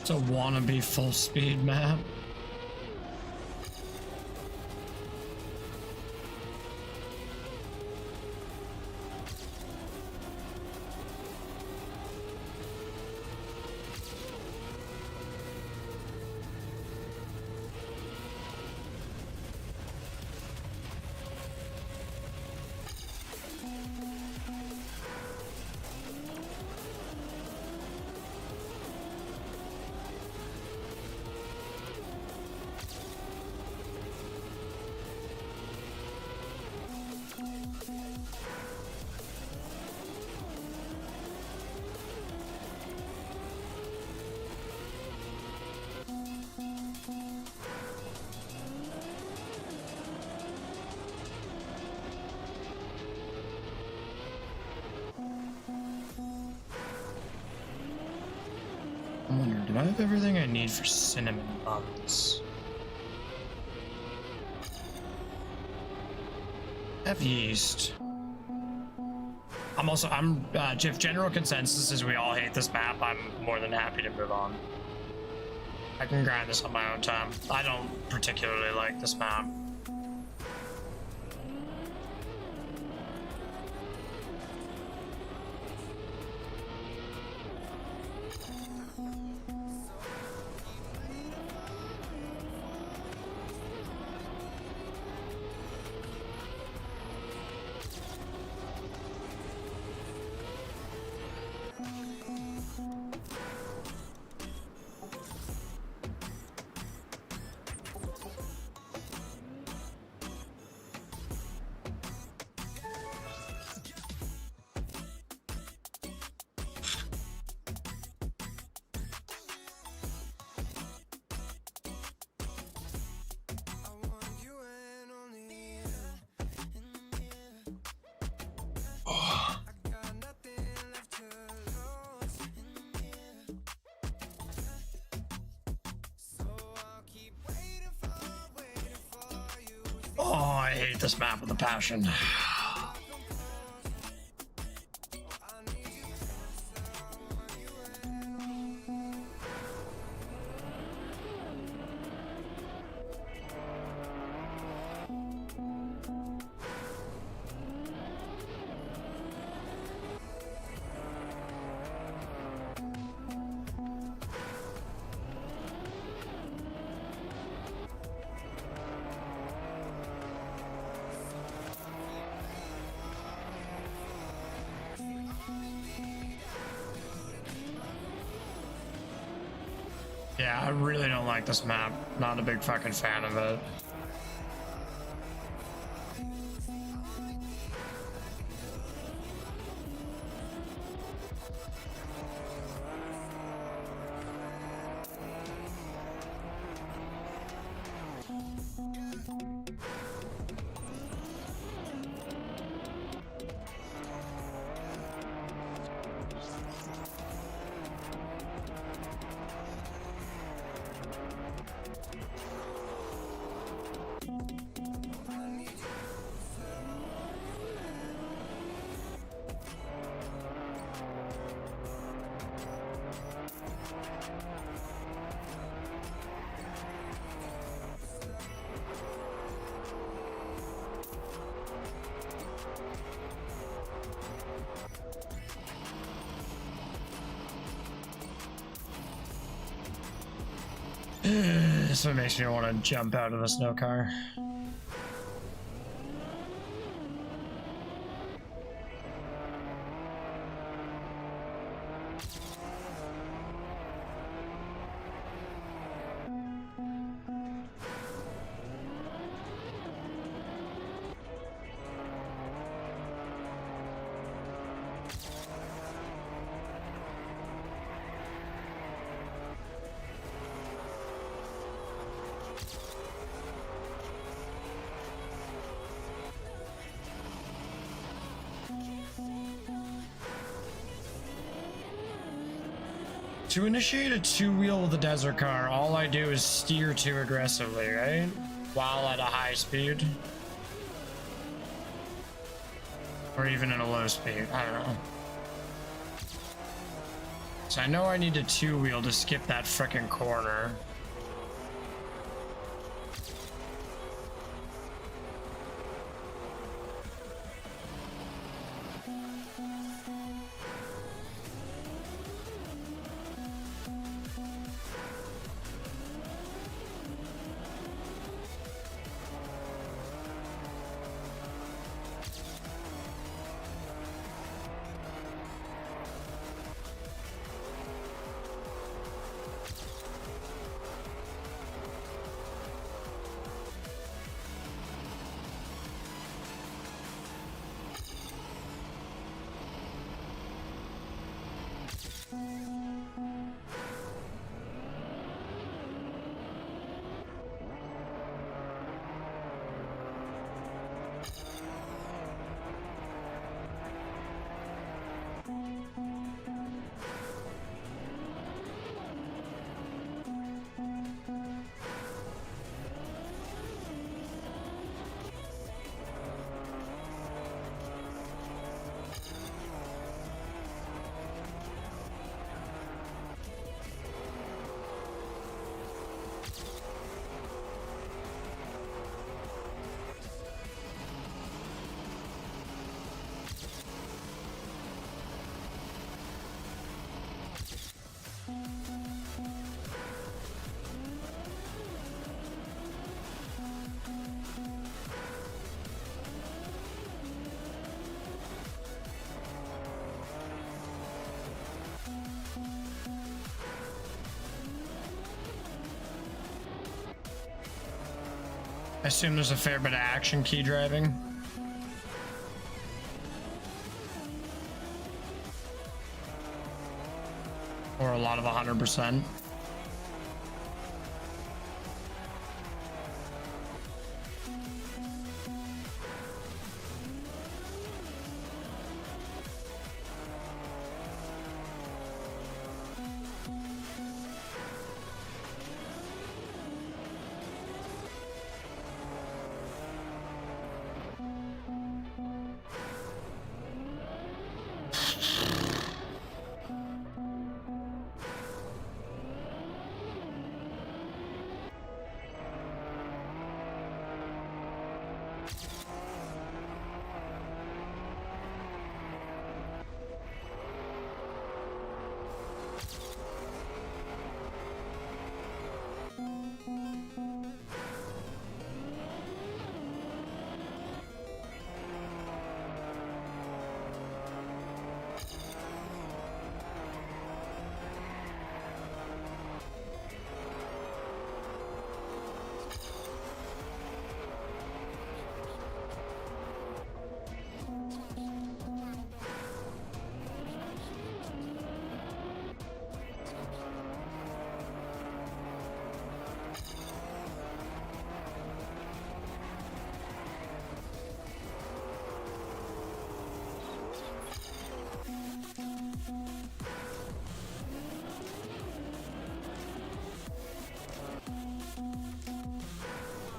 A: It's a wannabe full speed map. I wonder, do I have everything I need for cinnamon buns? I have yeast. If general consensus is we all hate this map, I'm more than happy to move on. I can grind this on my own time. I don't particularly like this map. Oh, I hate this map with a passion. Yeah, I really don't like this map. Not a big fucking fan of it. This one makes me want to jump out of the snow car. To initiate a two-wheel with a desert car, all I do is steer too aggressively, right? While at a high speed. Or even at a low speed, I don't know. So I know I need a two-wheel to skip that frickin' corner. I assume there's a fair bit of action key driving. Or a lot of 100%.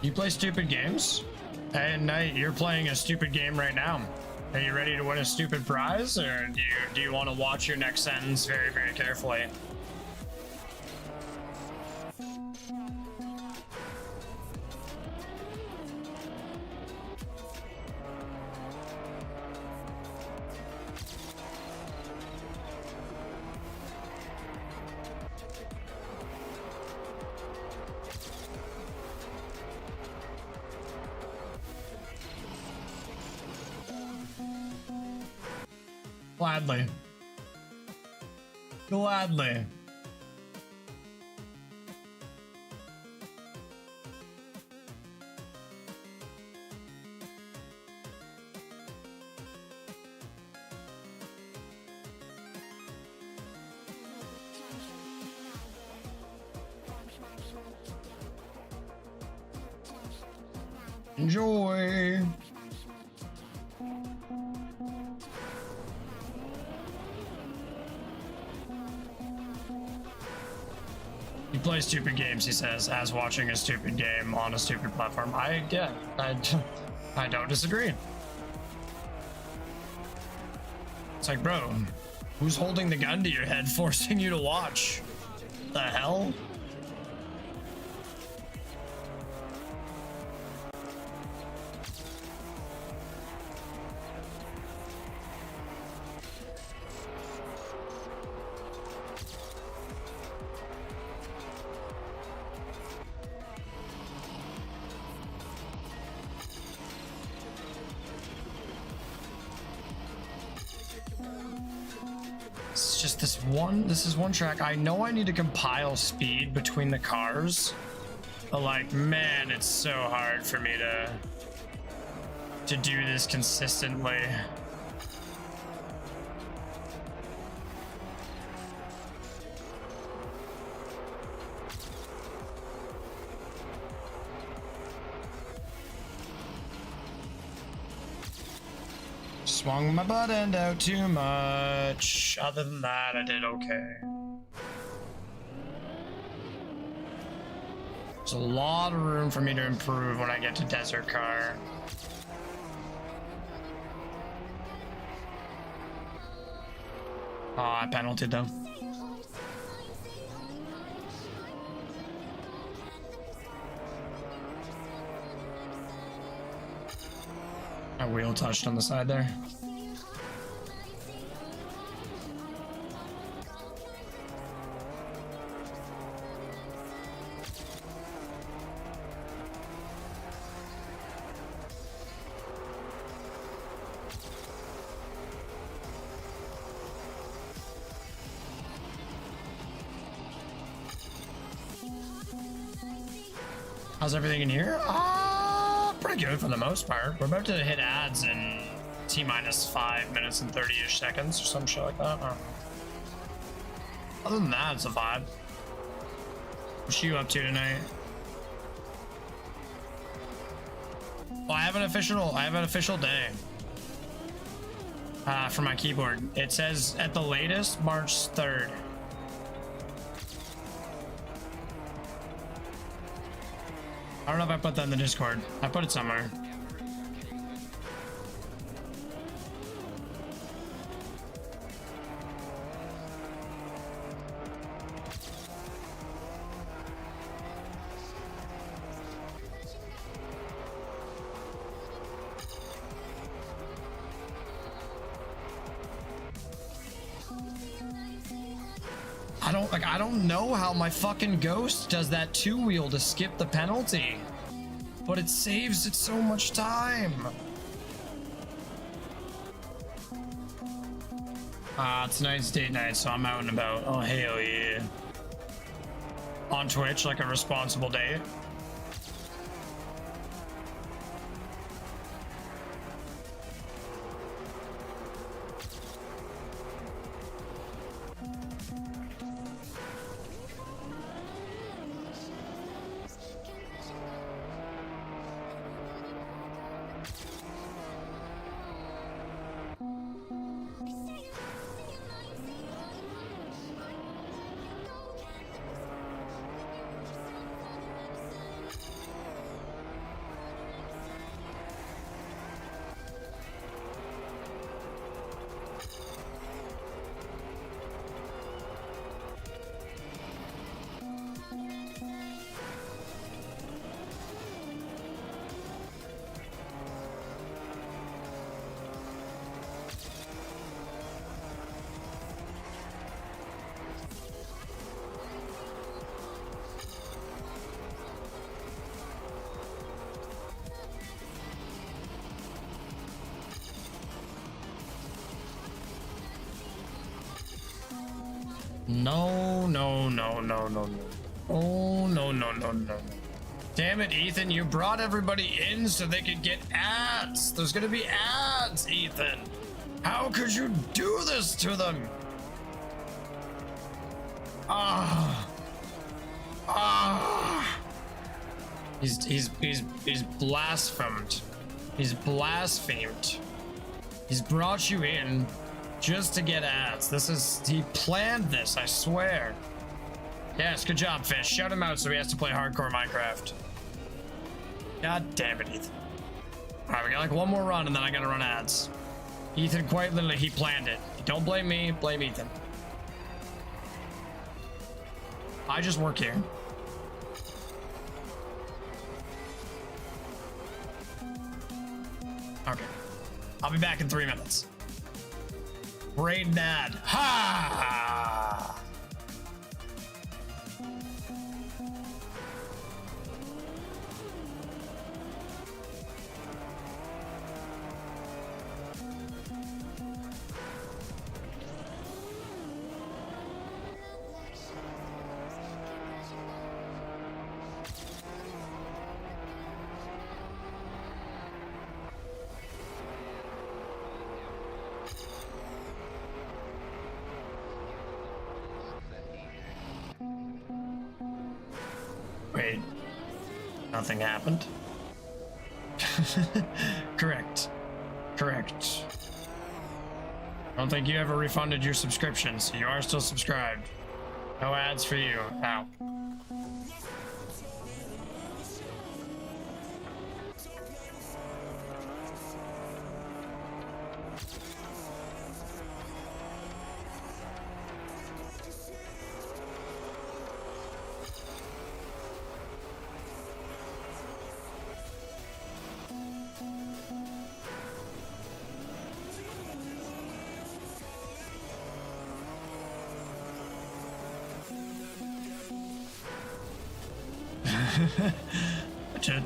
A: You play stupid games? Hey, Knight, you're playing a stupid game right now. Are you ready to win a stupid prize, or do you want to watch your next sentence very, very carefully? Gladly. Gladly. Enjoy. You play stupid games, he says, as watching a stupid game on a stupid platform. I don't disagree. It's like, bro, who's holding the gun to your head, forcing you to watch? The hell? It's just this is one track. I know I need to compile speed between the cars, but like, man, it's so hard for me to do this consistently. Swung my butt end out too much. Other than that, I did okay. There's a lot of room for me to improve when I get to Desert Car. Oh, I penaltied them. My wheel touched on the side there. How's everything in here? Pretty good for the most part. We're about to hit ads in T-minus 5 minutes and 30-ish seconds or some shit like that. I don't know. Other than that, it's a vibe. What's you up to tonight? Oh, I have an official day. For my keyboard. It says at the latest March 3rd. I don't know if I put that in the Discord. I put it somewhere. I don't know how my fucking Ghost does that two-wheel to skip the penalty, but it saves it so much time. Tonight's date night, so I'm out and about. Oh, hell yeah. On Twitch, like a responsible date. No, no, no, no, no, no. Oh, no, no, no, no, no. Damn it, Ethan, you brought everybody in so they could get ads. There's gonna be ads, Ethan. How could you do this to them? Ah. Ah. He's blasphemed. He's blasphemed. He's brought you in just to get ads. He planned this, I swear. Yes, good job, Fish. Shout him out so he has to play hardcore Minecraft. God damn it, Ethan. Alright, we got like one more run and then I gotta run ads. Ethan, quite literally, he planned it. Don't blame me, blame Ethan. I just work here. Okay. I'll be back in 3 minutes. Great ad. Ha! Wait, nothing happened? Correct. Correct. I don't think you ever refunded your subscription, so you are still subscribed. No ads for you. Ow.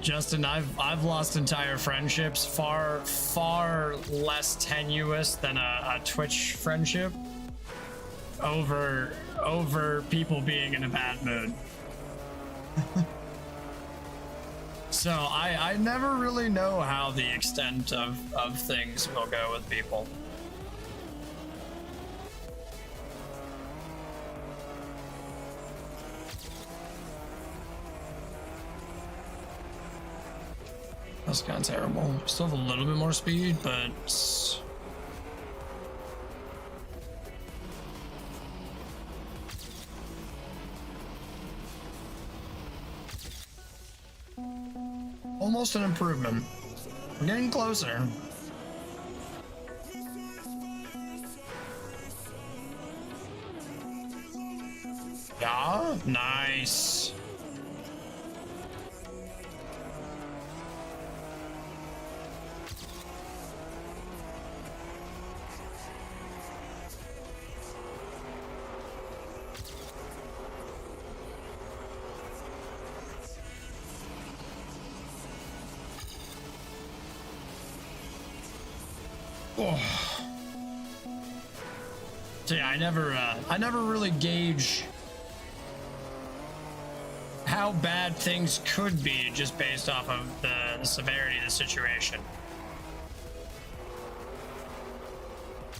A: Justin, I've lost entire friendships, far less tenuous than a Twitch friendship, over people being in a bad mood. So I never really know how the extent of things will go with people. That's kind of terrible. Still have a little bit more speed, but almost an improvement. We're getting closer. Yeah, nice. Oh. So yeah, I never really gauge how bad things could be just based off of the severity of the situation.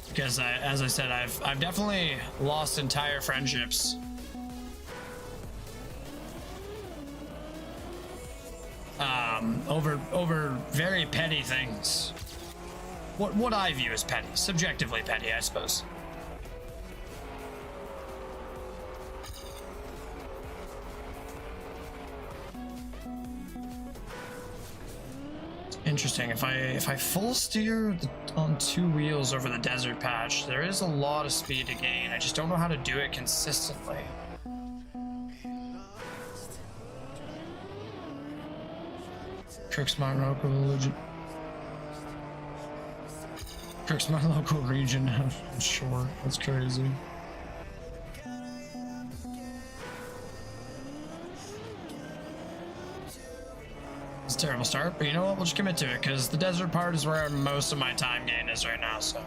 A: Because as I said, I've definitely lost entire friendships. Over very petty things. What I view as petty, subjectively petty, I suppose. Interesting. If I full steer on 2 wheels over the desert patch, there is a lot of speed to gain. I just don't know how to do it consistently. Tricks my local religion. Tricks my local region. Sure, that's crazy. It's a terrible start, but you know what? We'll just commit to it, because the desert part is where most of my time gain is right now, so.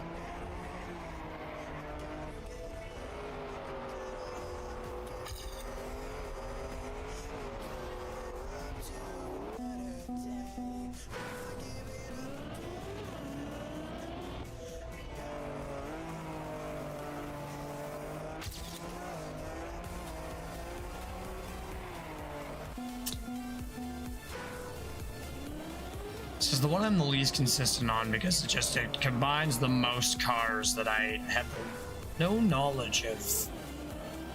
A: This is the one I'm the least consistent on because it combines the most cars that I have no knowledge of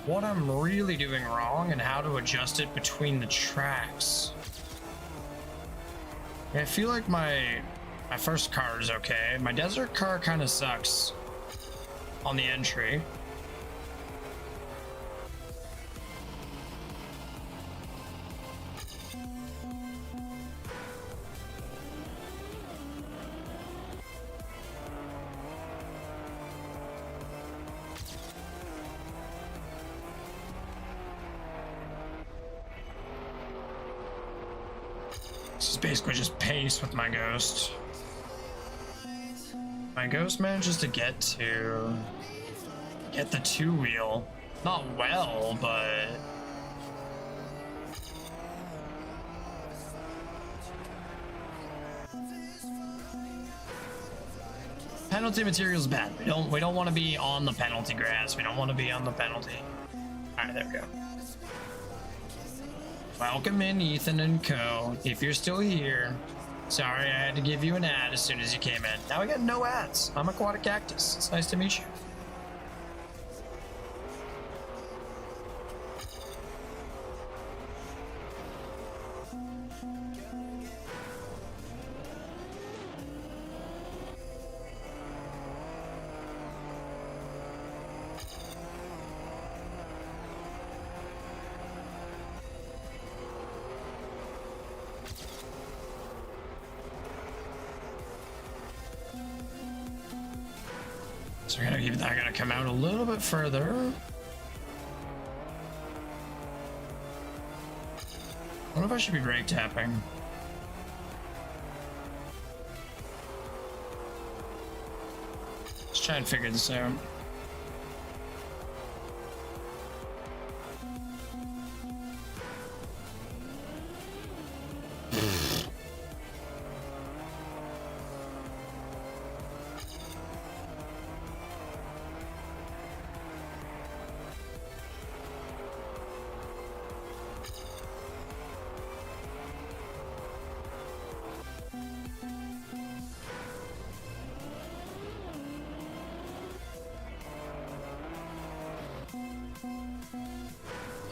A: what I'm really doing wrong and how to adjust it between the tracks. I feel like my first car is okay. My desert car kind of sucks on the entry. This is basically just pace with my ghost. My ghost manages to get the two-wheel. Not well, but penalty material's bad. We don't want to be on the penalty grass. We don't want to be on the penalty. All right, there we go. Welcome in, Ethan and Co. If you're still here, sorry I had to give you an ad as soon as you came in. Now we got no ads. I'm Aquatic Cactus. It's nice to meet you. So we're gonna come out a little bit further. I wonder if I should be brake tapping. Let's try and figure this out.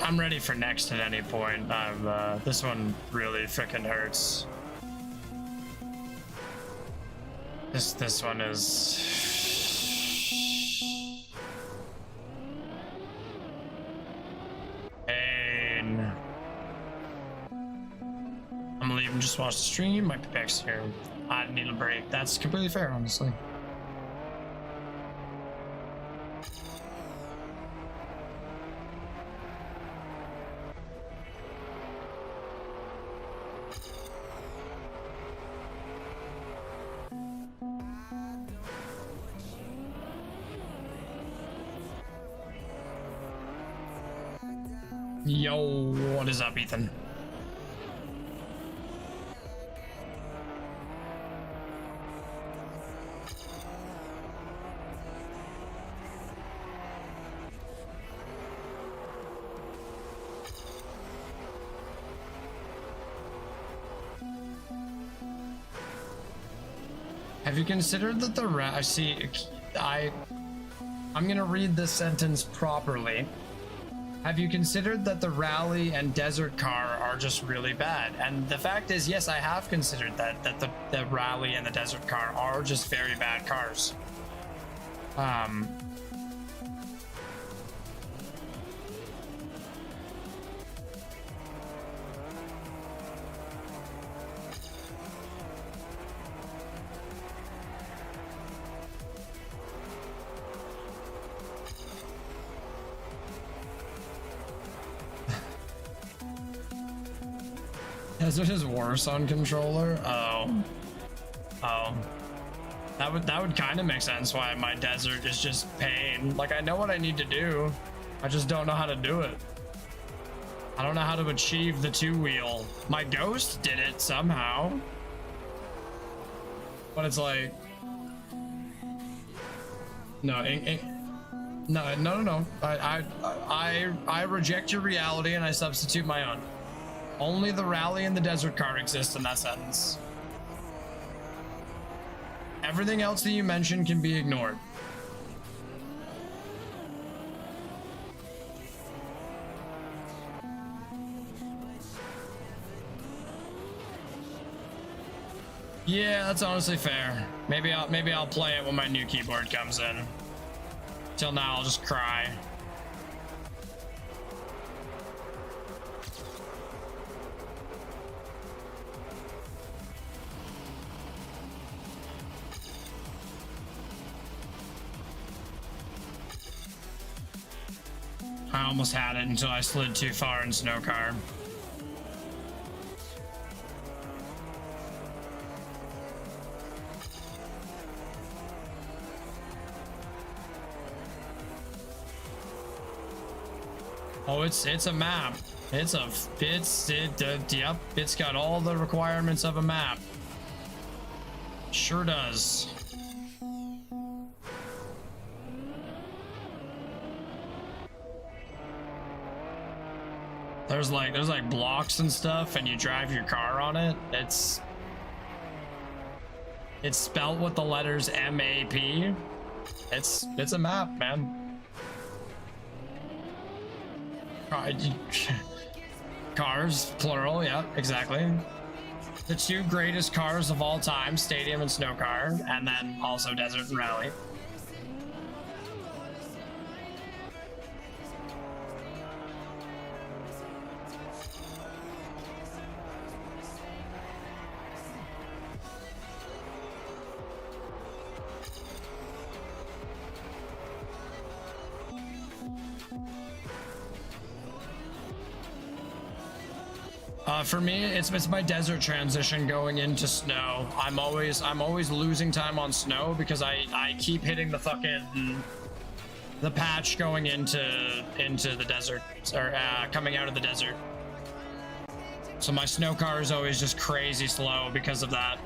A: I'm ready for next at any point. This one really freaking hurts. This one is pain. I'm gonna leave and just watch the stream. Might be back here. I need a break. That's completely fair, honestly. Yo, what is up, Ethan? Have you considered that I'm gonna read this sentence properly. Have you considered that the rally and desert car are just really bad? And the fact is, yes, I have considered that the rally and the desert car are just very bad cars. Desert is worse on controller? Oh. That would kind of make sense why my desert is just pain. Like, I know what I need to do. I just don't know how to do it. I don't know how to achieve the two-wheel. My ghost did it somehow. But it's like... No, no. I reject your reality and I substitute my own. Only the rally and the desert car exist in that sentence. Everything else that you mentioned can be ignored. Yeah, that's honestly fair. Maybe I'll play it when my new keyboard comes in. Till now, I'll just cry. I almost had it until I slid too far in snow car. Oh, it's a map. Yep, it's got all the requirements of a map. Sure does. There's like blocks and stuff, and you drive your car on it. It's spelled with the letters M-A-P. It's a map, man. Cars, plural, yeah, exactly. The two greatest cars of all time, Stadium and Snow Car, and then also Desert and Rally. For me, it's my desert transition going into snow. I'm always losing time on snow because I keep hitting the fucking the patch going into the desert, or coming out of the desert. So my snow car is always just crazy slow because of that.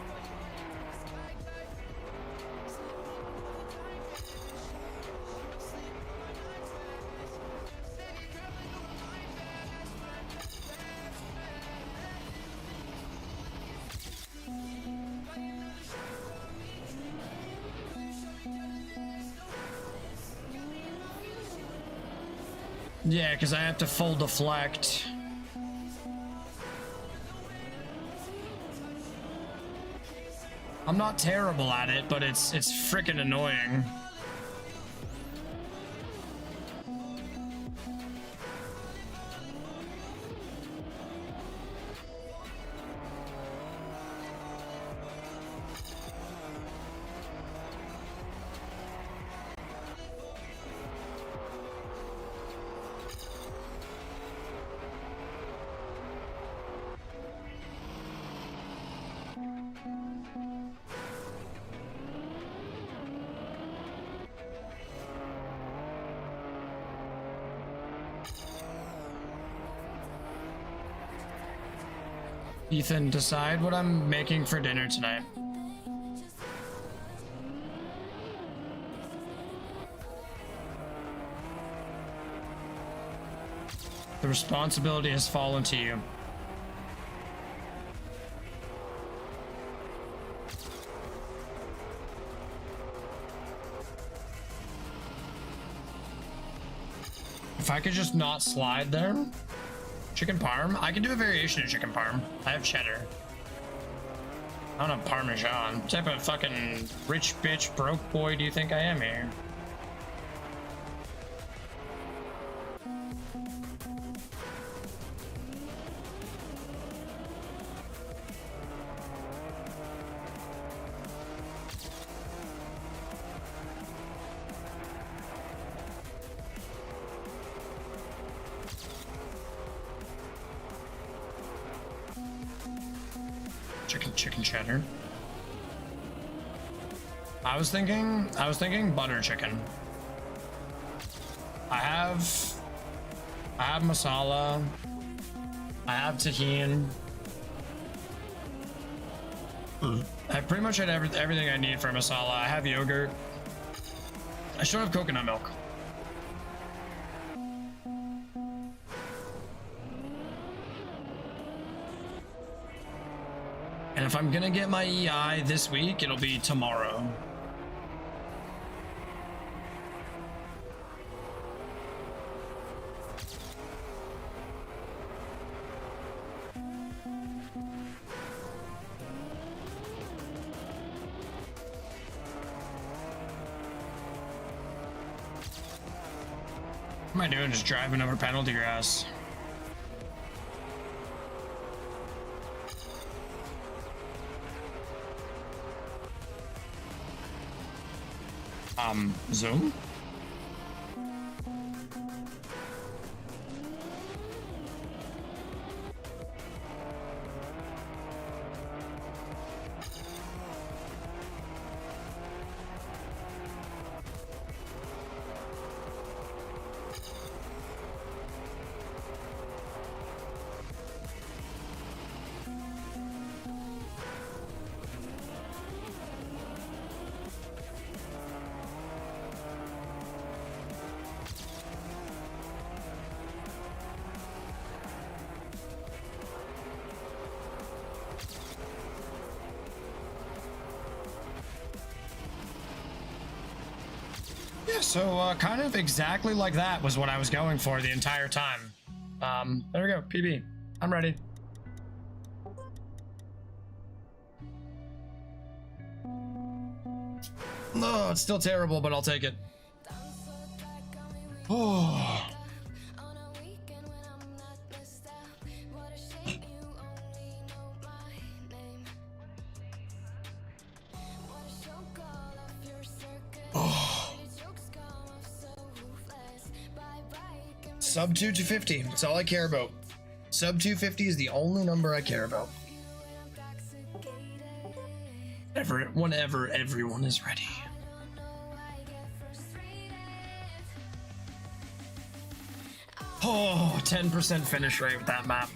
A: Yeah, because I have to full deflect. I'm not terrible at it, but it's freaking annoying. Ethan, decide what I'm making for dinner tonight. The responsibility has fallen to you. If I could just not slide there. Chicken parm? I can do a variation of chicken parm. I have cheddar. I don't have parmesan. What type of fucking rich bitch broke boy do you think I am here? Chicken cheddar. I was thinking butter chicken. I have masala. I have tahini. I pretty much had everything I need for masala. I have yogurt. I should have coconut milk. And And if I'm gonna get my EI this week, it'll be tomorrow. What am I doing? Just driving over penalty grass. Zoom? So kind of exactly like that was what I was going for the entire time. There we go, PB. I'm ready. No, it's still terrible, but I'll take it. Oh. Sub 250. That's all I care about. Sub 250 is the only number I care about. Whenever everyone is ready. Oh, 10% finish rate with that map.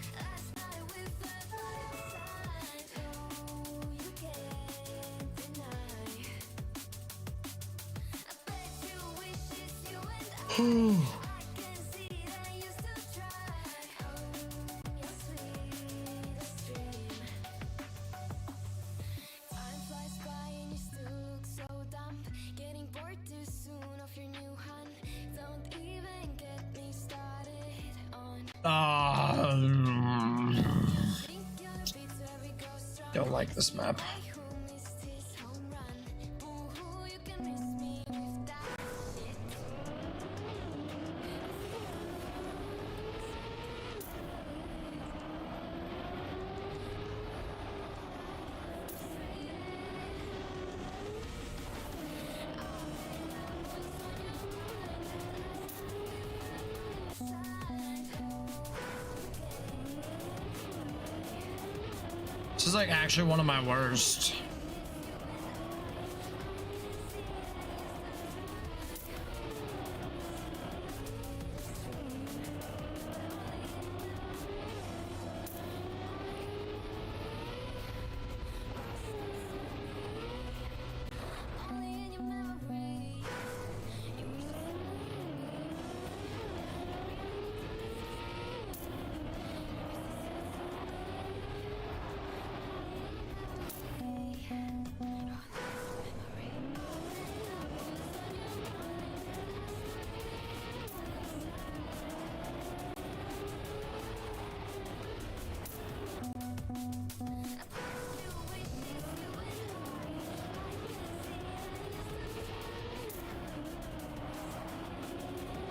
A: Don't like this map. This is like actually one of my worst.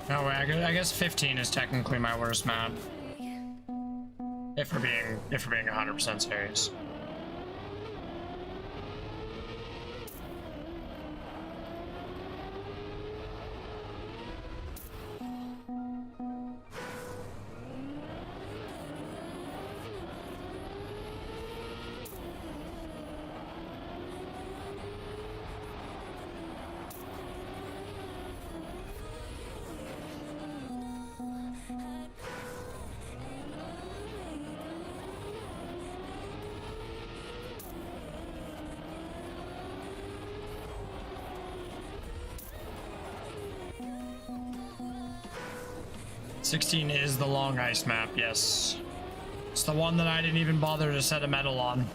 A: No way, I guess 15 is technically my worst map. If we're being 100% serious. '16 is the long ice map, yes. It's the one that I didn't even bother to set a medal on.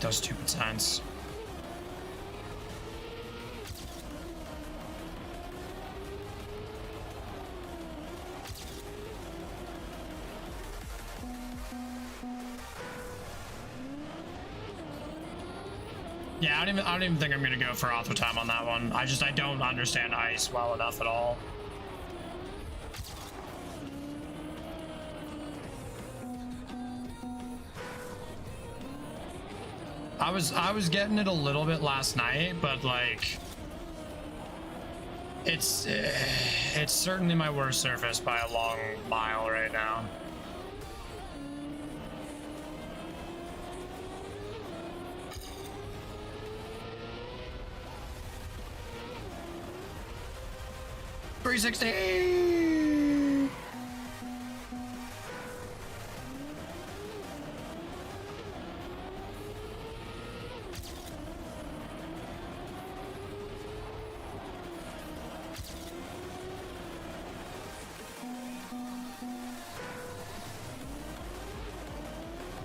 A: hate those stupid signs. Yeah, I don't even think I'm gonna go for auto time on that one. I don't understand ice well enough at all. I was getting it a little bit last night, but like it's certainly my worst surface by a long mile right now. $360.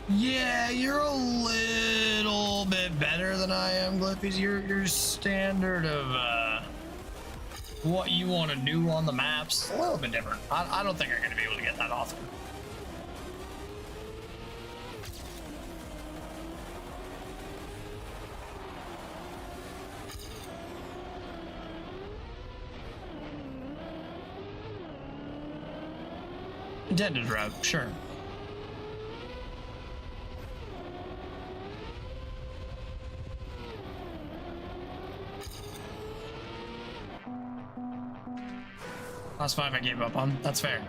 A: Yeah, you're a little bit better than I am, Gliffy's. Your standard of what you want to do on the maps a little bit different. I don't think I'm going to be able to get that often. Intended route, sure. Last 5 I gave up on. That's fair.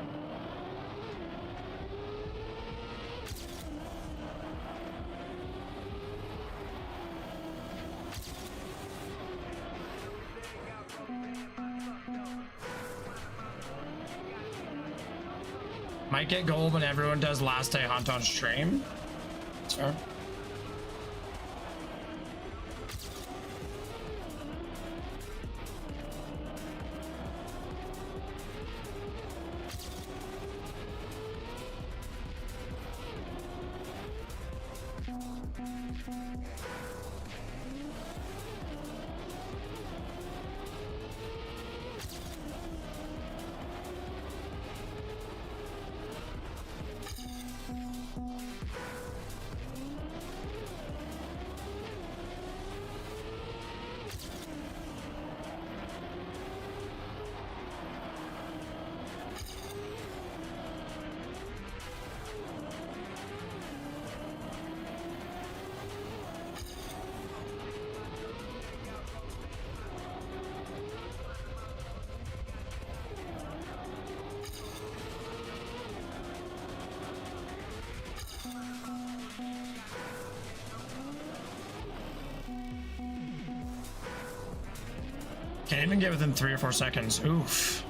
A: Might get gold when everyone does last day hunt on stream. That's fair. Can't even get within 3 or 4 seconds. Oof.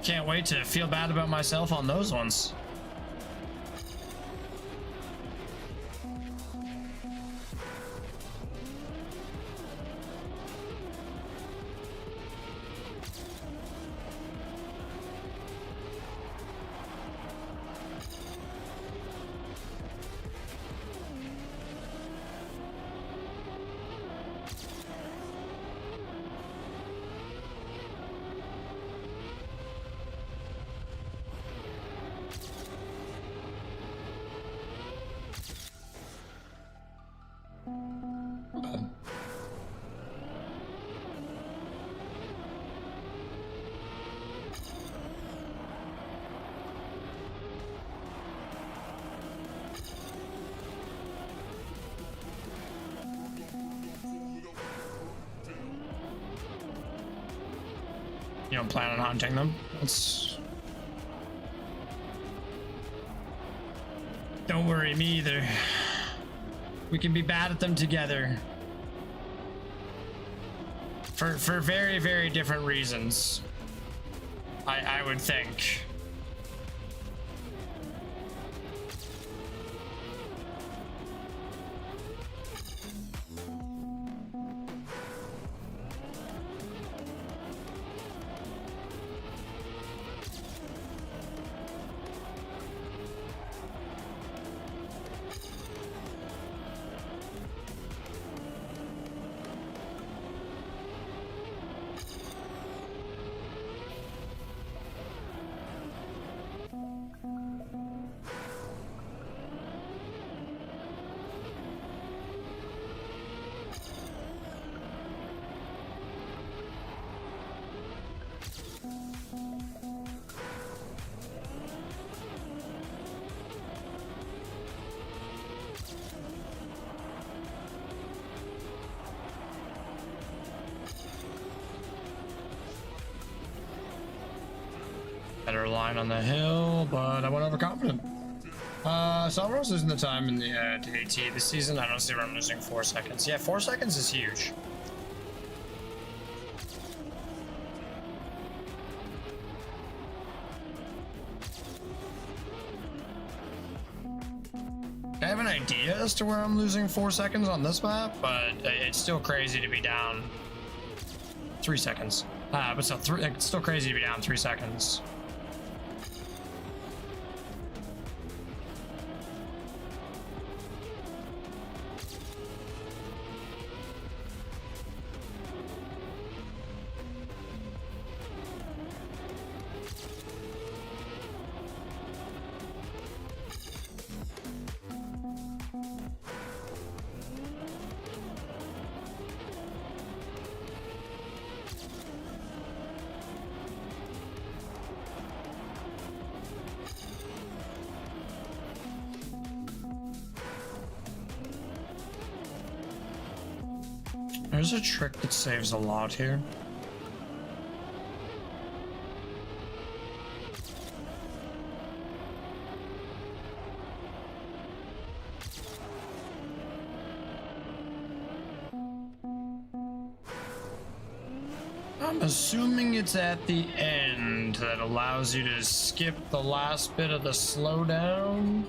A: Can't wait to feel bad about myself on those ones. You don't plan on hunting them? Don't worry, me either. We can be bad at them together. For very, very different reasons. I would think. line on the hill, but I went overconfident. So I was losing the time in the AT this season. I don't see where I'm losing 4 seconds. Yeah, 4 seconds is huge. I have an idea as to where I'm losing 4 seconds on this map, but it's still crazy to be down 3 seconds. But still, it's still crazy to be down 3 seconds. There's a trick that saves a lot here. I'm assuming it's at the end that allows you to skip the last bit of the slowdown.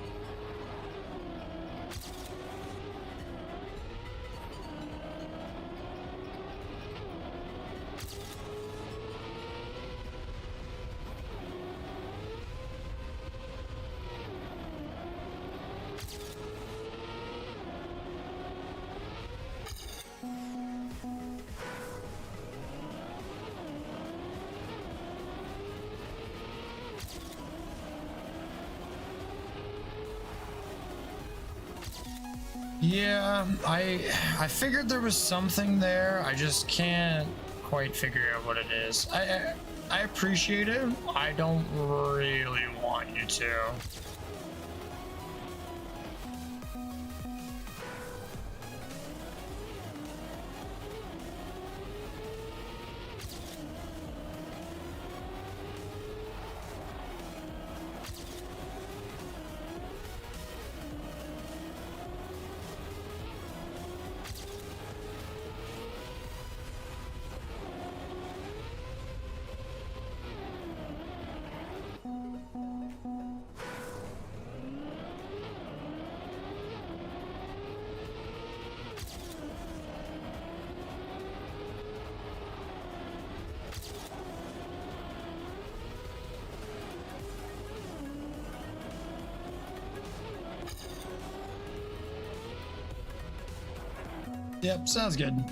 A: Yeah, I figured there was something there. I just can't quite figure out what it is. I appreciate it. I don't really want you to. Yep, sounds good.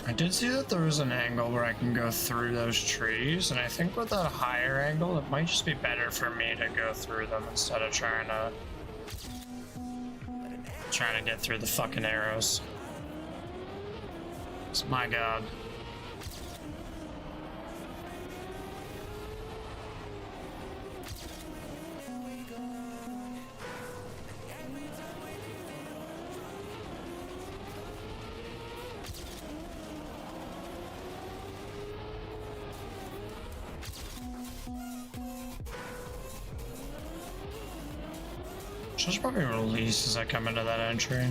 A: I did see that there was an angle where I can go through those trees, and I think with that higher angle, it might just be better for me to go through them instead of trying to get through the fucking arrows. It's my god. Should probably release as I come into that entry.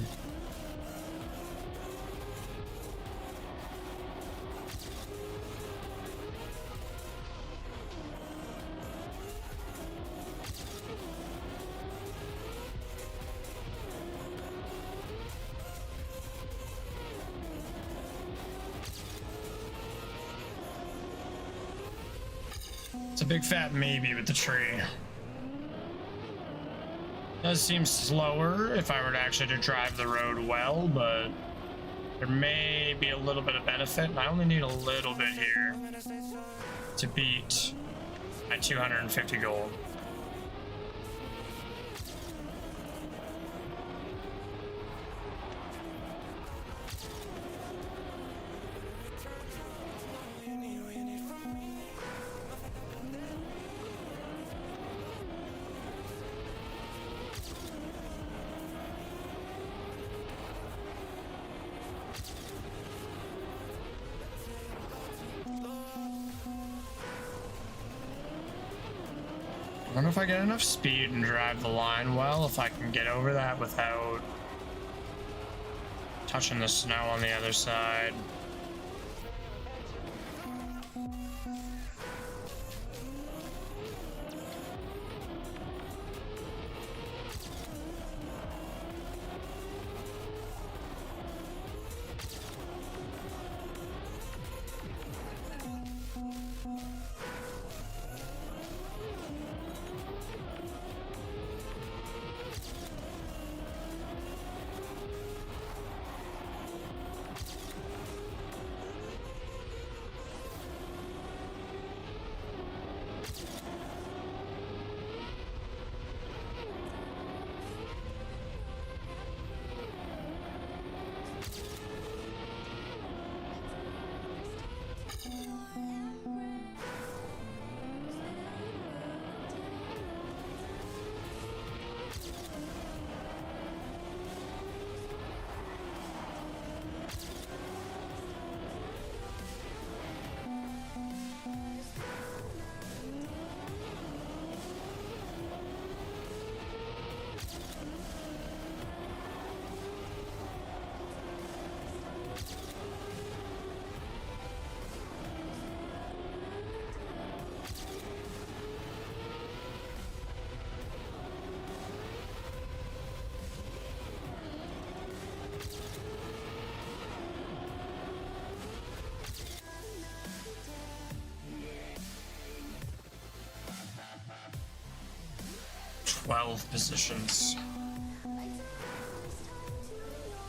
A: It's a big fat maybe with the tree. Does seem slower if I were to actually to drive the road well, but there may be a little bit of benefit, and I only need a little bit here to beat my 250 gold. I wonder if I get enough speed and drive the line well, if I can get over that without touching the snow on the other side. Positions.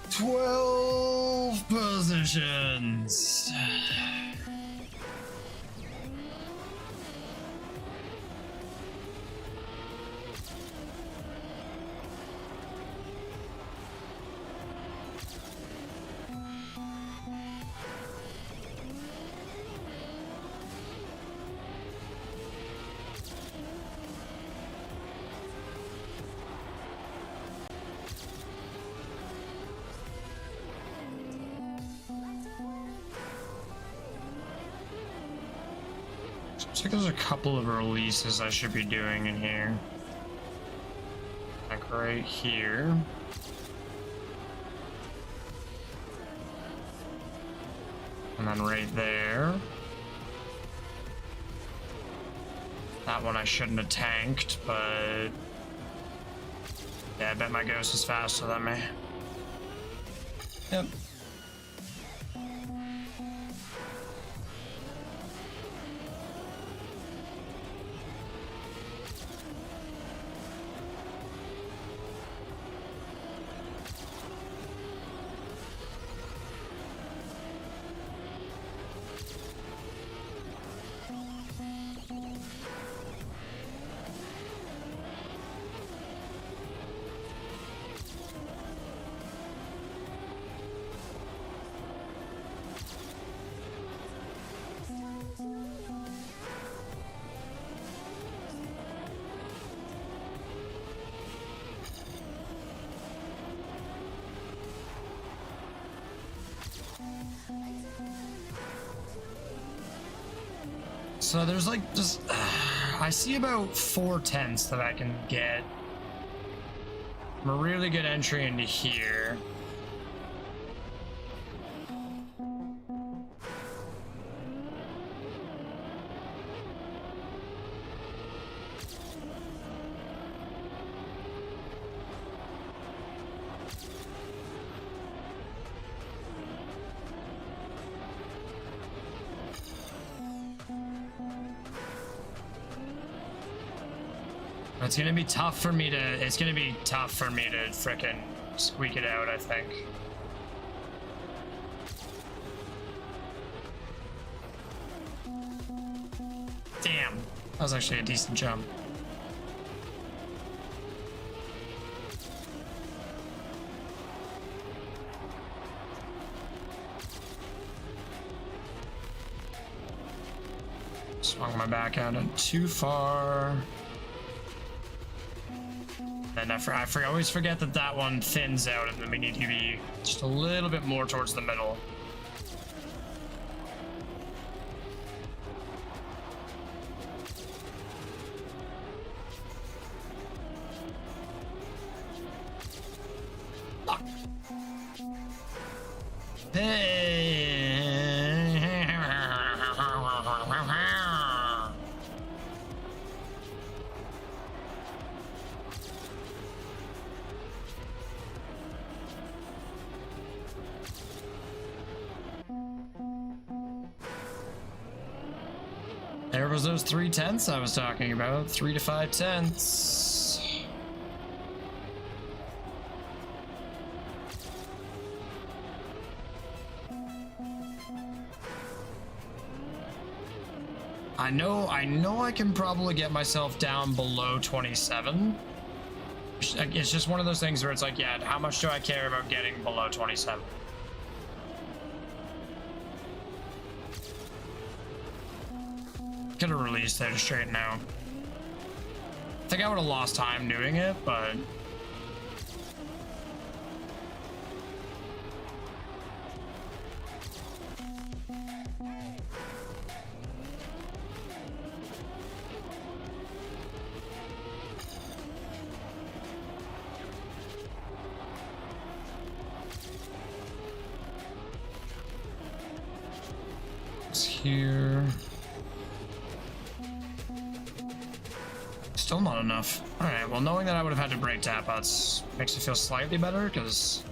A: 12 positions. Looks like there's a couple of releases I should be doing in here. Like right here. And then right there. That one I shouldn't have tanked, but yeah, I bet my ghost is faster than me. Yep. So there's like just I see about 4 tents that I can get. A really good entry into here. It's gonna be tough for me to. It's gonna be tough for me to frickin' squeak it out, I think. Damn, that was actually a decent jump. Swung my back out too far. And I always forget that that one thins out and then we need to be just a little bit more towards the middle. Fuck. There was those 3 tents I was talking about. 3 to 5 tents. I know I can probably get myself down below 27. It's just one of those things where it's like, yeah, how much do I care about getting below 27? Could have released there to straighten out. I think I would have lost time doing it, but it's here. Still not enough. All right, well, knowing that I would have had to break tap outs makes me feel slightly better, because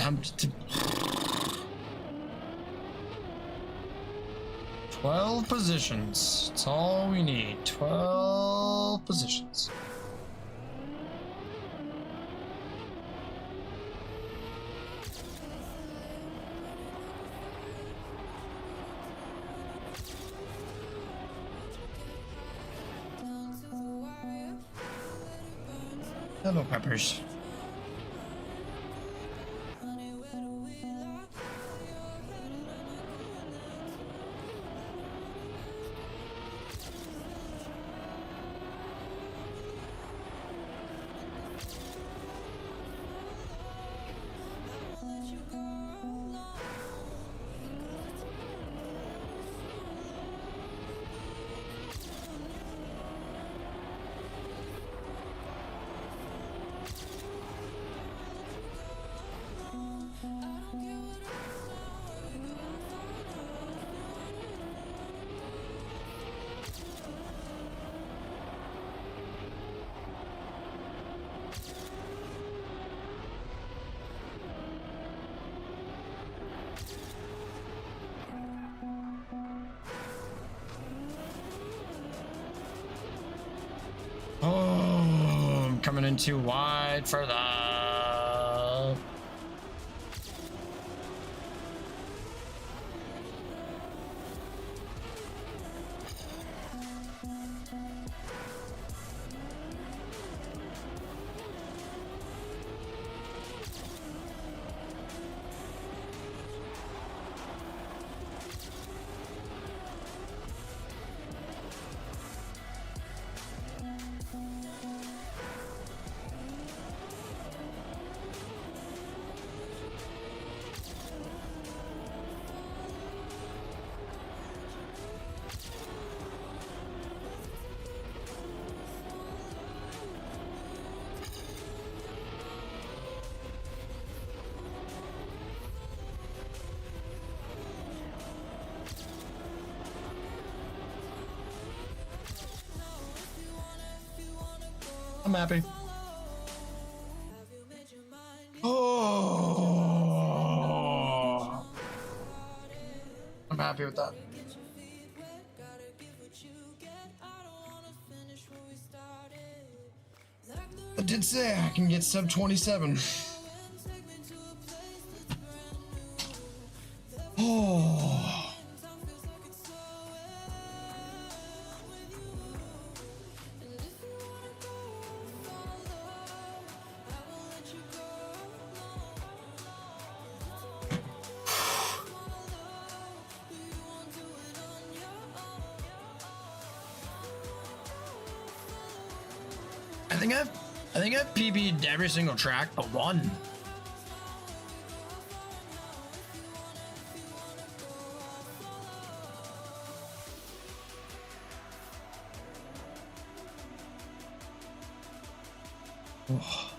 A: I'm 12 positions. That's all we need. 12 positions. Hello, Peppers. Oh, I'm coming in too wide for that. I'm happy.
B: Oh, I'm happy with that. I did say I can get sub 27. Oh.
A: I think I've PB'd every single track but one. Oh.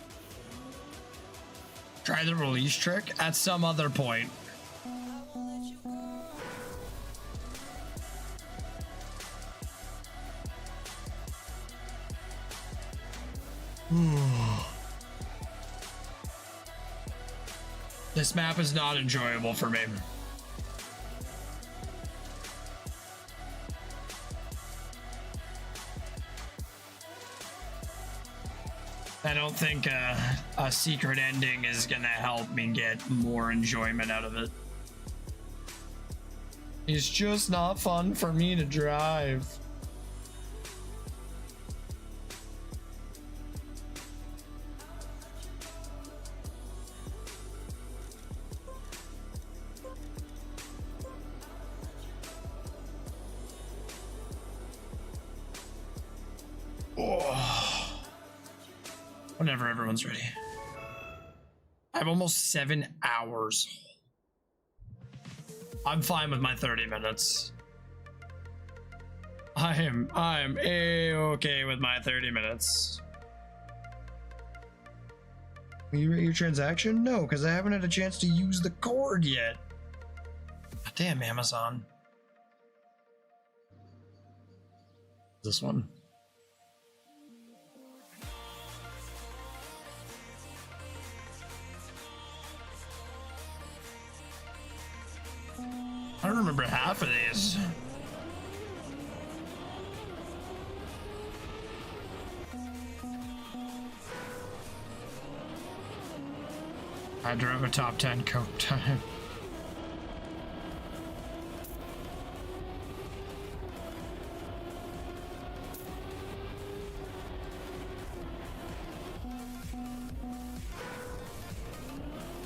A: Try the release trick at some other point. This map is not enjoyable for me. I don't think a secret ending is gonna help me get more enjoyment out of it. It's just not fun for me to drive. Whenever everyone's ready. I have almost 7 hours. I'm fine with my 30 minutes. I am A-okay with my 30 minutes. Will you rate your transaction? No, because I haven't had a chance to use the cord yet. Damn, Amazon. This one. I don't remember half of these. I drove a top 10 coke time.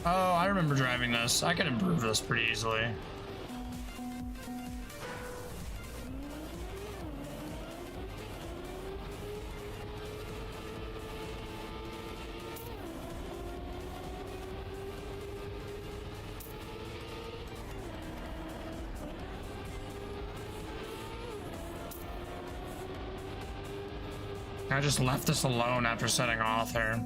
A: Oh, I remember driving this. I can improve this pretty easily. I just left this alone after setting off here.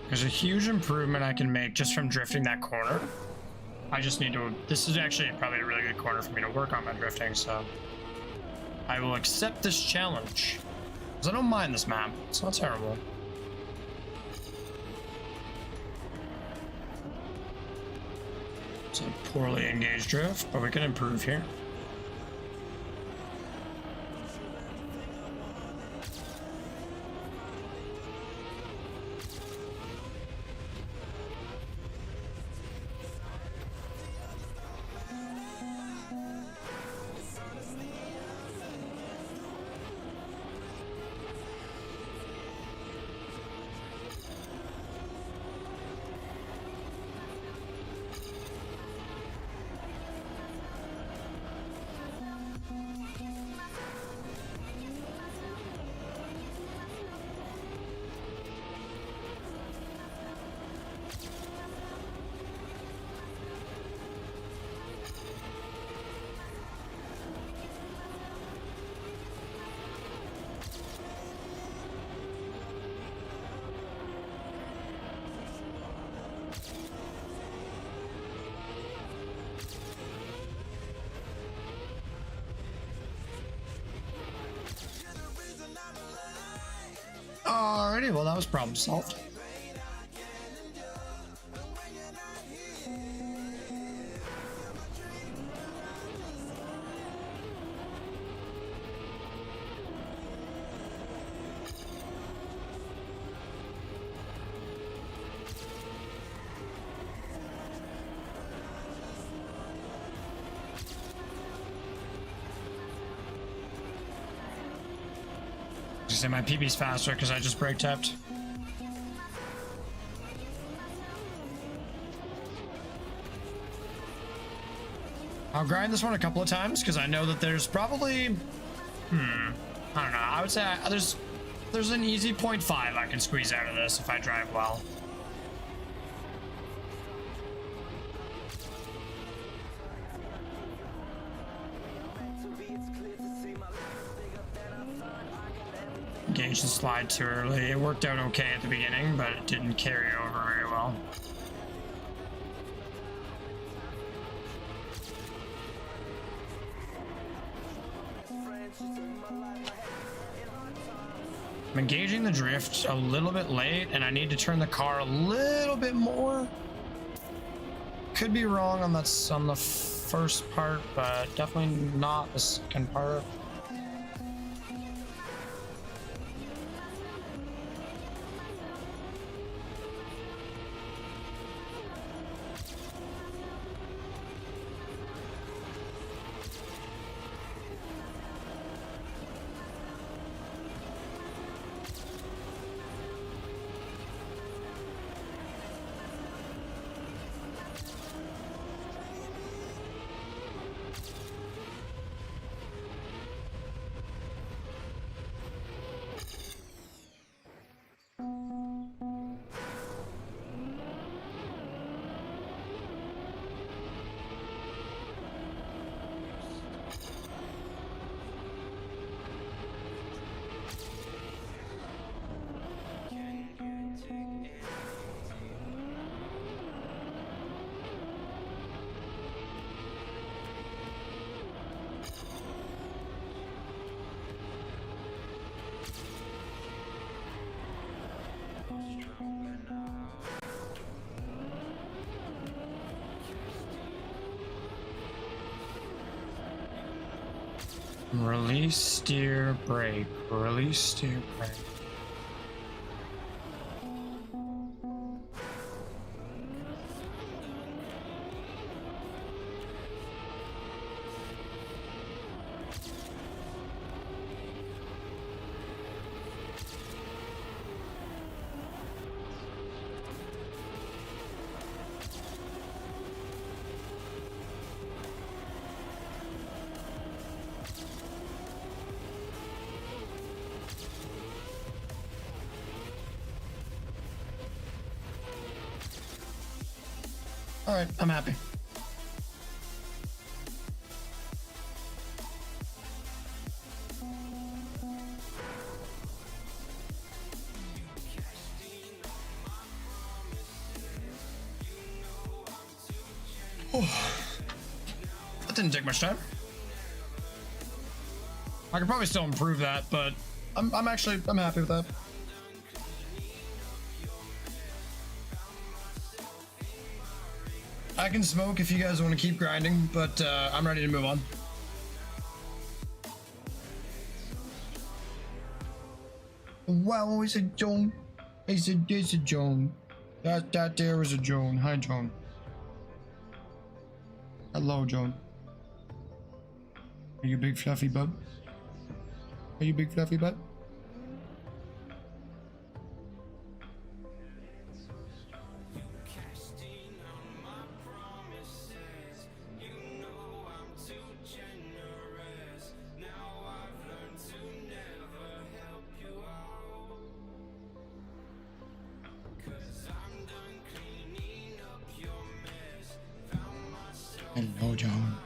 A: There's a huge improvement I can make just from drifting that corner. I just need to, this is actually probably a really good corner for me to work on my drifting, so I will accept this challenge. Because I don't mind this map. It's not terrible. It's a poorly engaged drift, but we can improve here. Alrighty, well that was problem solved. Say my PB's faster because I just brake tapped. I'll grind this one a couple of times because I know that there's probably, I don't know. I would say there's an easy 0.5 I can squeeze out of this if I drive well. Engaged the slide too early. It worked out okay at the beginning, but it didn't carry over very well. I'm engaging the drift a little bit late, and I need to turn the car a little bit more. Could be wrong on that on the first part, but definitely not the second part. Release, steer, brake. Release, steer, brake. All right, I'm happy. That didn't take much time. I could probably still improve that, but I'm happy with that. I can smoke if you guys want to keep grinding, but I'm ready to move on. Wow, it's a Joan. It's a Joan. That there was a Joan. Hi, Joan. Hello, Joan. Are you big fluffy bub? Are you big fluffy bub? Hello, John.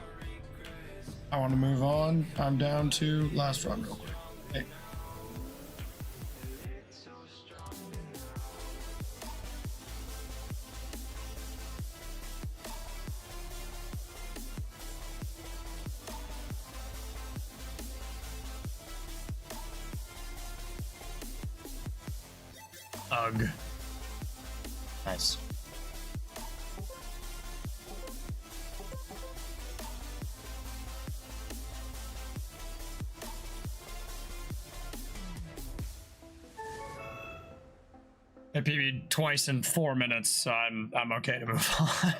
A: I want to move on. I'm down to last run real quick. Hey. Ugh. Nice. It PB'd twice in 4 minutes, so I'm okay to move on.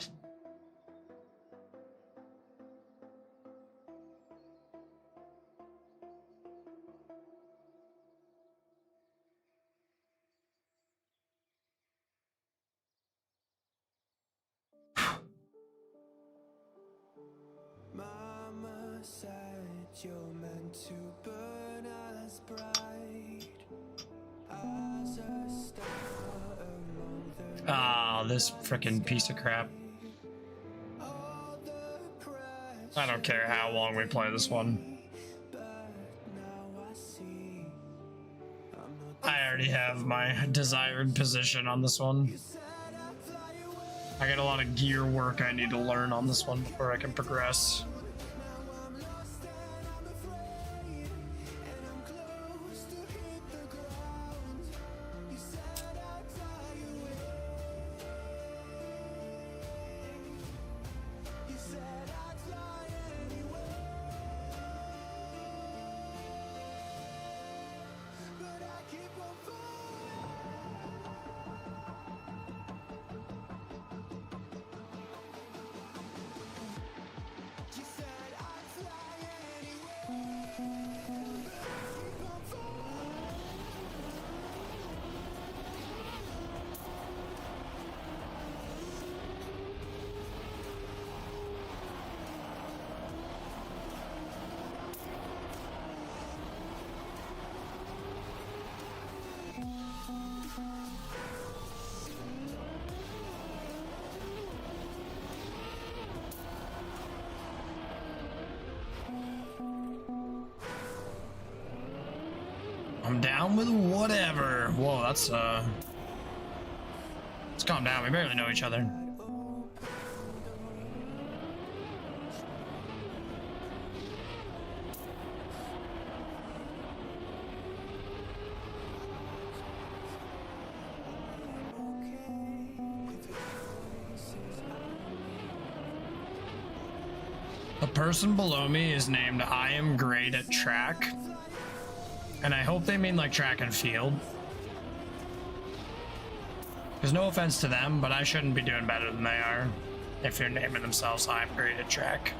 C: Mama said you're meant to burn as bright as a star among the
A: Ah, this frickin' piece of crap.
C: all the
A: I don't care how long we play this one.
C: but now I see I'm not
A: I already have my desired position on this one. I got a lot of gear work I need to learn on this one before I can progress. I'm down with whatever. Whoa, that's let's calm down. We barely know each other. The person below me is named I am great at track. And I hope they mean like track and field. There's no offense to them, but I shouldn't be doing better than they are if they're naming themselves I'm great at track.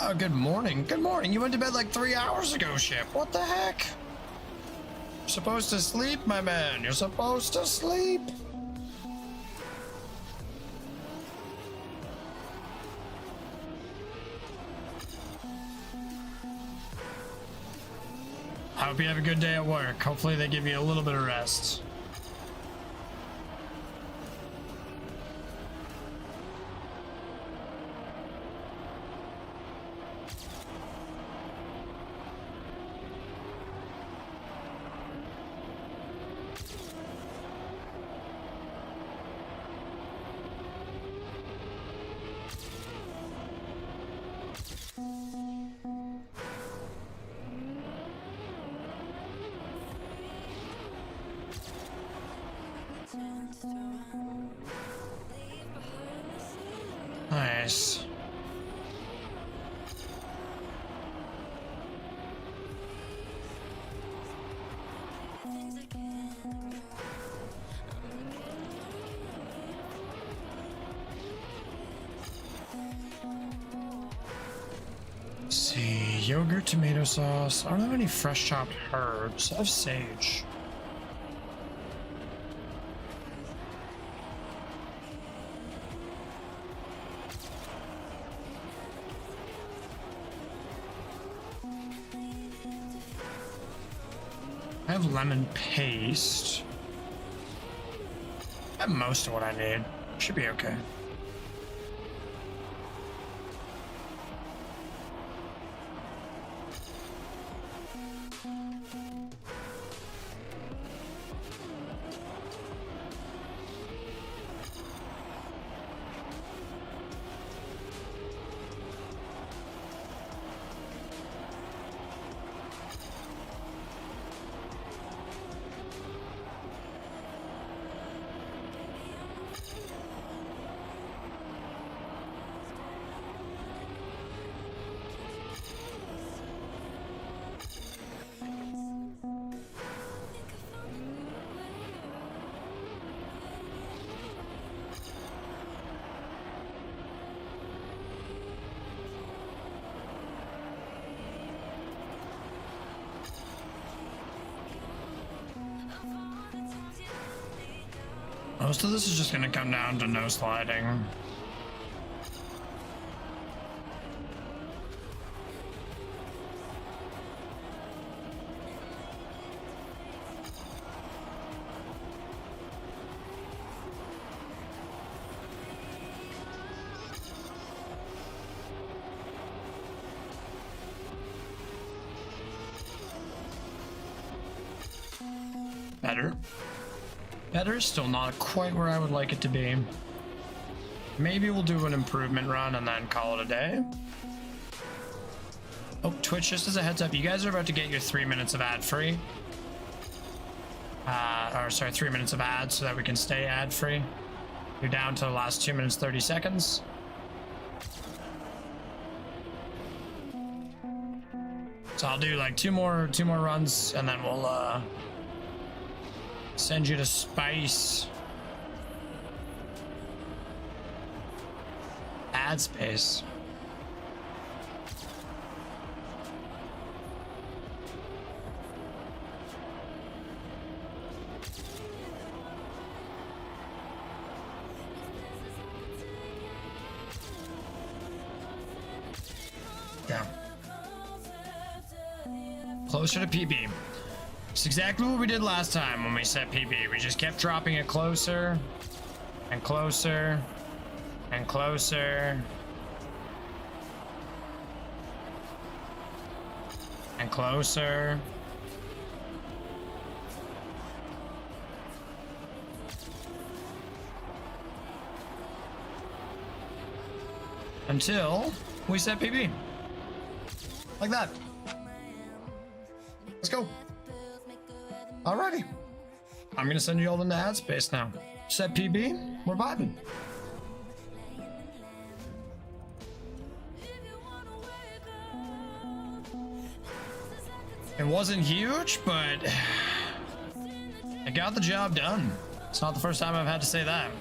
B: Oh, good morning. Good morning. You went to bed like 3 hours ago, Ship. What the heck? You're supposed to sleep, my man. You're supposed to sleep.
A: I hope you have a good day at work. Hopefully they give you a little bit of rest. Nice. Let's see, yogurt, tomato sauce. I don't have any fresh chopped herbs. I have sage. I have lemon paste. I have most of what I need. Should be okay. Most of this is just gonna come down to no sliding. Better. Better, still not quite where I would like it to be. Maybe we'll do an improvement run and then call it a day. Oh, Twitch, just as a heads up, you guys are about to get your 3 minutes of ad free. Or sorry, 3 minutes of ads so that we can stay ad free. You're down to the last 2 minutes, 30 seconds. So I'll do like two more runs and then we'll send you to space. Ad space. Yeah. Closer to PB. It's exactly what we did last time when we set PB. We just kept dropping it closer and closer and closer and closer. Until we set PB. Like that. Let's go. Alrighty. I'm gonna send you all into ad space now. Set PB, we're vibing. It wasn't huge, but it got the job done. It's not the first time I've had to say that.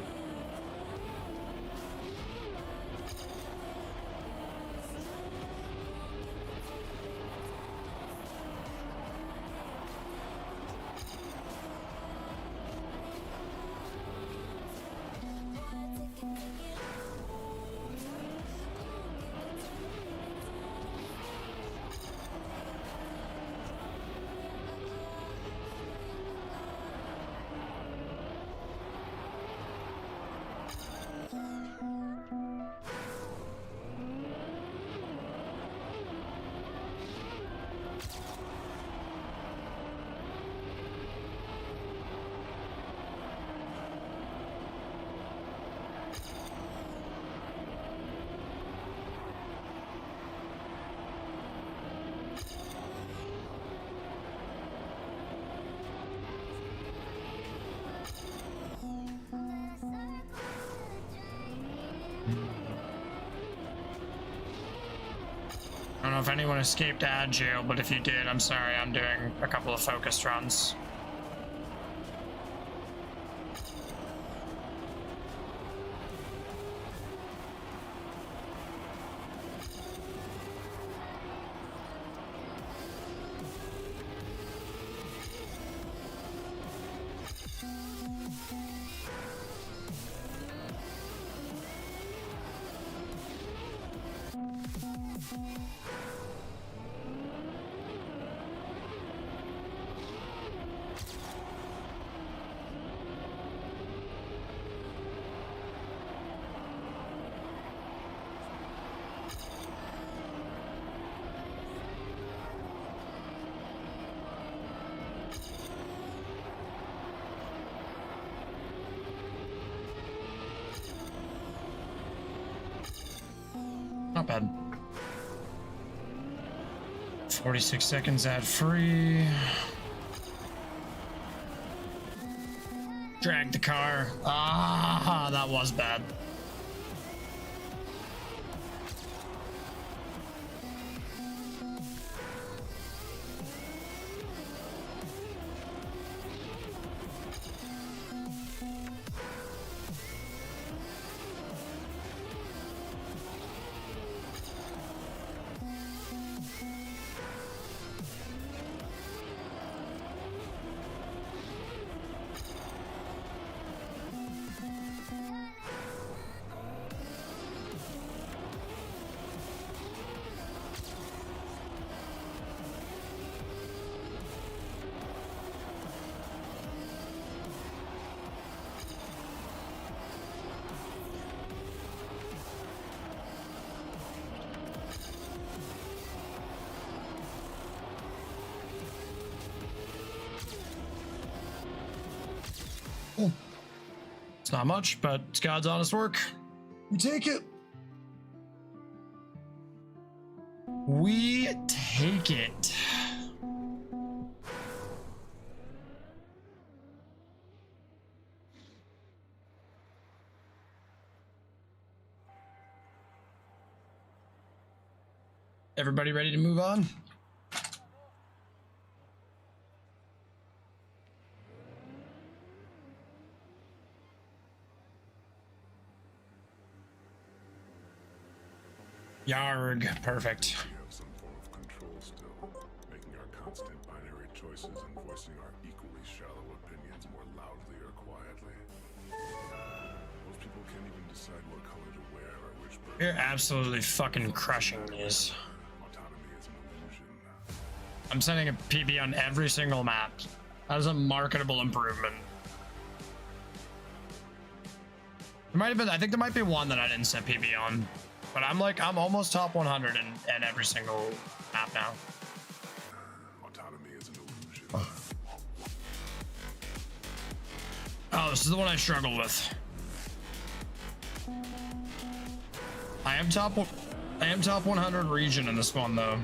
A: I don't know if anyone escaped ad jail, but if you did, I'm sorry. I'm doing a couple of focus runs. Not bad. 46 seconds ad free. Drag the car. Ah, that was bad. It's not much, but it's God's honest work. We take it. We take it. Everybody ready to move on? Yarg, perfect.
D: We have some form of control still, making our constant binary choices and voicing our equally shallow opinions more loudly or quietly. Most people can't even decide what color to wear or which bird.
A: You're absolutely fucking crushing these.
D: Autonomy is an illusion.
A: I'm sending a PB on every single map. That is a marketable improvement. There might have been, I think there might be one that I didn't set PB on. But I'm almost top 100 in every single map now.
D: Autonomy is an illusion.
A: Oh, this is the one I struggle with. I am top 100 region in this one though.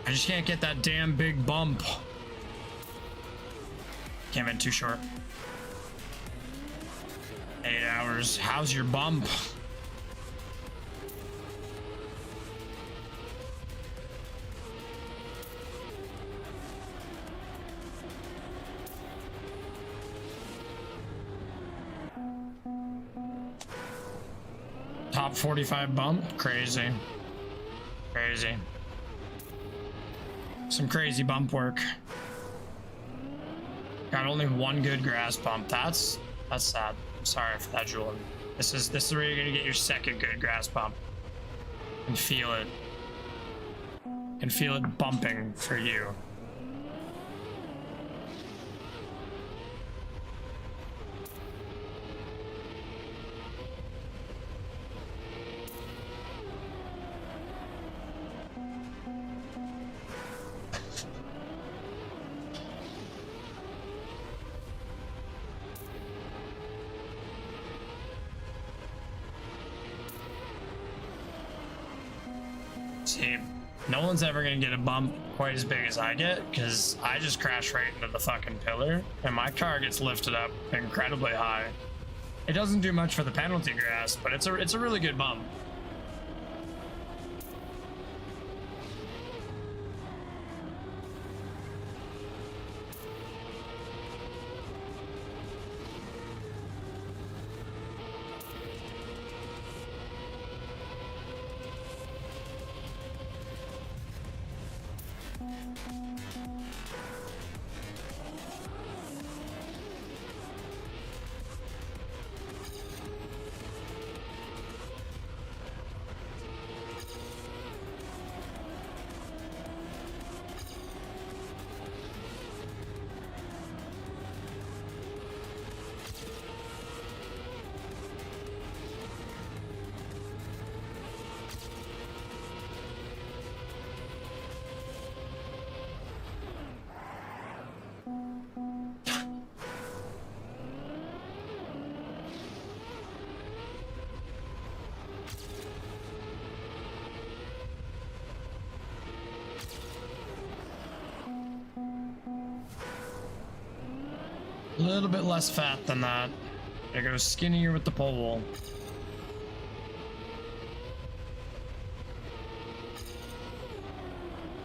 A: I just can't get that damn big bump. Came in too short. 8 hours. How's your bump? Top 45 bump? Crazy. Crazy. Some crazy bump work. Got only one good grass bump. That's sad. I'm sorry for that, Julian. This is where you're gonna get your second good grass bump. And feel it. And feel it bumping for you. See, no one's ever gonna get a bump quite as big as I get, because I just crash right into the fucking pillar, and my car gets lifted up incredibly high. It doesn't do much for the penalty grass, but it's a really good bump. A little bit less fat than that. There goes skinnier with the pole.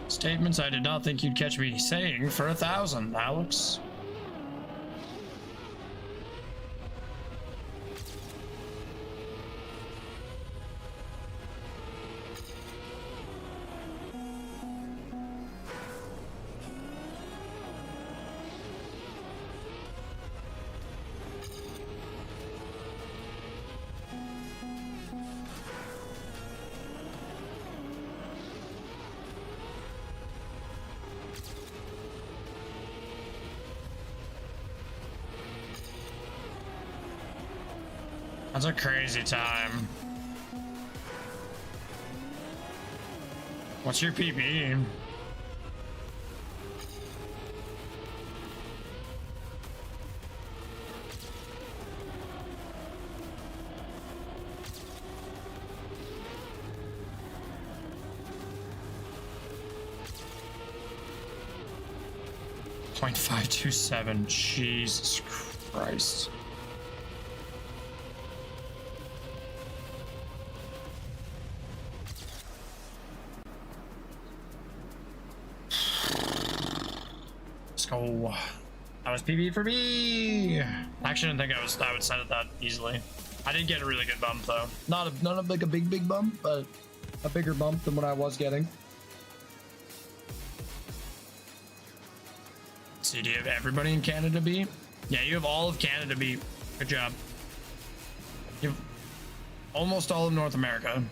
A: Statements I did not think you'd catch me saying for 1,000, Alex. That's a crazy time. What's your PB? .527. Jesus Christ. Let's go. That was PB for me. I actually didn't think I would set it that easily. I did get a really good bump though. Not like a big bump, but a bigger bump than what I was getting. So do you have everybody in Canada beat? Yeah, you have all of Canada beat. Good job. You have almost all of North America.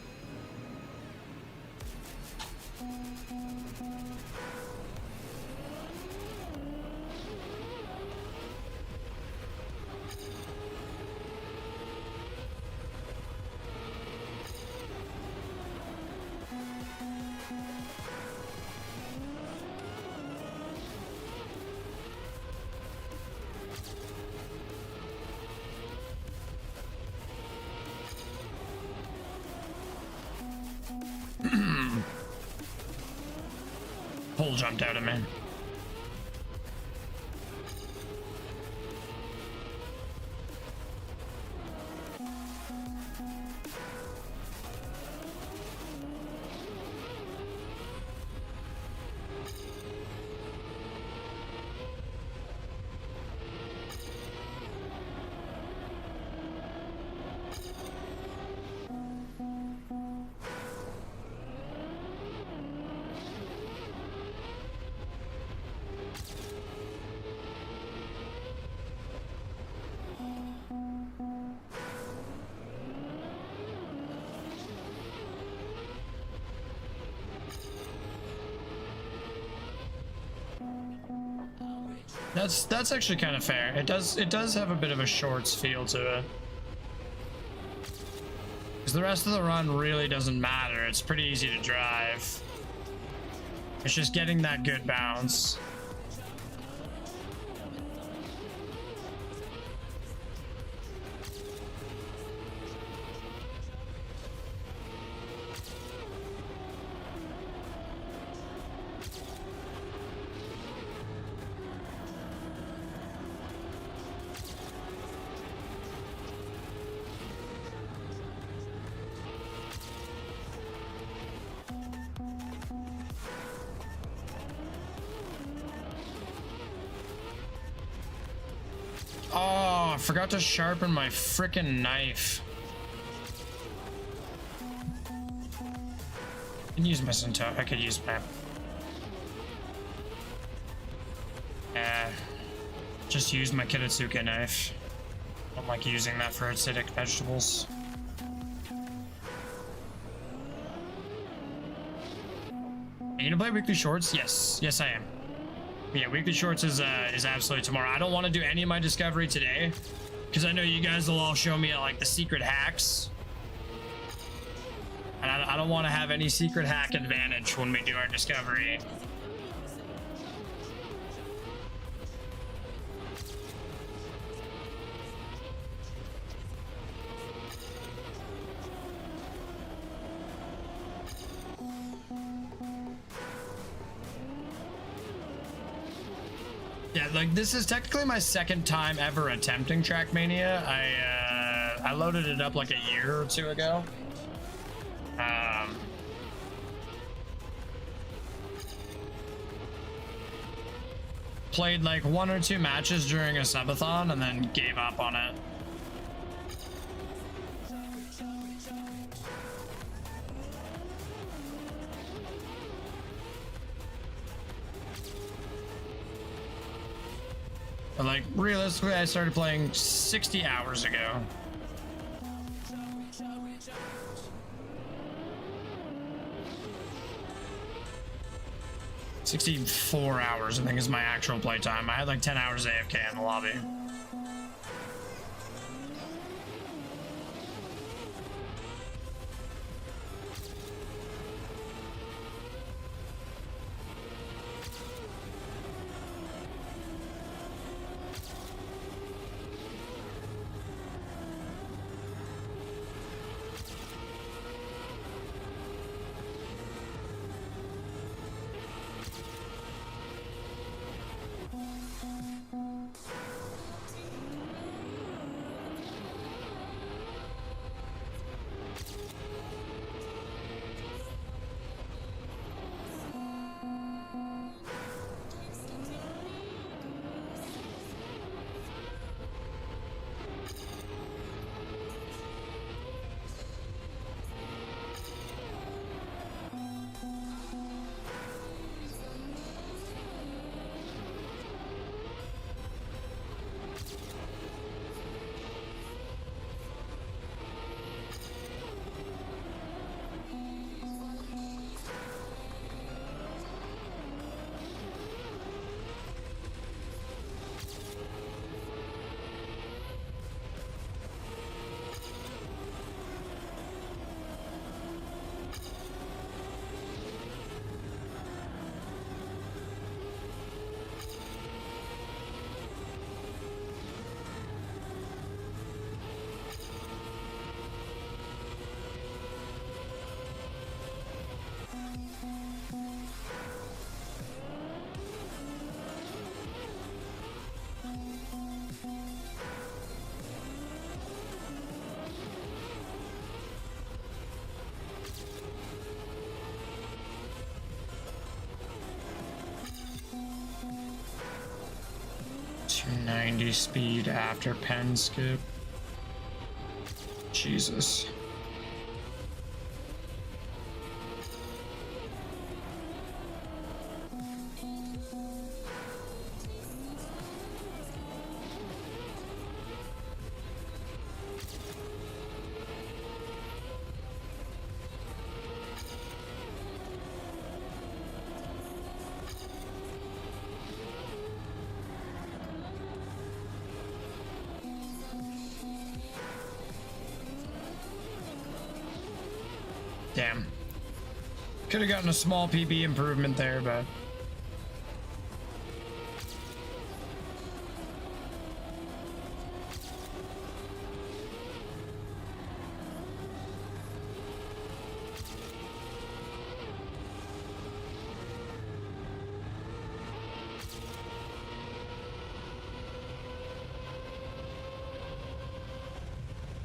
A: Pole jumped out of me. That's actually kind of fair. It does have a bit of a shorts feel to it. Because the rest of the run really doesn't matter. It's pretty easy to drive. It's just getting that good bounce. Oh, I forgot to sharpen my frickin' knife. I can use my centaur. I could use my... just use my Kiritsuke knife. I don't like using that for acidic vegetables. Are you gonna play weekly shorts? Yes. Yes, I am. Yeah, weekly shorts is absolutely tomorrow. I don't want to do any of my discovery today because I know you guys will all show me like the secret hacks, and I don't want to have any secret hack advantage when we do our discovery. Yeah, like this is technically my second time ever attempting Trackmania. I loaded it up like a year or two ago. Played like 1 or 2 matches during a subathon and then gave up on it. But like realistically, I started playing 60 hours ago. "64 hours, I think, is my actual playtime. I had like 10 hours AFK in the lobby. .290 speed after pen skip. Jesus. Damn. Could have gotten a small PB improvement there, but...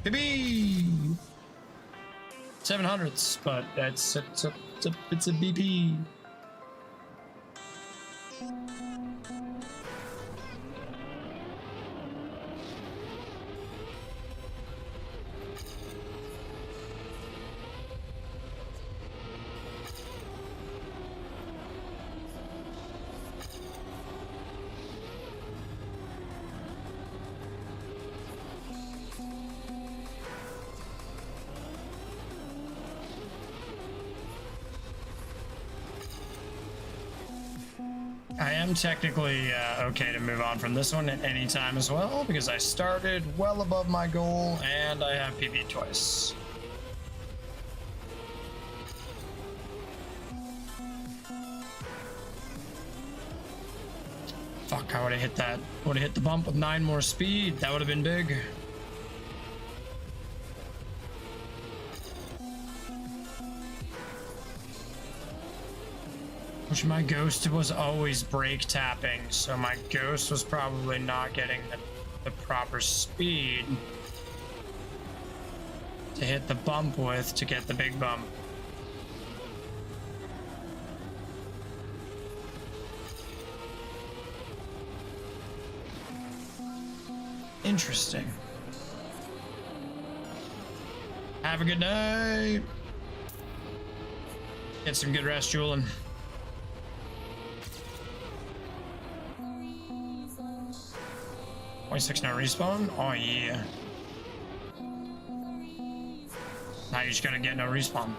A: PB! 700s, but it's a BP. I am technically okay to move on from this one at any time as well, because I started well above my goal and I have PB twice. Fuck, I would have hit that. Would have hit the bump with 9 more speed. That would have been big. Which my ghost was always brake tapping, so my ghost was probably not getting the proper speed to hit the bump with to get the big bump. Interesting. Have a good night. Get some good rest, Julian. 26 no respawn? Oh yeah. Now you're just gonna get no respawn.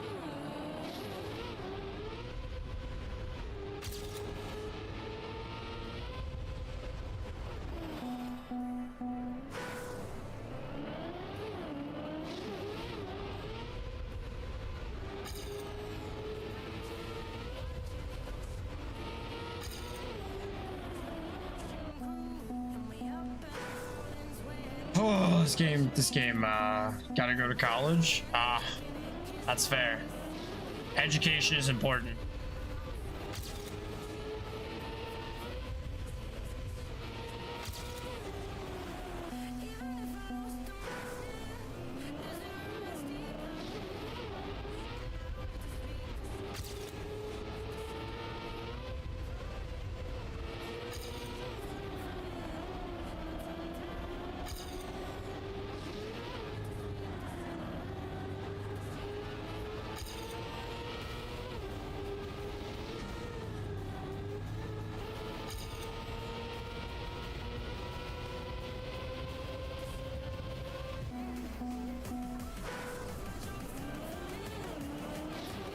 A: Oh, this game, gotta go to college? Ah, that's fair. Education is important.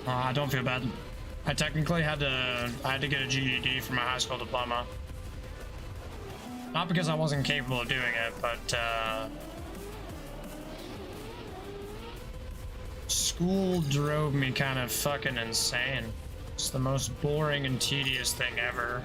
A: I don't feel bad. I technically had to get a GED for my high school diploma. Not because I wasn't capable of doing it, but school drove me kind of fucking insane. It's the most boring and tedious thing ever.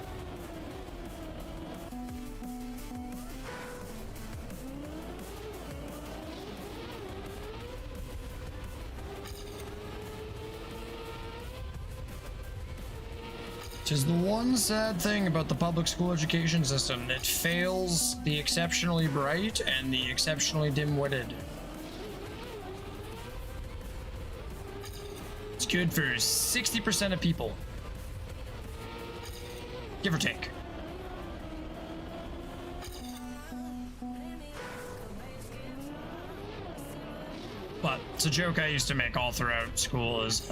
A: Which is the one sad thing about the public school education system. It fails the exceptionally bright and the exceptionally dim-witted. It's good for 60% of people. Give or take. But it's a joke I used to make all throughout school is,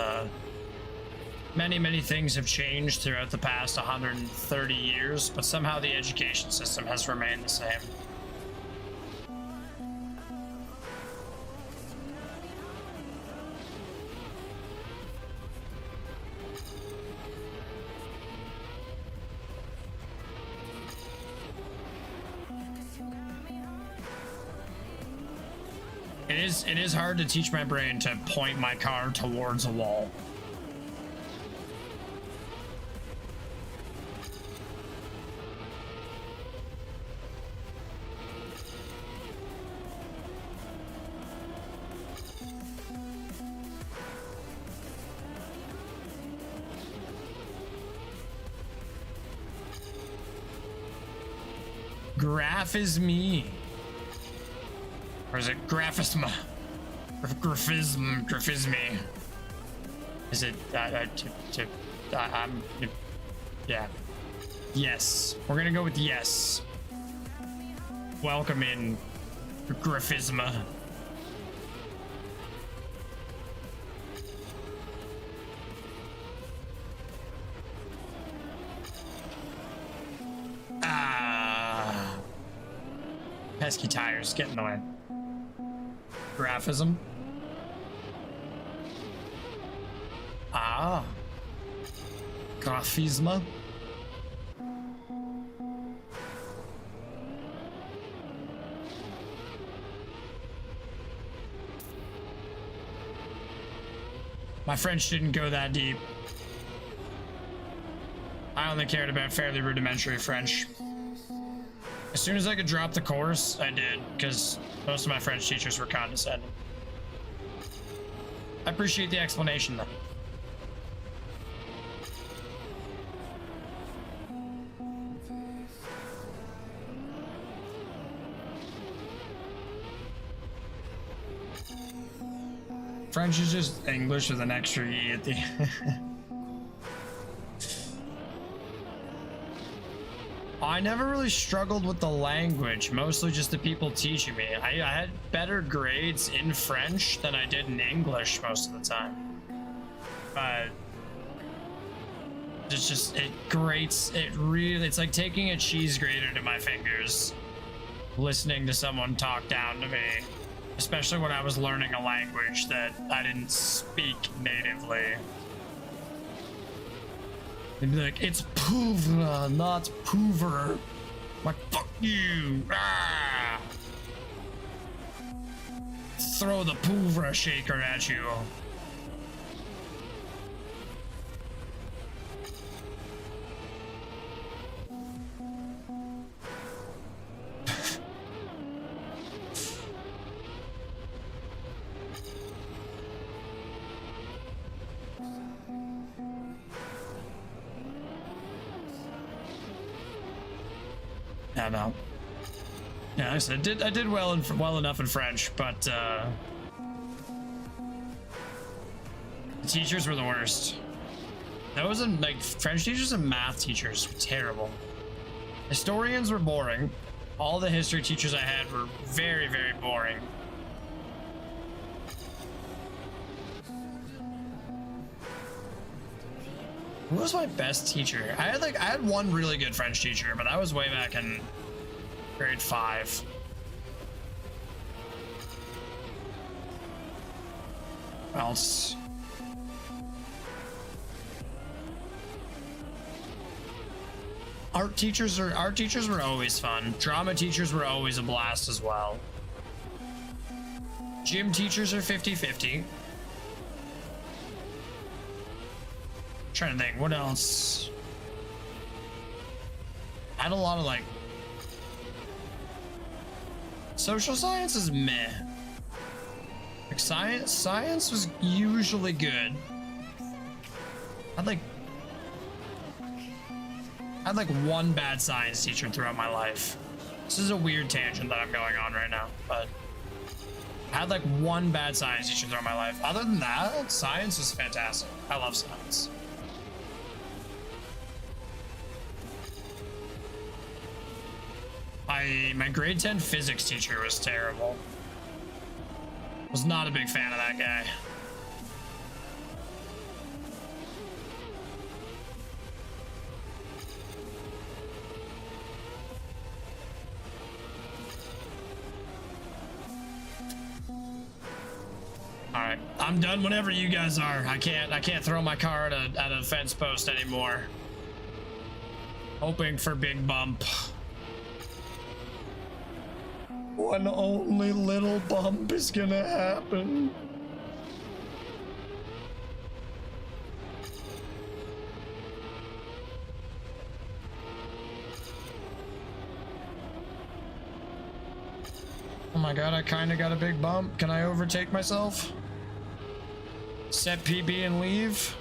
A: many things have changed throughout the past 130 years, but somehow the education system has remained the same. It is hard to teach my brain to point my car towards a wall. Graph is me. Or is it graphisma? Graphisme. Is it, yeah. Yes. We're gonna go with yes. Welcome in, graphisma. Pesky tires, get in the way. Graphism. Ah. Graphisma. My French didn't go that deep. I only cared about fairly rudimentary French. As soon as I could drop the course, I did, because most of my French teachers were condescending. I appreciate the explanation, though. French is just English with an extra E at the I never really struggled with the language, mostly just the people teaching me. I had better grades in French than I did in English most of the time. But it's just, it's like taking a cheese grater to my fingers, listening to someone talk down to me, especially when I was learning a language that I didn't speak natively. They'd be like, it's pouvre, not poover. I'm like, fuck you. Ah! Throw the pouvre shaker at you. Yeah, no. Yeah, like I said, I did well enough in French, but the teachers were the worst. That wasn't like French teachers and math teachers were terrible. Historians were boring. All the history teachers I had were very, very boring. Who was my best teacher? I had one really good French teacher, but that was way back in grade 5. What else? Art teachers were always fun. Drama teachers were always a blast as well. Gym teachers are 50-50. Trying to think, what else? I had a lot of like social science is meh. Like science was usually good. I had like one bad science teacher throughout my life. This is a weird tangent that I'm going on right now, but I had like one bad science teacher throughout my life. Other than that, science was fantastic. I love science. My grade 10 physics teacher was terrible. Was not a big fan of that guy. All right, I'm done whenever you guys are. I can't throw my car at a fence post anymore. Hoping for big bump. One only little bump is gonna happen. Oh my god, I kinda got a big bump. Can I overtake myself? Set PB and leave?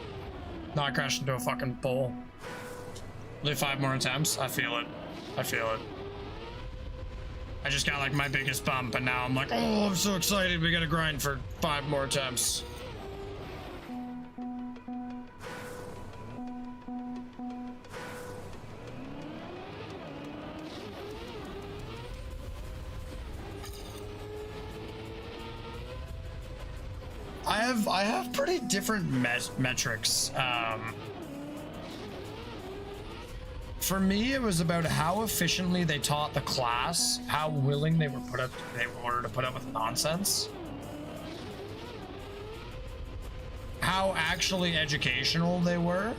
A: No, I crashed into a fucking pole. Only 5 more attempts. I feel it. I feel it. I just got like my biggest bump and now I'm like, oh, I'm so excited. We gotta grind for 5 more attempts. I have pretty different metrics. For me, it was about how efficiently they taught the class, how willing they were to put up with nonsense, how actually educational they were.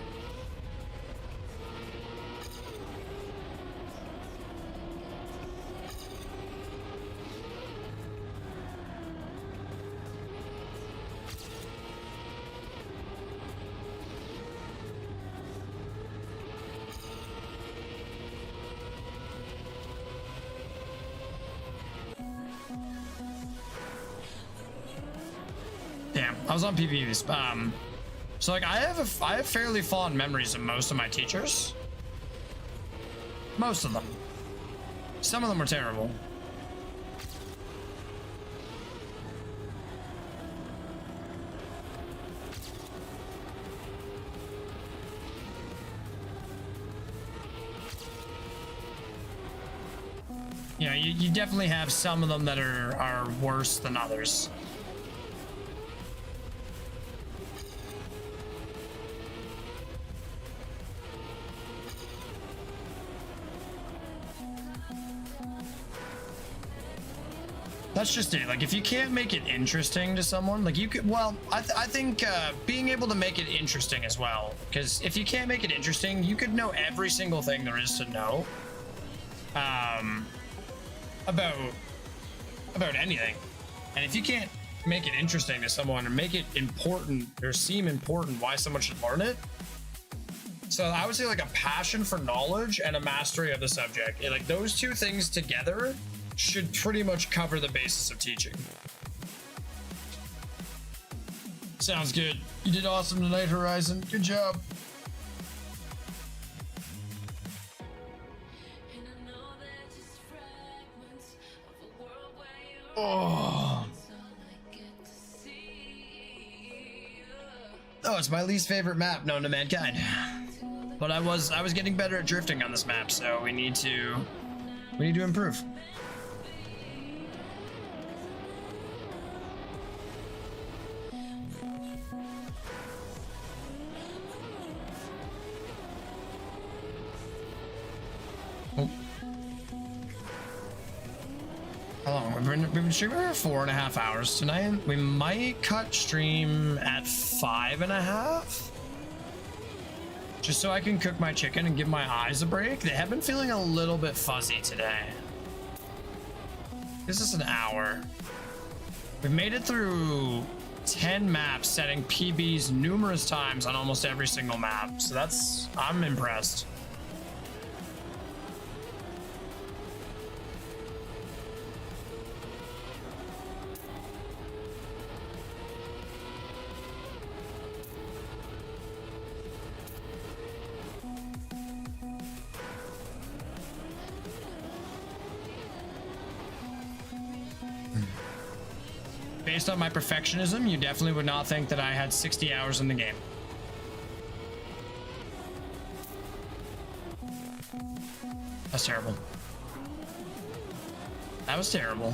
A: Damn, I was on PPVs. So like I have fairly fond memories of most of my teachers. Most of them. Some of them were terrible. You know, you definitely have some of them that are worse than others. That's just it. Like, if you can't make it interesting to someone, like you could, well, I think being able to make it interesting as well, because if you can't make it interesting, you could know every single thing there is to know about anything. And if you can't make it interesting to someone or make it important or seem important why someone should learn it, so I would say like a passion for knowledge and a mastery of the subject, like those two things together should pretty much cover the basis of teaching. Sounds good. You did awesome tonight, Horizon. Good job. Oh. Oh, it's my least favorite map known to mankind. But I was getting better at drifting on this map, so we need to improve. How long? We've been streaming for 4.5 hours tonight. We might cut stream at 5.5. Just so I can cook my chicken and give my eyes a break. They have been feeling a little bit fuzzy today. This is an hour. We've made it through 10 maps, setting PBs numerous times on almost every single map. So I'm impressed. Based on my perfectionism, you definitely would not think that I had 60 hours in the game. That's terrible. That was terrible.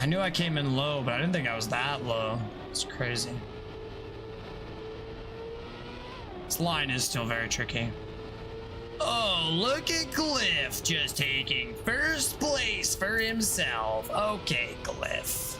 A: I knew I came in low, but I didn't think I was that low. It's crazy. This line is still very tricky. Oh, look at Cliff just taking first place for himself. Okay, Cliff.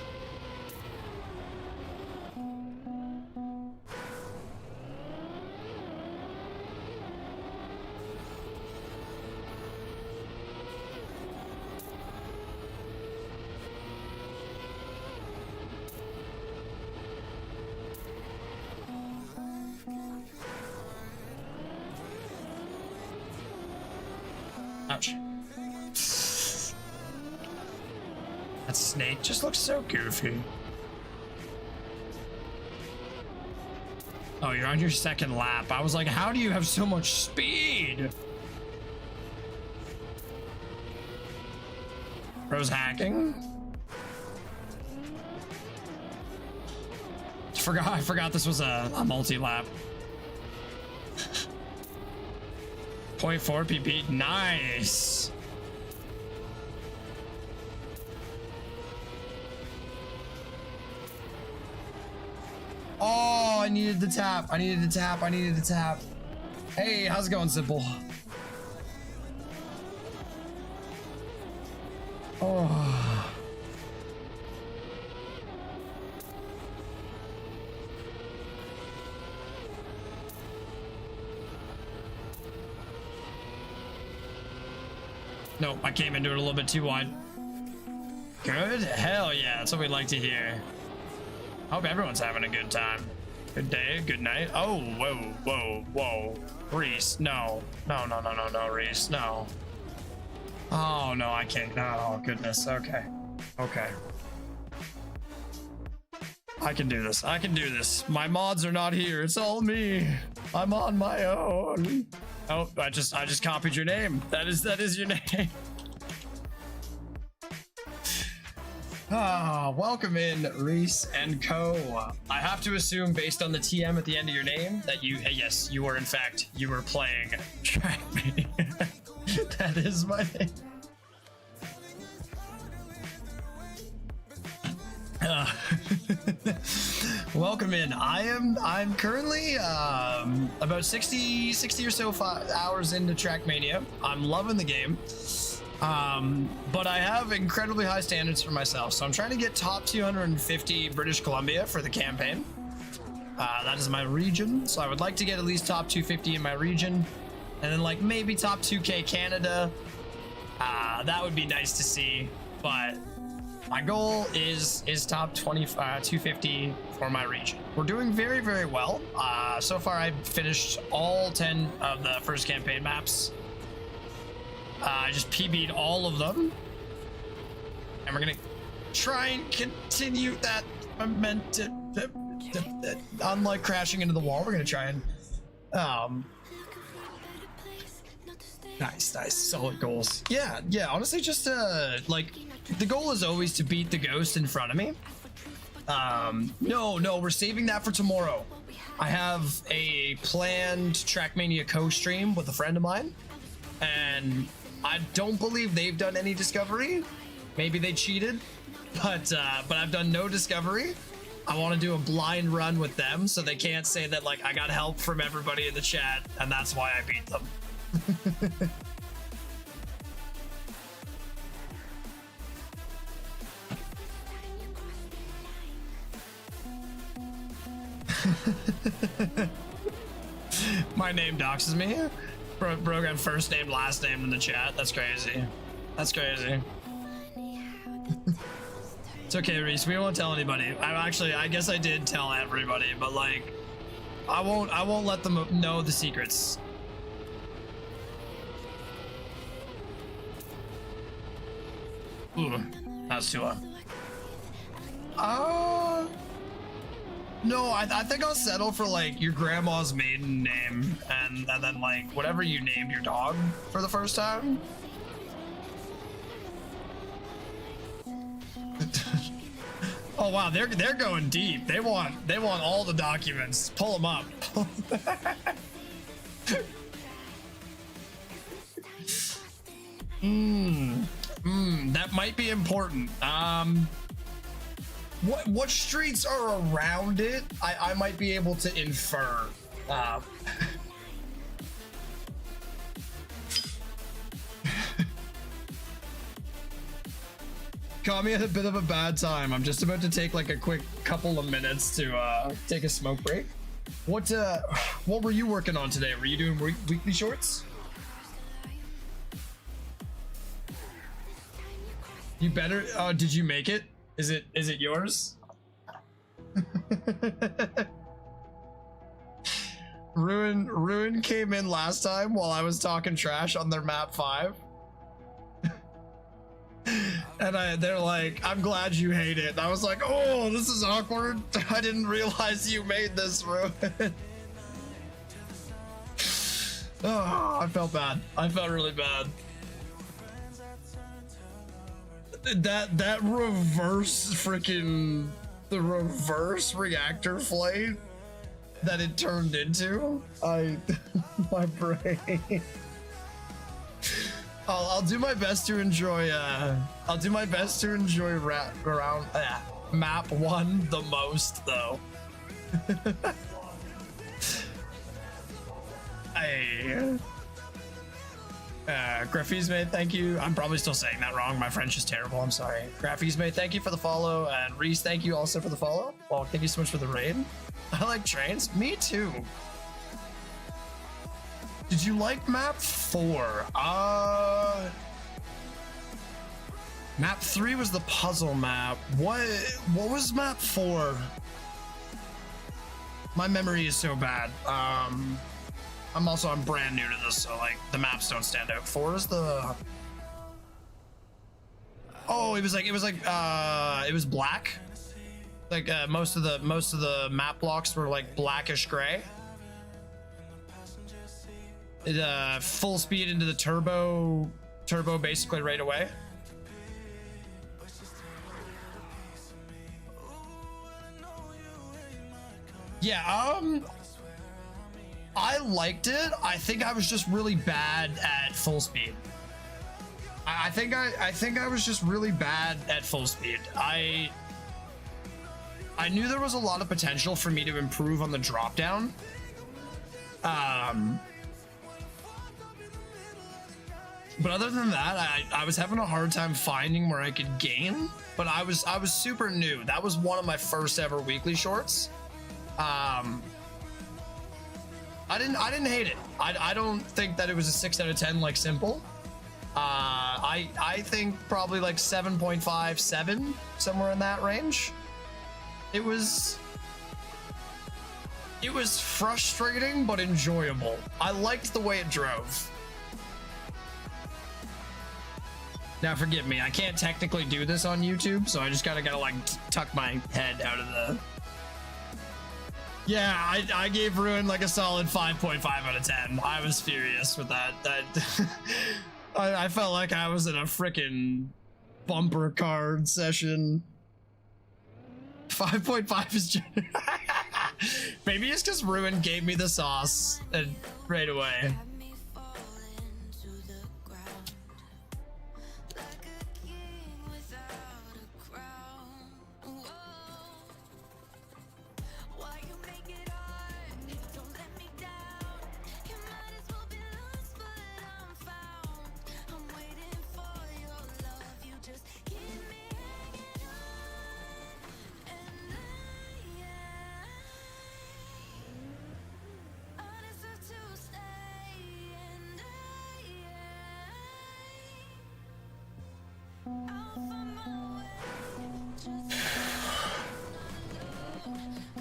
A: Ouch. That snake just looks so goofy. Oh, you're on your second lap. I was like, how do you have so much speed? Bro's hacking. I forgot this was a multi-lap. 0.4 PP, nice. Oh, I needed the tap. I needed the tap. I needed the tap. Hey, how's it going, Simple? Oh. Nope, I came into it a little bit too wide. Good? Hell yeah, that's what we'd like to hear. Hope everyone's having a good time. Good day, good night. Oh, whoa, whoa, whoa. Reese, no. No, no, no, no, no, Reese, no. Oh, no, I can't. Oh, goodness, okay. Okay. I can do this, I can do this. My mods are not here, it's all me. I'm on my own. Oh, I just copied your name. That is your name. Welcome in, Reese and Co. I have to assume, based on the TM at the end of your name, that you, yes, you were in fact, you were playing Trackmania. That is my name. Welcome in. I'm currently about 60 or so hours into Trackmania. I'm loving the game. But I have incredibly high standards for myself, so I'm trying to get top 250 British Columbia for the campaign. That is my region, so I would like to get at least top 250 in my region, and then like maybe top 2k Canada. That would be nice to see, but my goal is top 250 for my region. We're doing very, very well. So far I've finished all 10 of the first campaign maps. I just PB'd all of them, and we're gonna try and continue that momentum. Unlike crashing into the wall, we're gonna try and nice, solid goals. Yeah, honestly, just like the goal is always to beat the ghost in front of me. No, we're saving that for tomorrow. I have a planned Trackmania co-stream with a friend of mine, and I don't believe they've done any discovery. Maybe they cheated, but I've done no discovery. I want to do a blind run with them, so they can't say that like I got help from everybody in the chat, and that's why I beat them. My name doxes me. Brogan first name, last name in the chat. That's crazy. That's crazy. It's okay, Reese. We won't tell anybody. I guess I did tell everybody, but like, I won't let them know the secrets. Ooh, that's too low. No, I think I'll settle for like your grandma's maiden name, and then like whatever you named your dog for the first time. Oh wow, they're going deep. They want all the documents. Pull them up. That might be important. What streets are around it? I might be able to infer. Caught me at a bit of a bad time. I'm just about to take like a quick couple of minutes to take a smoke break. What were you working on today? Were you doing weekly shorts? You better. Did you make it? Is it yours? Ruin came in last time while I was talking trash on their map 5. And they're like, I'm glad you hate it. And I was like, oh, this is awkward. I didn't realize you made this, Ruin. Oh, I felt bad. I felt really bad. That reverse freaking the reverse reactor flight that it turned into, my brain. I'll do my best to enjoy around map 1 the most though. Hey. Graphies mate, thank you. I'm probably still saying that wrong. My French is terrible. I'm sorry. Graphies mate, thank you for the follow, and Reese, thank you also for the follow. Well, thank you so much for the raid. I like trains. Me too. Did you like map 4? Map 3 was the puzzle map. What was map 4? My memory is so bad. I'm brand new to this, so like the maps don't stand out. 4 is the. Oh, it was black. Like most of the map blocks were like blackish gray. It full speed into the turbo basically right away. Yeah, I liked it. I think I was just really bad at full speed. I think I was just really bad at full speed. I knew there was a lot of potential for me to improve on the drop down. But other than that, I was having a hard time finding where I could gain. But I was super new. That was one of my first ever weekly shorts. I didn't hate it. I don't think that it was a 6 out of 10 like Simple. I think probably like 7.5, 7, somewhere in that range. It was frustrating but enjoyable. I liked the way it drove. Now forgive me, I can't technically do this on YouTube, so I just gotta like tuck my head out of the... Yeah, I gave Ruin like a solid 5.5 out of 10. I was furious with that. I felt like I was in a freaking bumper card session. 5.5 is just... Maybe it's because Ruin gave me the sauce and right away.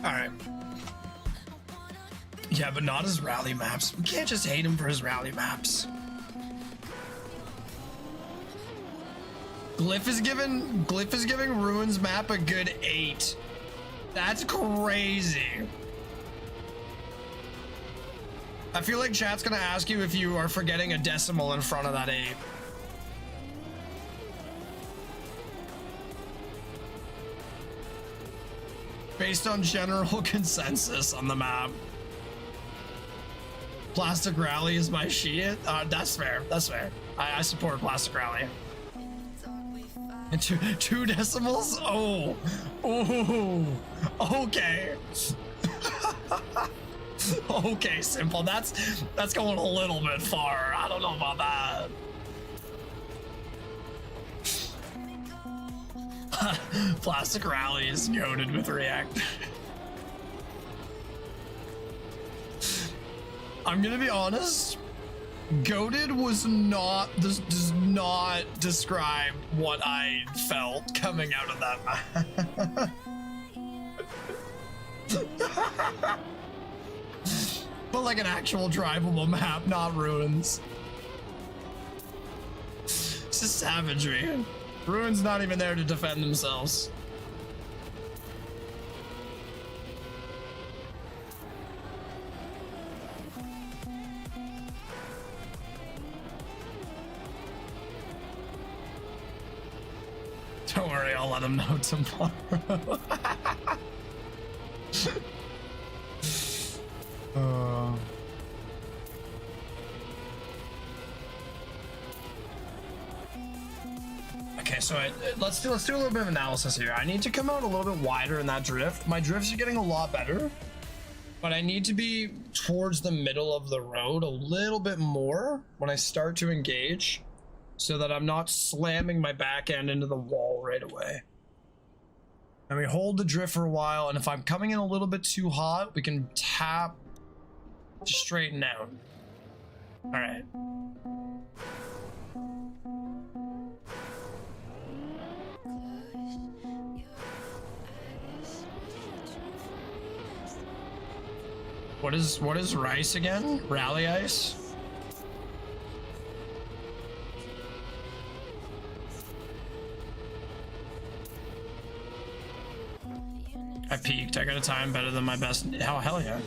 A: Alright. Yeah, but not his rally maps. We can't just hate him for his rally maps. Glyph is giving Ruin's map a good 8. That's crazy. I feel like chat's gonna ask you if you are forgetting a decimal in front of that 8. Based on general consensus on the map. Plastic Rally is my shit. That's fair. That's fair. I support Plastic Rally. And two decimals? Oh. Oh. Okay. Okay, Simple. That's going a little bit far. I don't know about that. Plastic Rally is goated with React. I'm gonna be honest. Goated was not, this does not describe what I felt coming out of that map. But like an actual drivable map, not Ruins. It's just savagery. Ruin's not even there to defend themselves. Don't worry, I'll let them know tomorrow. Okay, so let's do a little bit of analysis here. I need to come out a little bit wider in that drift. My drifts are getting a lot better, but I need to be towards the middle of the road a little bit more when I start to engage, so that I'm not slamming my back end into the wall right away. And we hold the drift for a while, and if I'm coming in a little bit too hot, we can tap to straighten out. All right. What is rice again? Rally ice? I peaked. I got a time better than my best. Oh, hell yeah.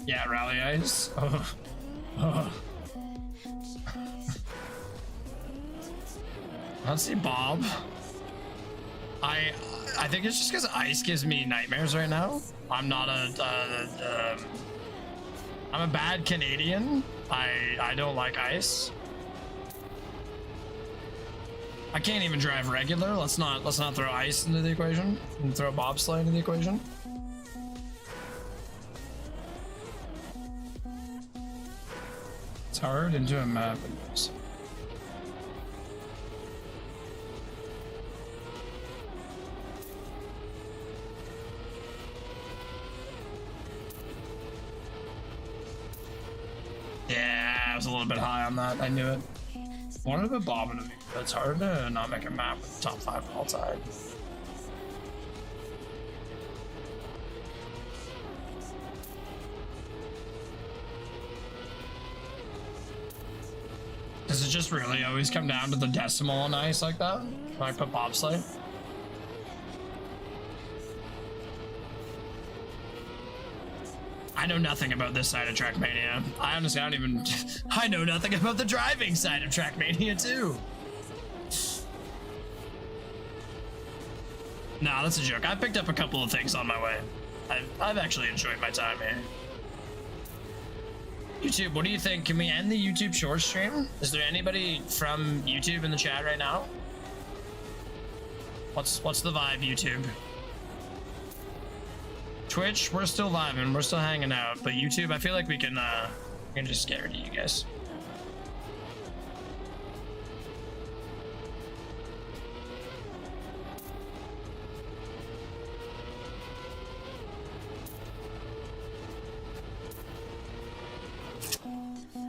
A: Yeah, rally ice. Oh. Oh. I don't see Bob. I think it's just because ice gives me nightmares right now. I'm not I'm a bad Canadian. I don't like ice. I can't even drive regular. Let's not throw ice into the equation and throw bobsleigh into the equation. It's hard into a map. Yeah, I was a little bit high on that. I knew it. Wanted to put Bob into me, but it's hard to not make a map with the top 5 all time. Does it just really always come down to the decimal on ice like that? When I put bobsleigh? I know nothing about this side of Trackmania. I honestly don't even... I know nothing about the driving side of Trackmania too. Nah, that's a joke. I picked up a couple of things on my way. I've actually enjoyed my time here. YouTube, what do you think? Can we end the YouTube short stream? Is there anybody from YouTube in the chat right now? What's the vibe, YouTube? Twitch, we're still vibing, we're still hanging out, but YouTube, I feel like we can just get rid of you guys.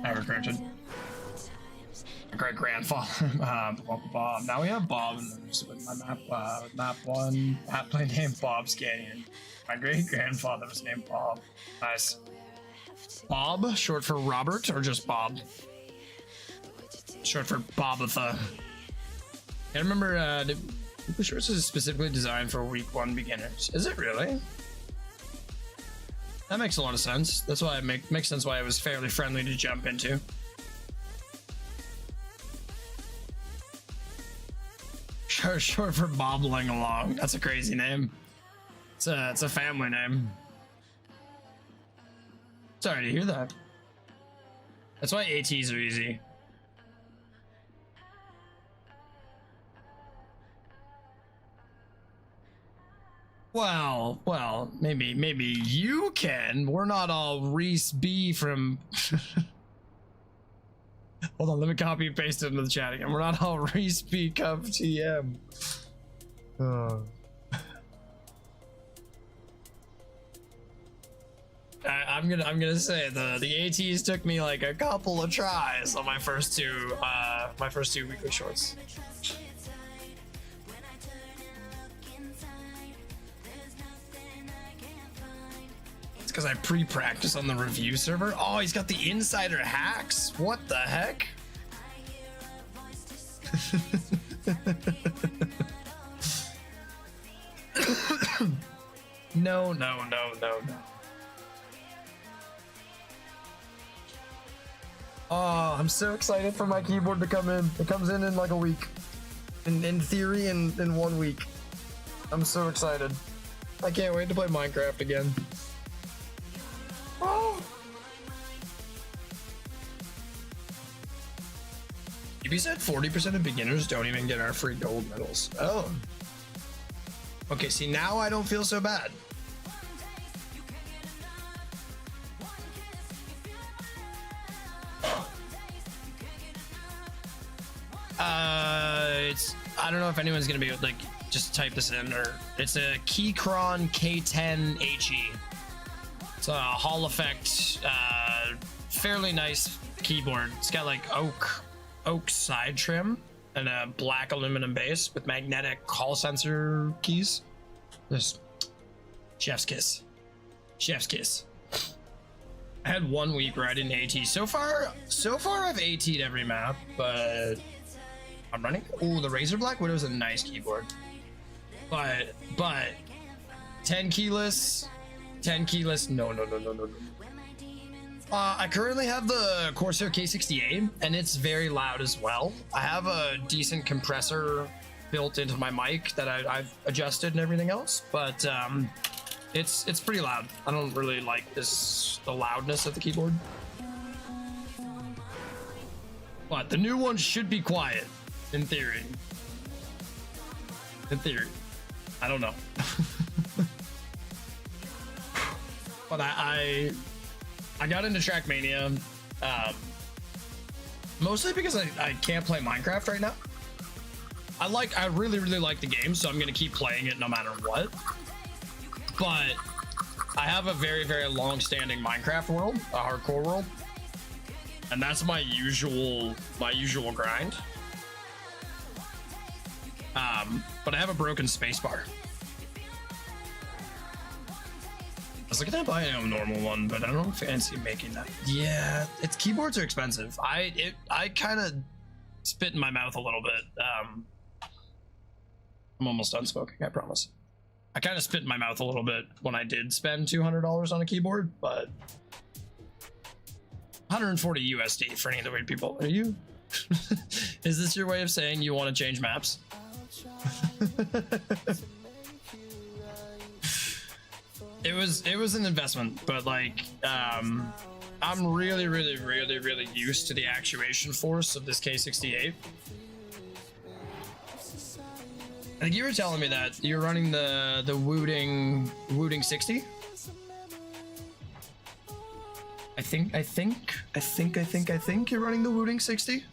A: I recruited my great grandfather, Bob. Now we have Bob with my map 1, map plane named Bob's Canyon. My great grandfather was named Bob. Nice. Bob, short for Robert, or just Bob? Short for Bobatha. I remember, Super Shorts is specifically designed for week 1 beginners. Is it really? That makes a lot of sense. That's why it makes sense why it was fairly friendly to jump into. Short for bobbling along. That's a crazy name. It's a family name. Sorry to hear that. That's why ATs are easy. Well, maybe you can. We're not all Reese B from... Hold on, let me copy and paste it into the chat again. We're not all Reese B Cup TM. I'm gonna say the ATs took me like a couple of tries on my first two weekly shorts. It's because I pre-practice on the review server. Oh, he's got the insider hacks. What the heck? No. Oh, I'm so excited for my keyboard to come in. It comes in like a week. In theory, in 1 week. I'm so excited. I can't wait to play Minecraft again. Oh. You said 40% of beginners don't even get our free gold medals. Oh. Okay, see, now I don't feel so bad. I don't know if anyone's gonna be able to like just type this in, or it's a Keychron K10 HE. It's a Hall effect, fairly nice keyboard. It's got like oak side trim and a black aluminum base with magnetic hall sensor keys. Just chef's kiss. I had 1 week where I didn't AT. So far I've AT'd every map, but I'm running. Oh, the Razer Black Widow is a nice keyboard, but 10 keyless. No. I currently have the Corsair K60A, and it's very loud as well. I have a decent compressor built into my mic that I've adjusted and everything else, but it's pretty loud. I don't really like the loudness of the keyboard. But the new one should be quiet, in theory. In theory. I don't know. But I got into Trackmania mostly because I can't play Minecraft right now. I really like the game, so I'm gonna keep playing it no matter what. But I have a very long-standing Minecraft world, a hardcore world, and that's my usual grind. But I have a broken spacebar. I was looking at buying a normal one, but I don't fancy making that. Yeah, keyboards are expensive. I kind of spit in my mouth a little bit. I'm almost done smoking, I promise. I kind of spit in my mouth a little bit when I did spend $200 on a keyboard, but 140 USD for any of the weird people. Are you? Is this your way of saying you want to change maps? It was an investment, but like I'm really used to the actuation force of this K68. I think you were telling me that you're running the Wooting 60. I think you're running the Wooting 60.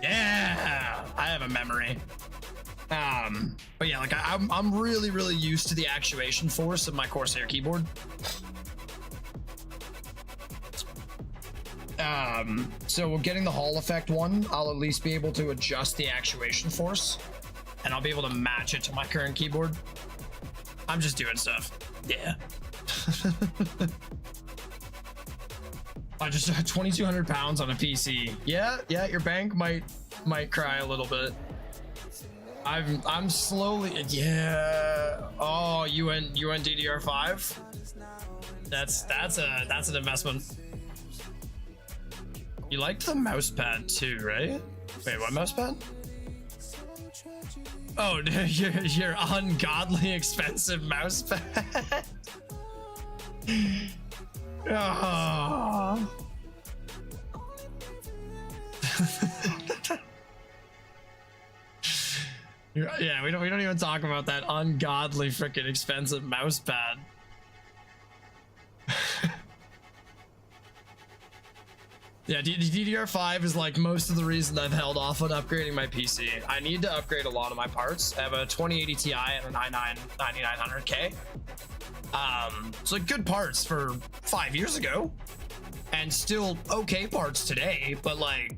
A: Yeah, I have a memory. But yeah, like I'm really used to the actuation force of my Corsair keyboard. So getting the Hall effect one, I'll at least be able to adjust the actuation force, and I'll be able to match it to my current keyboard. I'm just doing stuff. Yeah. I just 2,200 pounds on a PC. Yeah, your bank might cry a little bit. I'm slowly, yeah. Oh, you went DDR5? That's an investment. You liked the mouse pad too, right? Wait, what mouse pad? Oh, your ungodly expensive mouse pad. Oh. Yeah, we don't even talk about that ungodly freaking expensive mouse pad. Yeah, DDR5 is like most of the reason I've held off on upgrading my PC. I need to upgrade a lot of my parts. I have a 2080 Ti and a 9900K. It's like good parts for 5 years ago, and still okay parts today, but like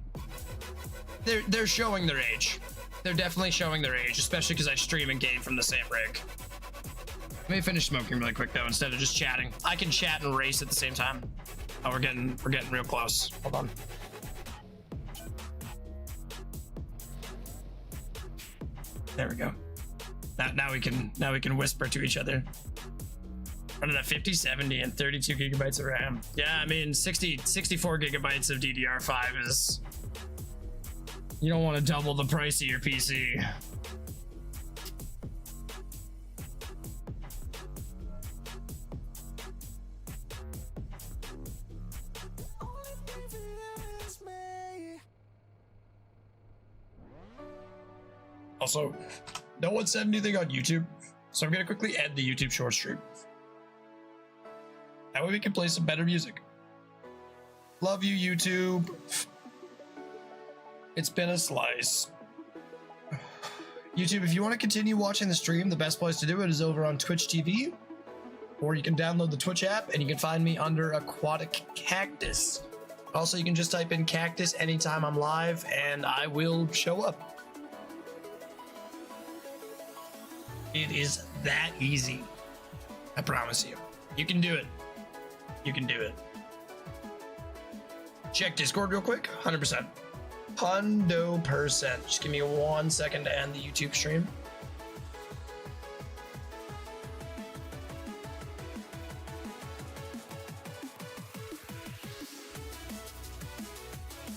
A: they're showing their age. They're definitely showing their age, especially because I stream and game from the same rig. Let me finish smoking really quick though, instead of just chatting. I can chat and race at the same time. Oh, we're getting real close. Hold on. There we go. Now we can whisper to each other. Running at 50, 70, and 32 gigabytes of RAM. Yeah, I mean 64 gigabytes of DDR5 is. You don't want to double the price of your PC. Also, no one said anything on YouTube, so I'm gonna quickly end the YouTube short stream. That way we can play some better music. Love you, YouTube. It's been a slice. YouTube, if you want to continue watching the stream, the best place to do it is over on Twitch TV, or you can download the Twitch app and you can find me under Aquatic Cactus. Also, you can just type in cactus anytime I'm live and I will show up. It is that easy. I promise you. You can do it. You can do it. Check Discord real quick. 100%. 100%. Just give me 1 second to end the YouTube stream.